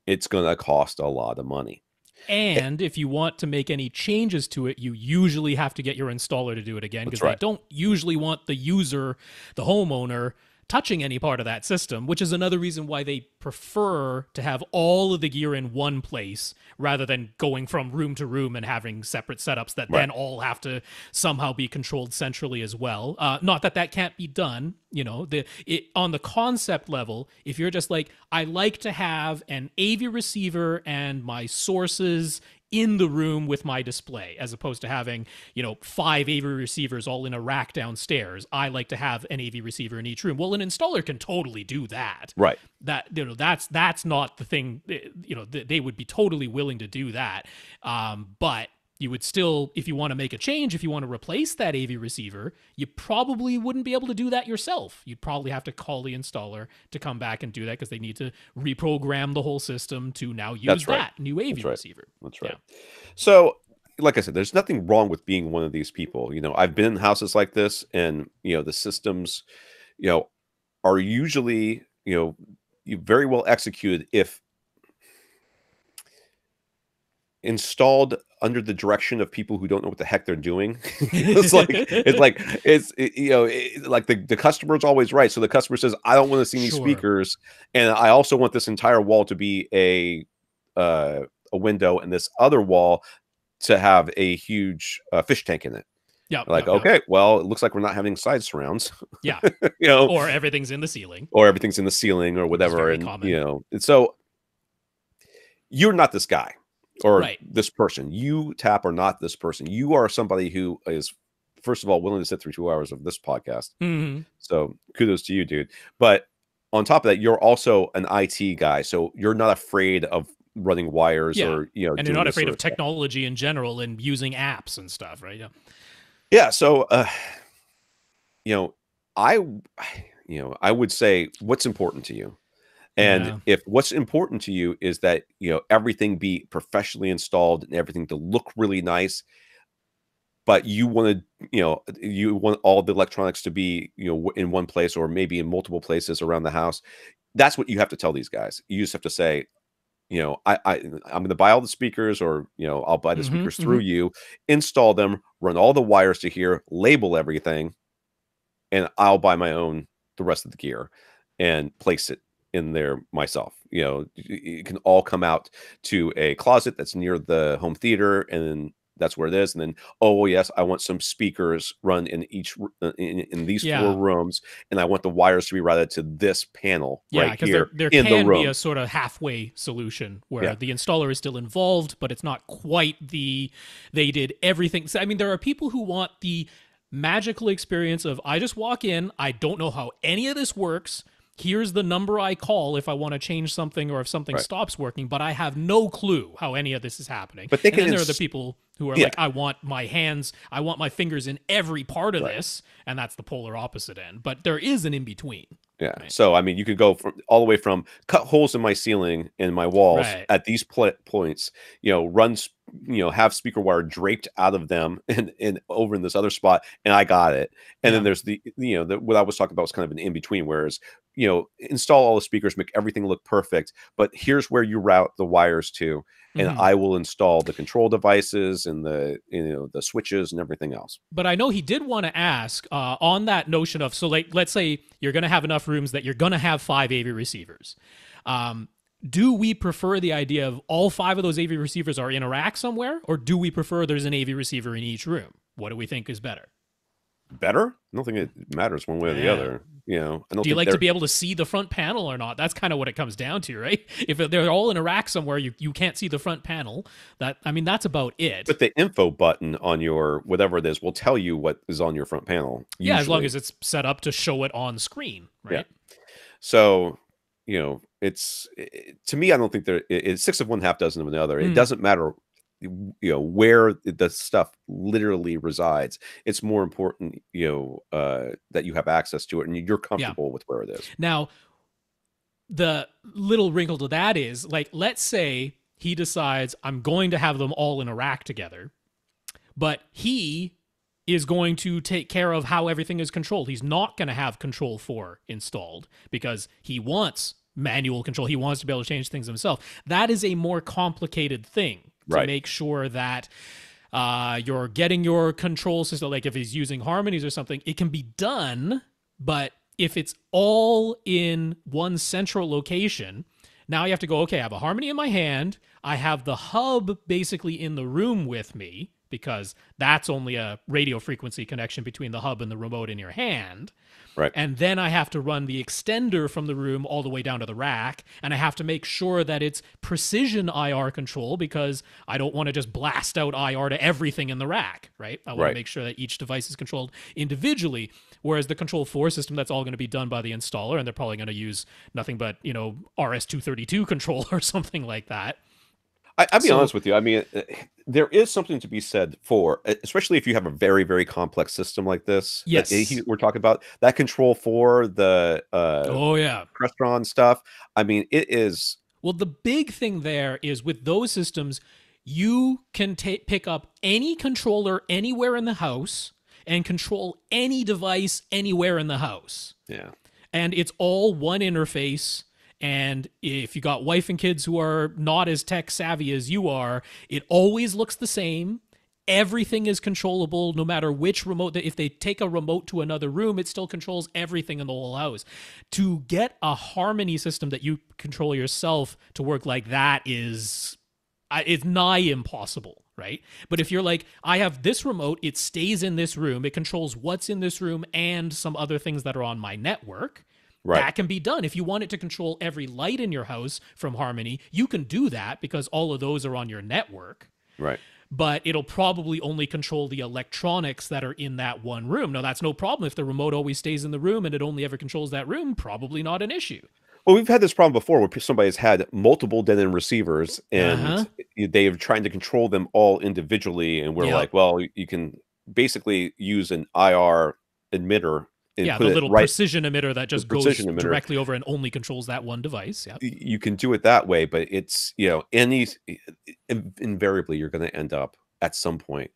[SPEAKER 2] it's going to cost a lot of money.
[SPEAKER 1] And if you want to make any changes to it, you usually have to get your installer to do it again, because they don't usually want the user, the homeowner, touching any part of that system, which is another reason why they prefer to have all of the gear in one place rather than going from room to room and having separate setups that then all have to somehow be controlled centrally as well. Not that that can't be done, on the concept level. If you're just like, I like to have an AV receiver and my sources in the room with my display, as opposed to having, 5 AV receivers all in a rack downstairs. I like to have an AV receiver in each room. Well, an installer can totally do that.
[SPEAKER 2] Right.
[SPEAKER 1] That's not the thing. They would be totally willing to do that. But you would still, if you want to make a change, if you want to replace that AV receiver, you probably wouldn't be able to do that yourself. You'd probably have to call the installer to come back and do that, because they need to reprogram the whole system to now use that new AV receiver.
[SPEAKER 2] That's right. Yeah. So, like I said, there's nothing wrong with being one of these people. I've been in houses like this, and the systems, are usually, very well executed if installed under the direction of people who don't know what the heck they're doing. The customer's always right. So the customer says, I don't want to see these speakers, and I also want this entire wall to be a window, and this other wall to have a huge fish tank in it.
[SPEAKER 1] Yeah.
[SPEAKER 2] Okay, well, it looks like we're not having side surrounds.
[SPEAKER 1] Yeah. Or everything's in the ceiling. Or
[SPEAKER 2] whatever. And and so you're not this guy. Or this person. You, Tap, are not this person. You are somebody who is, first of all, willing to sit through 2 hours of this podcast. So kudos to you, dude. But on top of that, you're also an IT guy. So you're not afraid of running wires or,
[SPEAKER 1] and you're not afraid of technology in general and using apps and stuff, right? Yeah.
[SPEAKER 2] Yeah. So, I would say, what's important to you? And if what's important to you is that, everything be professionally installed and everything to look really nice, but you want all the electronics to be, in one place or maybe in multiple places around the house, that's what you have to tell these guys. You just have to say, I'm going to buy all the speakers, or, I'll buy the speakers through you, install them, run all the wires to here, label everything, and I'll buy my own, the rest of the gear, and place it in there myself. It can all come out to a closet that's near the home theater, and then that's where it is. And then, oh yes, I want some speakers run in each in these 4 rooms, and I want the wires to be routed to this panel right here
[SPEAKER 1] there
[SPEAKER 2] in
[SPEAKER 1] can
[SPEAKER 2] the room.
[SPEAKER 1] Be a sort of halfway solution where the installer is still involved, but it's not quite they did everything. So, I mean, there are people who want the magical experience of, I just walk in, I don't know how any of this works. Here's the number I call if I want to change something or if something stops working, but I have no clue how any of this is happening. But then there are the people who are like, I want my fingers in every part of this, and that's the polar opposite end. But there is an in-between.
[SPEAKER 2] Yeah. Right? So, I mean, you could go all the way from cut holes in my ceiling and my walls at these points, have speaker wire draped out of them and over in this other spot, and I got it. And then there's what I was talking about was kind of an in-between, whereas, install all the speakers, make everything look perfect, but here's where you route the wires to, and I will install the control devices and the switches and everything else.
[SPEAKER 1] But I know he did want to ask on that notion of, so like, let's say you're going to have enough rooms that you're going to have 5 AV receivers. Do we prefer the idea of all 5 of those AV receivers are in a rack somewhere, or do we prefer there's an AV receiver in each room? What do we think is better?
[SPEAKER 2] better. I don't think it matters one way or the
[SPEAKER 1] Yeah.
[SPEAKER 2] other. You know, I don't
[SPEAKER 1] Do you
[SPEAKER 2] think
[SPEAKER 1] like
[SPEAKER 2] they're.
[SPEAKER 1] to be able to see the front panel or not? That's kind of what it comes down to, right? If they're all in a rack somewhere, you can't see the front panel. That's about it.
[SPEAKER 2] But the info button on your whatever it is will tell you what is on your front panel.
[SPEAKER 1] Yeah, as long
[SPEAKER 2] Usually.
[SPEAKER 1] as it's set up to show it on screen,
[SPEAKER 2] Yeah.
[SPEAKER 1] right?
[SPEAKER 2] So, to me, I don't think it's six of one, half dozen of another. It doesn't matter, where the stuff literally resides. It's more important, that you have access to it and you're comfortable with where it is.
[SPEAKER 1] Now, the little wrinkle to that is, like, let's say he decides I'm going to have them all in a rack together, but he is going to take care of how everything is controlled. He's not going to have Control 4 installed because he wants manual control. He wants to be able to change things himself. That is a more complicated thing to make sure that you're getting your control system. Like if he's using harmonies or something, it can be done, but if it's all in one central location, now you have to go, okay, I have a harmony in my hand. I have the hub basically in the room with me because that's only a radio frequency connection between the hub and the remote in your hand.
[SPEAKER 2] Right.
[SPEAKER 1] And then I have to run the extender from the room all the way down to the rack. And I have to make sure that it's precision IR control because I don't want to just blast out IR to everything in the rack, right? I want to make sure that each device is controlled individually. Whereas the Control 4 system, that's all going to be done by the installer. And they're probably going to use nothing but, RS-232 control or something like that.
[SPEAKER 2] I'll be honest with you. I mean, there is something to be said for, especially if you have a very, very complex system like this.
[SPEAKER 1] Yes.
[SPEAKER 2] We're talking about that Control 4, the Crestron stuff. I mean, it is.
[SPEAKER 1] Well, the big thing there is with those systems, you can pick up any controller anywhere in the house and control any device anywhere in the house.
[SPEAKER 2] Yeah.
[SPEAKER 1] And it's all one interface. And if you got wife and kids who are not as tech savvy as you are, it always looks the same. Everything is controllable no matter which remote. If they take a remote to another room, it still controls everything in the whole house. To get a harmony system that you control yourself to work like that it's nigh impossible, right? But if you're like, I have this remote, it stays in this room, it controls what's in this room and some other things that are on my network. Right. That can be done. If you want it to control every light in your house from Harmony, you can do that because all of those are on your network.
[SPEAKER 2] Right.
[SPEAKER 1] But it'll probably only control the electronics that are in that one room. Now, that's no problem if the remote always stays in the room and it only ever controls that room. Probably not an issue.
[SPEAKER 2] Well, we've had this problem before where somebody's had multiple dead-end receivers and they're trying to control them all individually. And we're like, well, you can basically use an IR emitter.
[SPEAKER 1] The little precision emitter that just goes directly over and only controls that one device. Yeah,
[SPEAKER 2] you can do it that way, but it's invariably you're going to end up at some point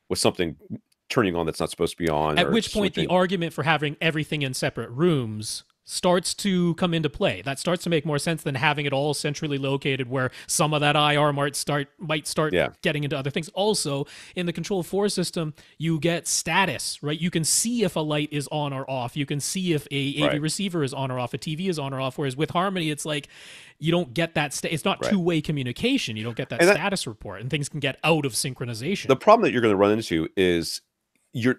[SPEAKER 2] with something turning on that's not supposed to be on.
[SPEAKER 1] At which point, the argument for having everything in separate rooms starts to come into play. That starts to make more sense than having it all centrally located where some of that IR might start getting into other things. Also, in the Control 4 system, you get status, right? You can see if a light is on or off. You can see if a AV receiver is on or off, a TV is on or off. Whereas with Harmony, it's like you don't get that. It's not two-way communication. You don't get that status report, and things can get out of synchronization.
[SPEAKER 2] The problem that you're going to run into is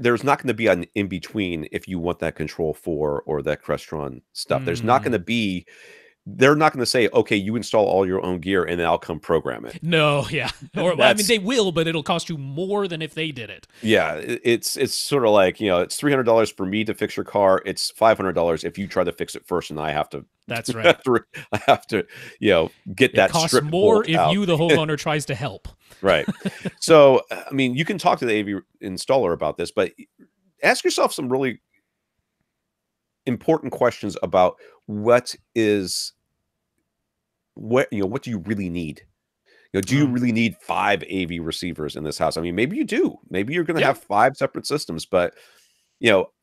[SPEAKER 2] there's not going to be an in between if you want that Control 4 or that Crestron stuff. There's not going to be. They're not going to say, okay, you install all your own gear and then I'll come program it.
[SPEAKER 1] No, yeah. Or I mean, they will, but it'll cost you more than if they did it.
[SPEAKER 2] Yeah, it's sort of like, it's $300 for me to fix your car. It's $500 if you try to fix it first, and I have to. That's right. I have to, get that. It
[SPEAKER 1] costs more if you, the homeowner, tries to help.
[SPEAKER 2] Right. So, I mean, you can talk to the AV installer about this, but ask yourself some really important questions about what do you really need? Do you really need 5 AV receivers in this house? I mean, maybe you do. Maybe you're going to have 5 separate systems, but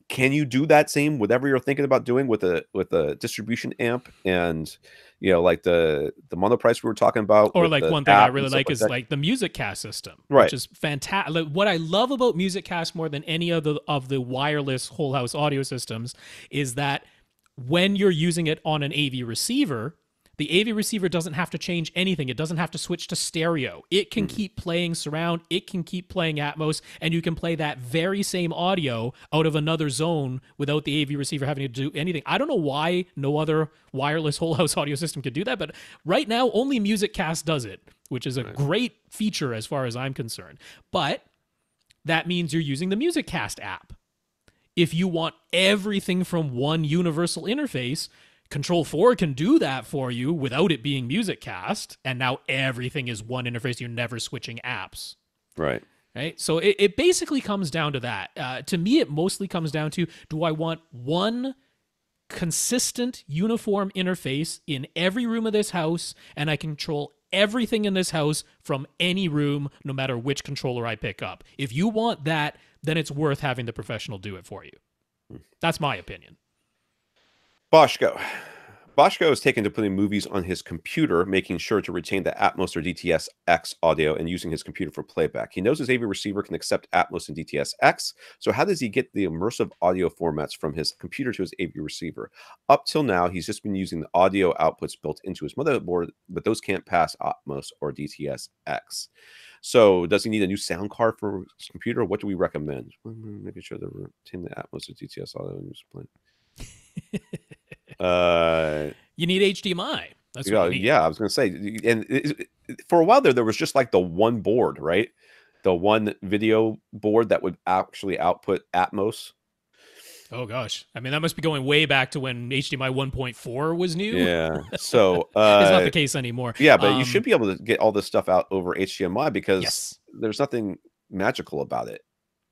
[SPEAKER 2] can you do that same whatever you're thinking about doing with a distribution amp and like the monoprice we were talking about,
[SPEAKER 1] or like one thing I really like is like the MusicCast system, which is fantastic. Like, what I love about MusicCast more than any of the wireless whole house audio systems is that when you're using it on an AV receiver, The AV receiver doesn't have to change anything. It doesn't have to switch to stereo. It can keep playing surround. It can keep playing Atmos, and you can play that very same audio out of another zone without the AV receiver having to do anything. I don't know why no other wireless whole house audio system could do that, but right now only MusicCast does it, which is a great feature as far as I'm concerned. But that means you're using the MusicCast app. If you want everything from one universal interface, Control 4 can do that for you without it being MusicCast, and now everything is one interface. You're never switching apps.
[SPEAKER 2] Right.
[SPEAKER 1] Right? So it basically comes down to that. To me, it mostly comes down to, do I want one consistent, uniform interface in every room of this house, and I control everything in this house from any room, no matter which controller I pick up? If you want that, then it's worth having the professional do it for you. That's my opinion.
[SPEAKER 2] Boschko. Boschko is taken to putting movies on his computer, making sure to retain the Atmos or DTS-X audio and using his computer for playback. He knows his AV receiver can accept Atmos and DTS-X, so how does he get the immersive audio formats from his computer to his AV receiver? Up till now, he's just been using the audio outputs built into his motherboard, but those can't pass Atmos or DTS-X. So does he need a new sound card for his computer? What do we recommend? Making sure to retain the Atmos or DTS audio and use playing.
[SPEAKER 1] You need HDMI. That's what you need.
[SPEAKER 2] Yeah, I was going to say, and for a while there was just like the one board, right? The one video board that would actually output Atmos.
[SPEAKER 1] Oh gosh, I mean that must be going way back to when HDMI 1.4 was new.
[SPEAKER 2] Yeah, so
[SPEAKER 1] it's not the case anymore.
[SPEAKER 2] Yeah, but you should be able to get all this stuff out over HDMI because there's nothing magical about it.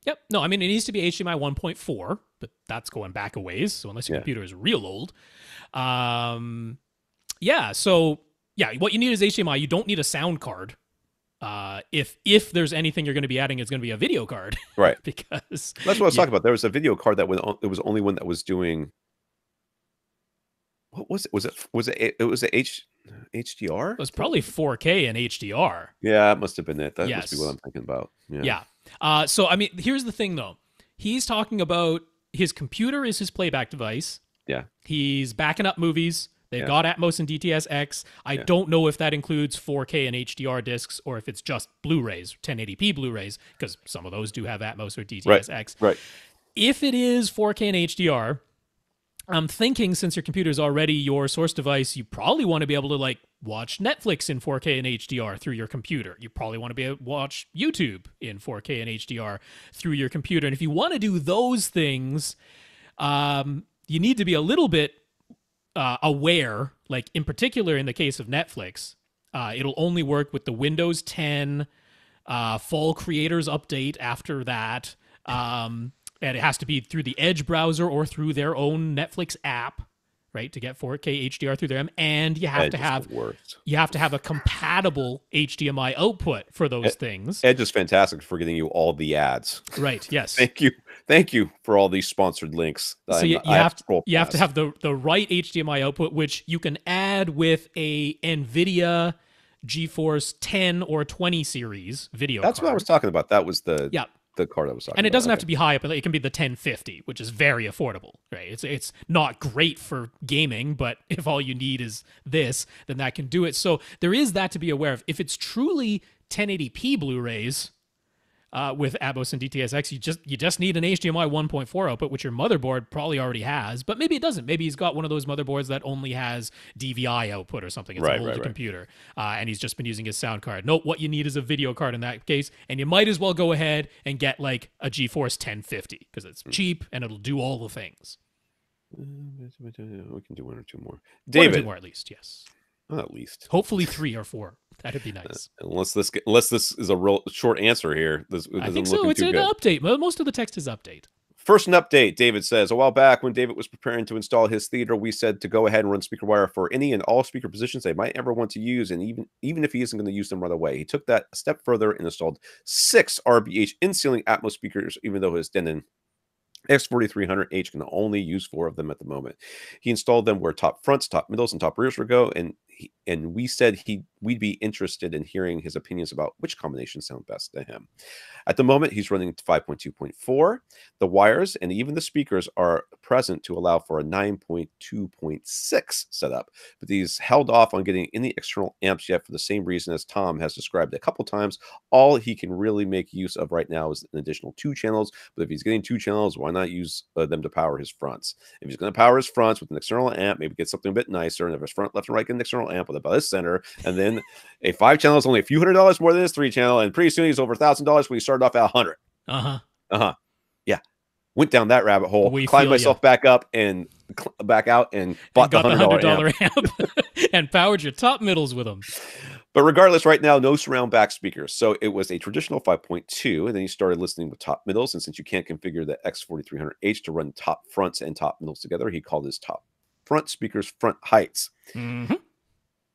[SPEAKER 1] Yep. No, I mean, it needs to be HDMI 1.4, but that's going back a ways. So unless your computer is real old. So what you need is HDMI. You don't need a sound card. If there's anything you're going to be adding, it's going to be a video card.
[SPEAKER 2] Right.
[SPEAKER 1] Because
[SPEAKER 2] that's what I was talking about. There was a video card that it was only one that was doing. What was it? It was a HDR?
[SPEAKER 1] It was probably 4K and HDR.
[SPEAKER 2] Yeah, that must have been it. That must be what I'm thinking about.
[SPEAKER 1] Yeah. So, I mean, here's the thing, though. He's talking about his computer is his playback device.
[SPEAKER 2] Yeah.
[SPEAKER 1] He's backing up movies. They've got Atmos and DTS-X. I don't know if that includes 4K and HDR discs or if it's just Blu-rays, 1080p Blu-rays, because some of those do have Atmos or DTS-X.
[SPEAKER 2] Right.
[SPEAKER 1] If it is 4K and HDR, I'm thinking since your computer is already your source device, you probably want to be able to watch Netflix in 4K and HDR through your computer. You probably want to be able to watch YouTube in 4K and HDR through your computer. And if you want to do those things, you need to be a little bit aware, like in particular in the case of Netflix, it'll only work with the Windows 10 fall creators update after that. And it has to be through the Edge browser or through their own Netflix app, right, to get 4K HDR through them. And you have to have a compatible HDMI output for those things.
[SPEAKER 2] Edge is fantastic for getting you all the ads.
[SPEAKER 1] Right. Yes.
[SPEAKER 2] Thank you for all these sponsored links.
[SPEAKER 1] So you have to have the right HDMI output, which you can add with a NVIDIA GeForce 10 or 20 series video
[SPEAKER 2] That's
[SPEAKER 1] card.
[SPEAKER 2] what I was talking about. That was the card I was talking about.
[SPEAKER 1] And it doesn't have to be high up. It can be the 1050, which is very affordable, right? It's not great for gaming, but if all you need is this, then that can do it. So there is that to be aware of. If it's truly 1080p Blu-rays with Atmos and DTS-X, you just need an HDMI 1.4 output, which your motherboard probably already has, but maybe it doesn't. Maybe he's got one of those motherboards that only has DVI output or something. It's an older computer, and he's just been using his sound card. No, what you need is a video card in that case, and you might as well go ahead and get a GeForce 1050 because it's cheap and it'll do all the things.
[SPEAKER 2] We can do one or two more.
[SPEAKER 1] David. 1 or 2 more at least, yes.
[SPEAKER 2] Well, at least.
[SPEAKER 1] Hopefully 3 or 4. That'd be nice.
[SPEAKER 2] Unless this is a real short answer here.
[SPEAKER 1] I think so. It's an update. Most of the text is update.
[SPEAKER 2] First, an update. David says, a while back when David was preparing to install his theater, we said to go ahead and run speaker wire for any and all speaker positions they might ever want to use, and even if he isn't going to use them right away. He took that a step further and installed 6 RBH in-ceiling Atmos speakers, even though his Denon X4300H can only use 4 of them at the moment. He installed them where top fronts, top middles, and top rears would go, and and we said we'd be interested in hearing his opinions about which combinations sound best to him. At the moment, he's running 5.2.4. The wires and even the speakers are present to allow for a 9.2.6 setup, but he's held off on getting any external amps yet for the same reason as Tom has described a couple times. All he can really make use of right now is an additional 2 channels, but if he's getting 2 channels, why not use them to power his fronts? If he's going to power his fronts with an external amp, maybe get something a bit nicer, and if his front, left, and right, get an external amp with about his center, and then a 5 channel is only a few $100s more than his 3 channel, and pretty soon he's over $1,000 when he started off at 100. Yeah, went down that rabbit hole, climbed myself back up and back out, and bought the $100
[SPEAKER 1] amp and powered your top middles with them.
[SPEAKER 2] But regardless, right now, no surround back speakers. So it was a traditional 5.2, and then he started listening with top middles. And since you can't configure the X4300H to run top fronts and top middles together, he called his top front speakers front heights.
[SPEAKER 1] Mm-hmm.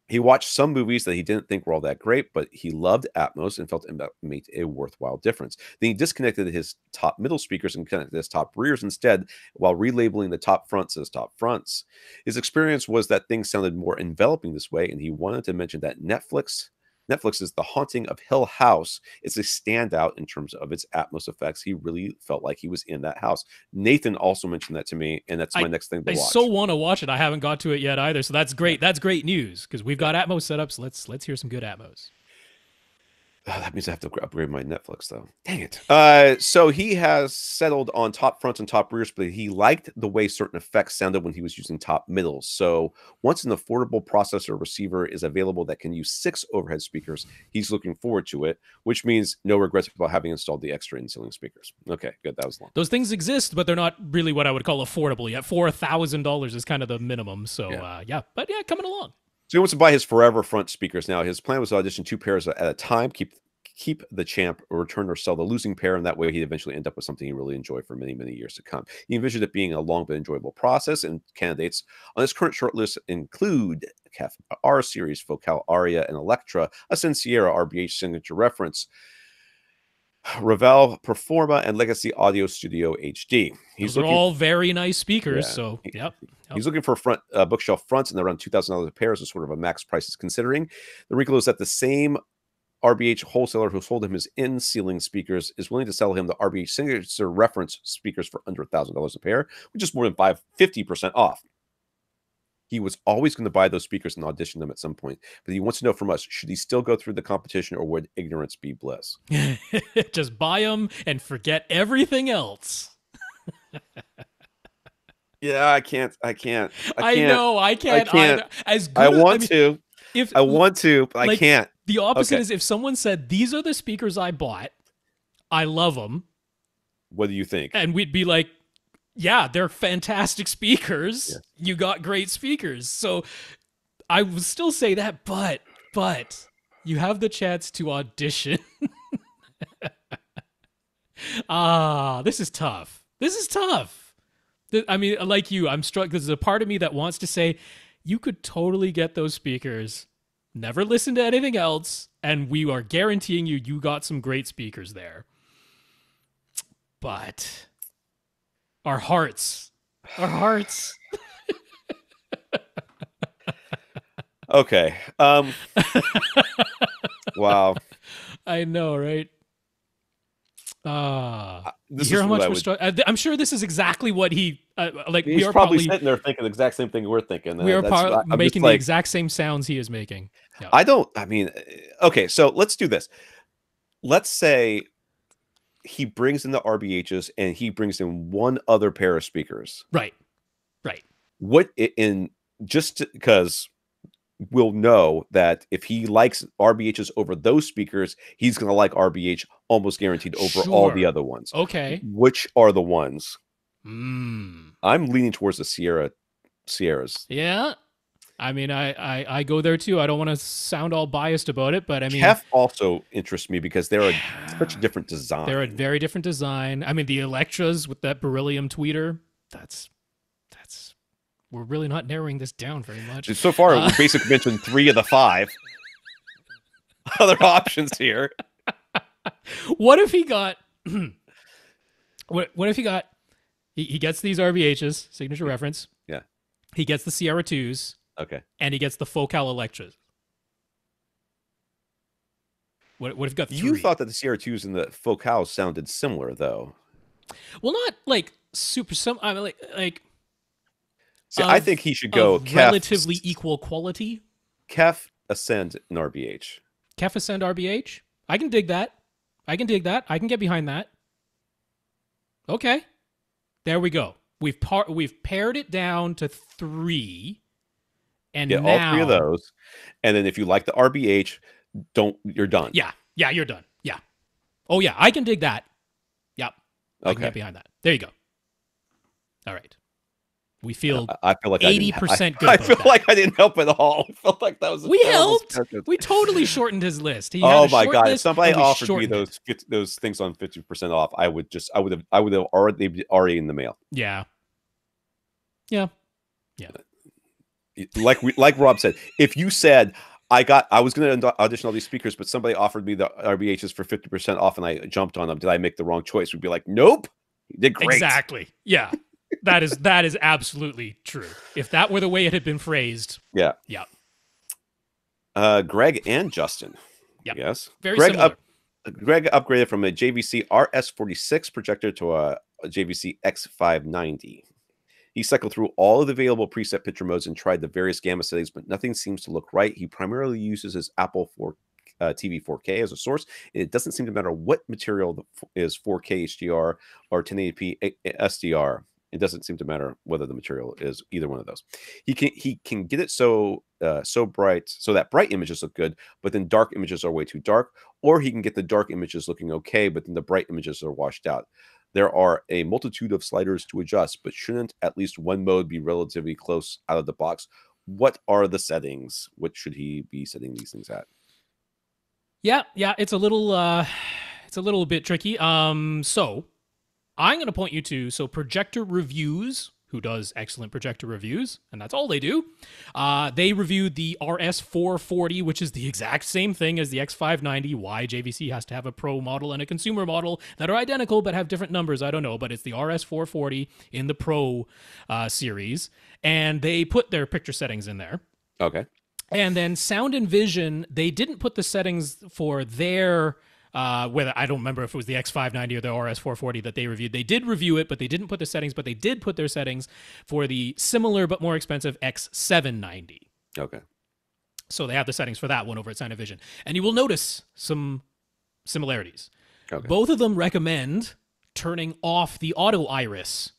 [SPEAKER 2] He watched some movies that he didn't think were all that great, but he loved Atmos and felt it made a worthwhile difference. Then he disconnected his top middle speakers and connected his top rears instead, while relabeling the top fronts as top fronts. His experience was that things sounded more enveloping this way, and he wanted to mention that Netflix's The Haunting of Hill House is a standout in terms of its Atmos effects. He really felt like he was in that house. Nathan also mentioned that to me, and that's my next thing to watch.
[SPEAKER 1] I so want to watch it. I haven't got to it yet either, so that's great. That's great news, because we've got Atmos setups. Let's hear some good Atmos.
[SPEAKER 2] Oh, that means I have to upgrade my Netflix, though. Dang it. So he has settled on top fronts and top rears, but he liked the way certain effects sounded when he was using top middles. So once an affordable processor receiver is available that can use 6 overhead speakers, he's looking forward to it, which means no regrets about having installed the extra in-ceiling speakers. Okay, good. That was long.
[SPEAKER 1] Those things exist, but they're not really what I would call affordable yet. $4,000 is kind of the minimum. So, but coming along.
[SPEAKER 2] So he wants to buy his forever front speakers now. His plan was to audition 2 pairs at a time, keep the champ, or return or sell the losing pair, and that way he'd eventually end up with something he really enjoy for many, many years to come. He envisioned it being a long but enjoyable process, and candidates on his current shortlist include CAF R Series, Focal Aria, and Electra, a Sierra RBH signature reference, Ravel Performa, and Legacy Audio Studio HD.
[SPEAKER 1] Those are all very nice speakers. So, yep.
[SPEAKER 2] He's looking for front bookshelf fronts, and they're around $2,000 a pair, so sort of a max price is considering. The wrinkle is that the same RBH wholesaler who sold him his in-ceiling speakers is willing to sell him the RBH signature reference speakers for under $1,000 a pair, which is more than 50% off. He was always going to buy those speakers and audition them at some point, but he wants to know from us, should he still go through the competition, or would ignorance be bliss?
[SPEAKER 1] Just buy them and forget everything else.
[SPEAKER 2] Yeah, I can't.
[SPEAKER 1] I know, I can't. Either.
[SPEAKER 2] As good I want to, but I can't.
[SPEAKER 1] The opposite is if someone said, these are the speakers I bought, I love them.
[SPEAKER 2] What do you think?
[SPEAKER 1] And we'd be like, yeah, they're fantastic speakers. Yeah. You got great speakers. So I would still say that, but you have the chance to audition. This is tough. I mean, like you, I'm struck. There's a part of me that wants to say, you could totally get those speakers, never listen to anything else, and we are guaranteeing you got some great speakers there. But our hearts.
[SPEAKER 2] Okay. Wow.
[SPEAKER 1] I know, right? You hear how much we're struggling? I'm sure this is exactly what he like.
[SPEAKER 2] He's probably sitting there thinking the exact same thing we're thinking.
[SPEAKER 1] We are making the exact same sounds he is making.
[SPEAKER 2] Yeah. Okay, so let's do this. Let's say he brings in the RBHs and he brings in one other pair of speakers.
[SPEAKER 1] Right.
[SPEAKER 2] Just because we'll know that if he likes RBHs over those speakers, he's going to like RBH almost guaranteed over all the other ones.
[SPEAKER 1] Okay.
[SPEAKER 2] Which are the ones? I'm leaning towards the Sierras.
[SPEAKER 1] Yeah. I mean, I go there too. I don't want to sound all biased about it, but I mean,
[SPEAKER 2] Kef also interests me because they're such a different design.
[SPEAKER 1] They're a very different design. I mean, the Electras with that beryllium tweeter, that's we're really not narrowing this down very much.
[SPEAKER 2] So far, we basically mentioned 3 of the 5 other options here.
[SPEAKER 1] What if he got? What if he got? He gets these RBHs, signature reference.
[SPEAKER 2] Yeah.
[SPEAKER 1] He gets the Sierra 2s.
[SPEAKER 2] Okay.
[SPEAKER 1] and he gets the Focal Electras. What if you've got
[SPEAKER 2] You
[SPEAKER 1] 3?
[SPEAKER 2] thought that the CR2s and the Focals sounded similar, though.
[SPEAKER 1] Well, not like super some. I mean, like
[SPEAKER 2] See, I think he should go
[SPEAKER 1] relatively equal quality.
[SPEAKER 2] Kef, Ascend, and RBH.
[SPEAKER 1] Kef, Ascend, RBH. I can dig that. I can get behind that. Okay, there we go. We've pared it down to 3, and
[SPEAKER 2] Get all 3 of those, and then if you like the RBH, you're done.
[SPEAKER 1] Yeah, you're done. Yeah. Oh yeah, I can dig that. Yep. I can get behind that. There you go. All right. We feel
[SPEAKER 2] I feel like
[SPEAKER 1] 80% good.
[SPEAKER 2] I feel like I didn't help at all. I felt like that was
[SPEAKER 1] we helped. We totally shortened his list.
[SPEAKER 2] Oh my god! If somebody offered me those things on 50% off, I would have already in the mail.
[SPEAKER 1] Yeah.
[SPEAKER 2] Like Rob said, if you said I was going to audition all these speakers, but somebody offered me the RBHs for 50% off, and I jumped on them, did I make the wrong choice? We'd be like, nope, you did great.
[SPEAKER 1] Exactly. Yeah. That is absolutely true. If that were the way it had been phrased.
[SPEAKER 2] Yeah. Greg and Justin.
[SPEAKER 1] Yeah.
[SPEAKER 2] Yes.
[SPEAKER 1] Very similar.
[SPEAKER 2] Greg upgraded from a JVC RS46 projector to a JVC X590. He cycled through all of the available preset picture modes and tried the various gamma settings, but nothing seems to look right. He primarily uses his Apple TV 4K as a source, and it doesn't seem to matter what material is 4K HDR or 1080p SDR. It doesn't seem to matter whether the material is either one of those. He can get it so bright, so that bright images look good, but then dark images are way too dark, or he can get the dark images looking okay, but then the bright images are washed out. There are a multitude of sliders to adjust, but shouldn't at least one mode be relatively close out of the box? What are the settings? What should he be setting these things at?
[SPEAKER 1] Yeah, it's a little bit tricky. So I'm going to point you to Projector Reviews, who does excellent projector reviews, and that's all they do. They reviewed the RS440, which is the exact same thing as the X590. Why JVC has to have a Pro model and a consumer model that are identical but have different numbers, I don't know, but it's the RS440 in the Pro series, and they put their picture settings in there.
[SPEAKER 2] Okay.
[SPEAKER 1] And then Sound and Vision, they didn't put the settings for their... whether I don't remember if it was the X590 or the RS440 that they reviewed. They did review it, but they didn't put the settings, but they did put their settings for the similar but more expensive X790.
[SPEAKER 2] Okay.
[SPEAKER 1] So they have the settings for that one over at Sound and Vision. And you will notice some similarities.
[SPEAKER 2] Okay.
[SPEAKER 1] Both of them recommend turning off the auto iris.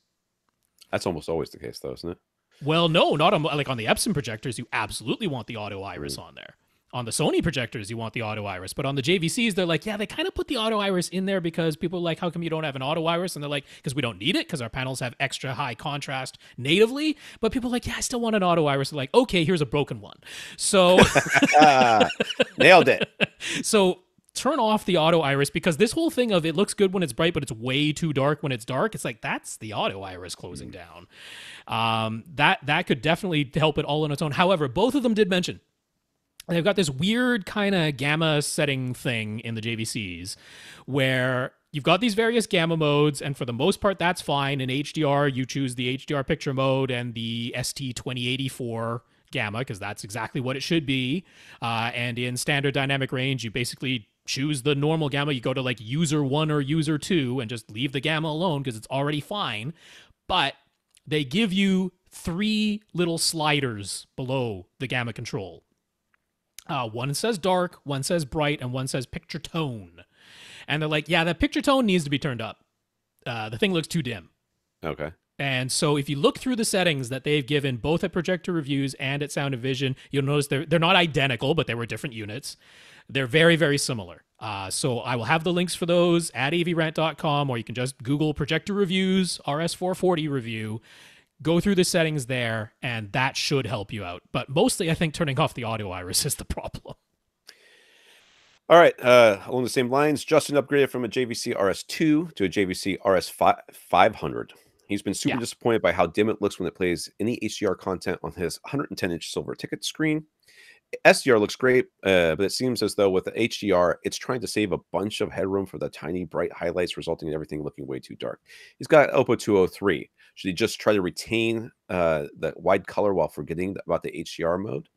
[SPEAKER 2] That's almost always the case, though, isn't it?
[SPEAKER 1] Well, no, not on, like on the Epson projectors, you absolutely want the auto iris on there. On the Sony projectors, you want the auto iris. But on the JVCs, they're like, yeah, they kind of put the auto iris in there because people are like, how come you don't have an auto iris? And they're like, because we don't need it, because our panels have extra high contrast natively. But people are like, yeah, I still want an auto iris. They're like, okay, here's a broken one. So
[SPEAKER 2] nailed it. So
[SPEAKER 1] turn off the auto iris, because this whole thing of it looks good when it's bright, but it's way too dark when it's dark. It's like, that's the auto iris closing down. That could definitely help it all on its own. However, both of them did mention they've got this weird kind of gamma setting thing in the JVCs where you've got these various gamma modes, and for the most part, that's fine. In HDR, you choose the HDR picture mode and the ST2084 gamma, because that's exactly what it should be. And in standard dynamic range, you basically choose the normal gamma. You go to like user 1 or user 2 and just leave the gamma alone because it's already fine. But they give you 3 little sliders below the gamma control. One says dark, one says bright, and one says picture tone. And they're like, yeah, that picture tone needs to be turned up. The thing looks too dim.
[SPEAKER 2] Okay.
[SPEAKER 1] And so if you look through the settings that they've given both at Projector Reviews and at Sound and Vision, you'll notice they're not identical, but they were different units. They're very, very similar. So I will have the links for those at avrant.com, or you can just Google Projector Reviews, RS440 review. Go through the settings there, and that should help you out. But mostly, I think turning off the auto iris is the problem.
[SPEAKER 2] All right. Along the same lines, Justin upgraded from a JVC RS2 to a JVC RS500. He's been super disappointed by how dim it looks when it plays any HDR content on his 110-inch silver ticket screen. SDR looks great, but it seems as though with the HDR, it's trying to save a bunch of headroom for the tiny bright highlights, resulting in everything looking way too dark. He's got Oppo 203. Should he just try to retain the wide color while forgetting about the HDR mode?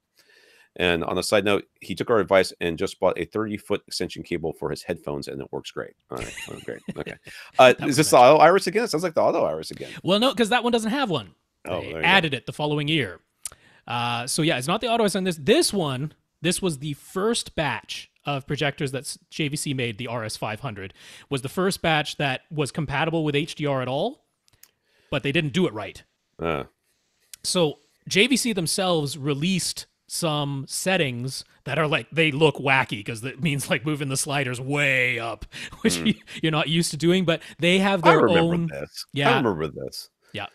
[SPEAKER 2] And on a side note, he took our advice and just bought a 30-foot extension cable for his headphones, and it works great. All right, great. Okay. Is this the auto iris again? It sounds like the auto iris again.
[SPEAKER 1] Well, no, because that one doesn't have one.
[SPEAKER 2] Oh,
[SPEAKER 1] they added it the following year. So yeah, it's not the auto iris on this. This was the first batch of projectors that JVC made, the RS500, was the first batch that was compatible with HDR at all, but they didn't do it right. So JVC themselves released some settings that are like, they look wacky because it means like moving the sliders way up, which you're not used to doing, but they have their own.
[SPEAKER 2] Yeah, I remember this.
[SPEAKER 1] Yeah.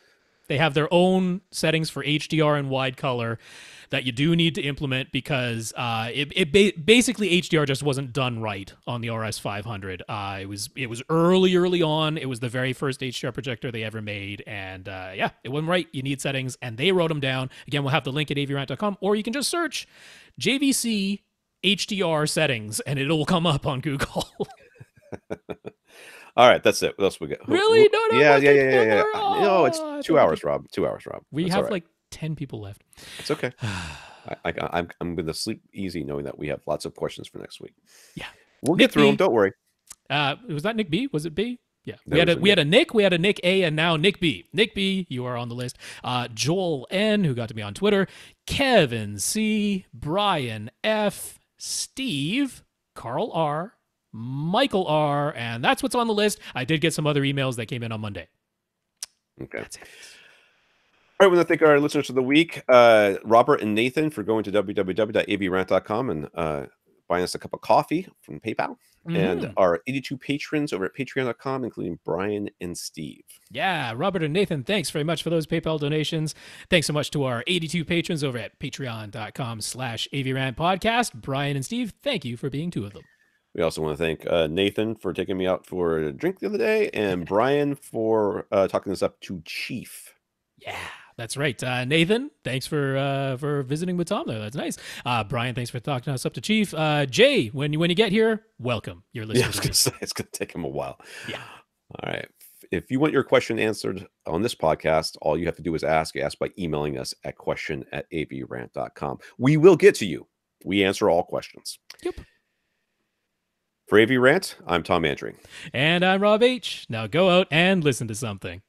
[SPEAKER 1] They have their own settings for HDR and wide color that you do need to implement because basically HDR just wasn't done right on the RS500. It was early on. It was the very first HDR projector they ever made, and it wasn't right. You need settings, and they wrote them down. Again, we'll have the link at avrant.com, or you can just search JVC HDR settings, and it'll come up on Google.
[SPEAKER 2] All right, that's it. What else we got?
[SPEAKER 1] Really? No.
[SPEAKER 2] Yeah. No, it's 2 hours, Rob. 2 hours, Rob.
[SPEAKER 1] We have like 10 people left.
[SPEAKER 2] It's okay. I'm going to sleep easy knowing that we have lots of questions for next week.
[SPEAKER 1] Yeah,
[SPEAKER 2] we'll get through them. Don't worry.
[SPEAKER 1] Was that Nick B? Was it B? Yeah, we had a Nick, we had a Nick A, and now Nick B. Nick B, you are on the list. Joel N, who got to be on Twitter. Kevin C, Brian F, Steve, Carl R, Michael R, and that's what's on the list. I did get some other emails that came in on Monday.
[SPEAKER 2] Okay.
[SPEAKER 1] That's it.
[SPEAKER 2] All right, we want to thank our listeners of the week, Robert and Nathan, for going to www.avrant.com and buying us a cup of coffee from PayPal. And our 82 patrons over at patreon.com, including Brian and Steve.
[SPEAKER 1] Yeah, Robert and Nathan, thanks very much for those PayPal donations. Thanks so much to our 82 patrons over at patreon.com/AVRant Podcast. Brian and Steve, thank you for being two of them.
[SPEAKER 2] We also want to thank Nathan for taking me out for a drink the other day, and Brian for talking this up to Chief.
[SPEAKER 1] Yeah, that's right. Nathan, thanks for visiting with Tom there. That's nice. Brian, thanks for talking us up to Chief. Jay, when you get here, welcome. You're listening.
[SPEAKER 2] Yeah, it's going to take him a while.
[SPEAKER 1] Yeah.
[SPEAKER 2] All right. If you want your question answered on this podcast, all you have to do is ask by emailing us at question@avrant.com. We will get to you. We answer all questions.
[SPEAKER 1] Yep.
[SPEAKER 2] For AV Rant, I'm Tom Andry.
[SPEAKER 1] And I'm Rob H. Now go out and listen to something.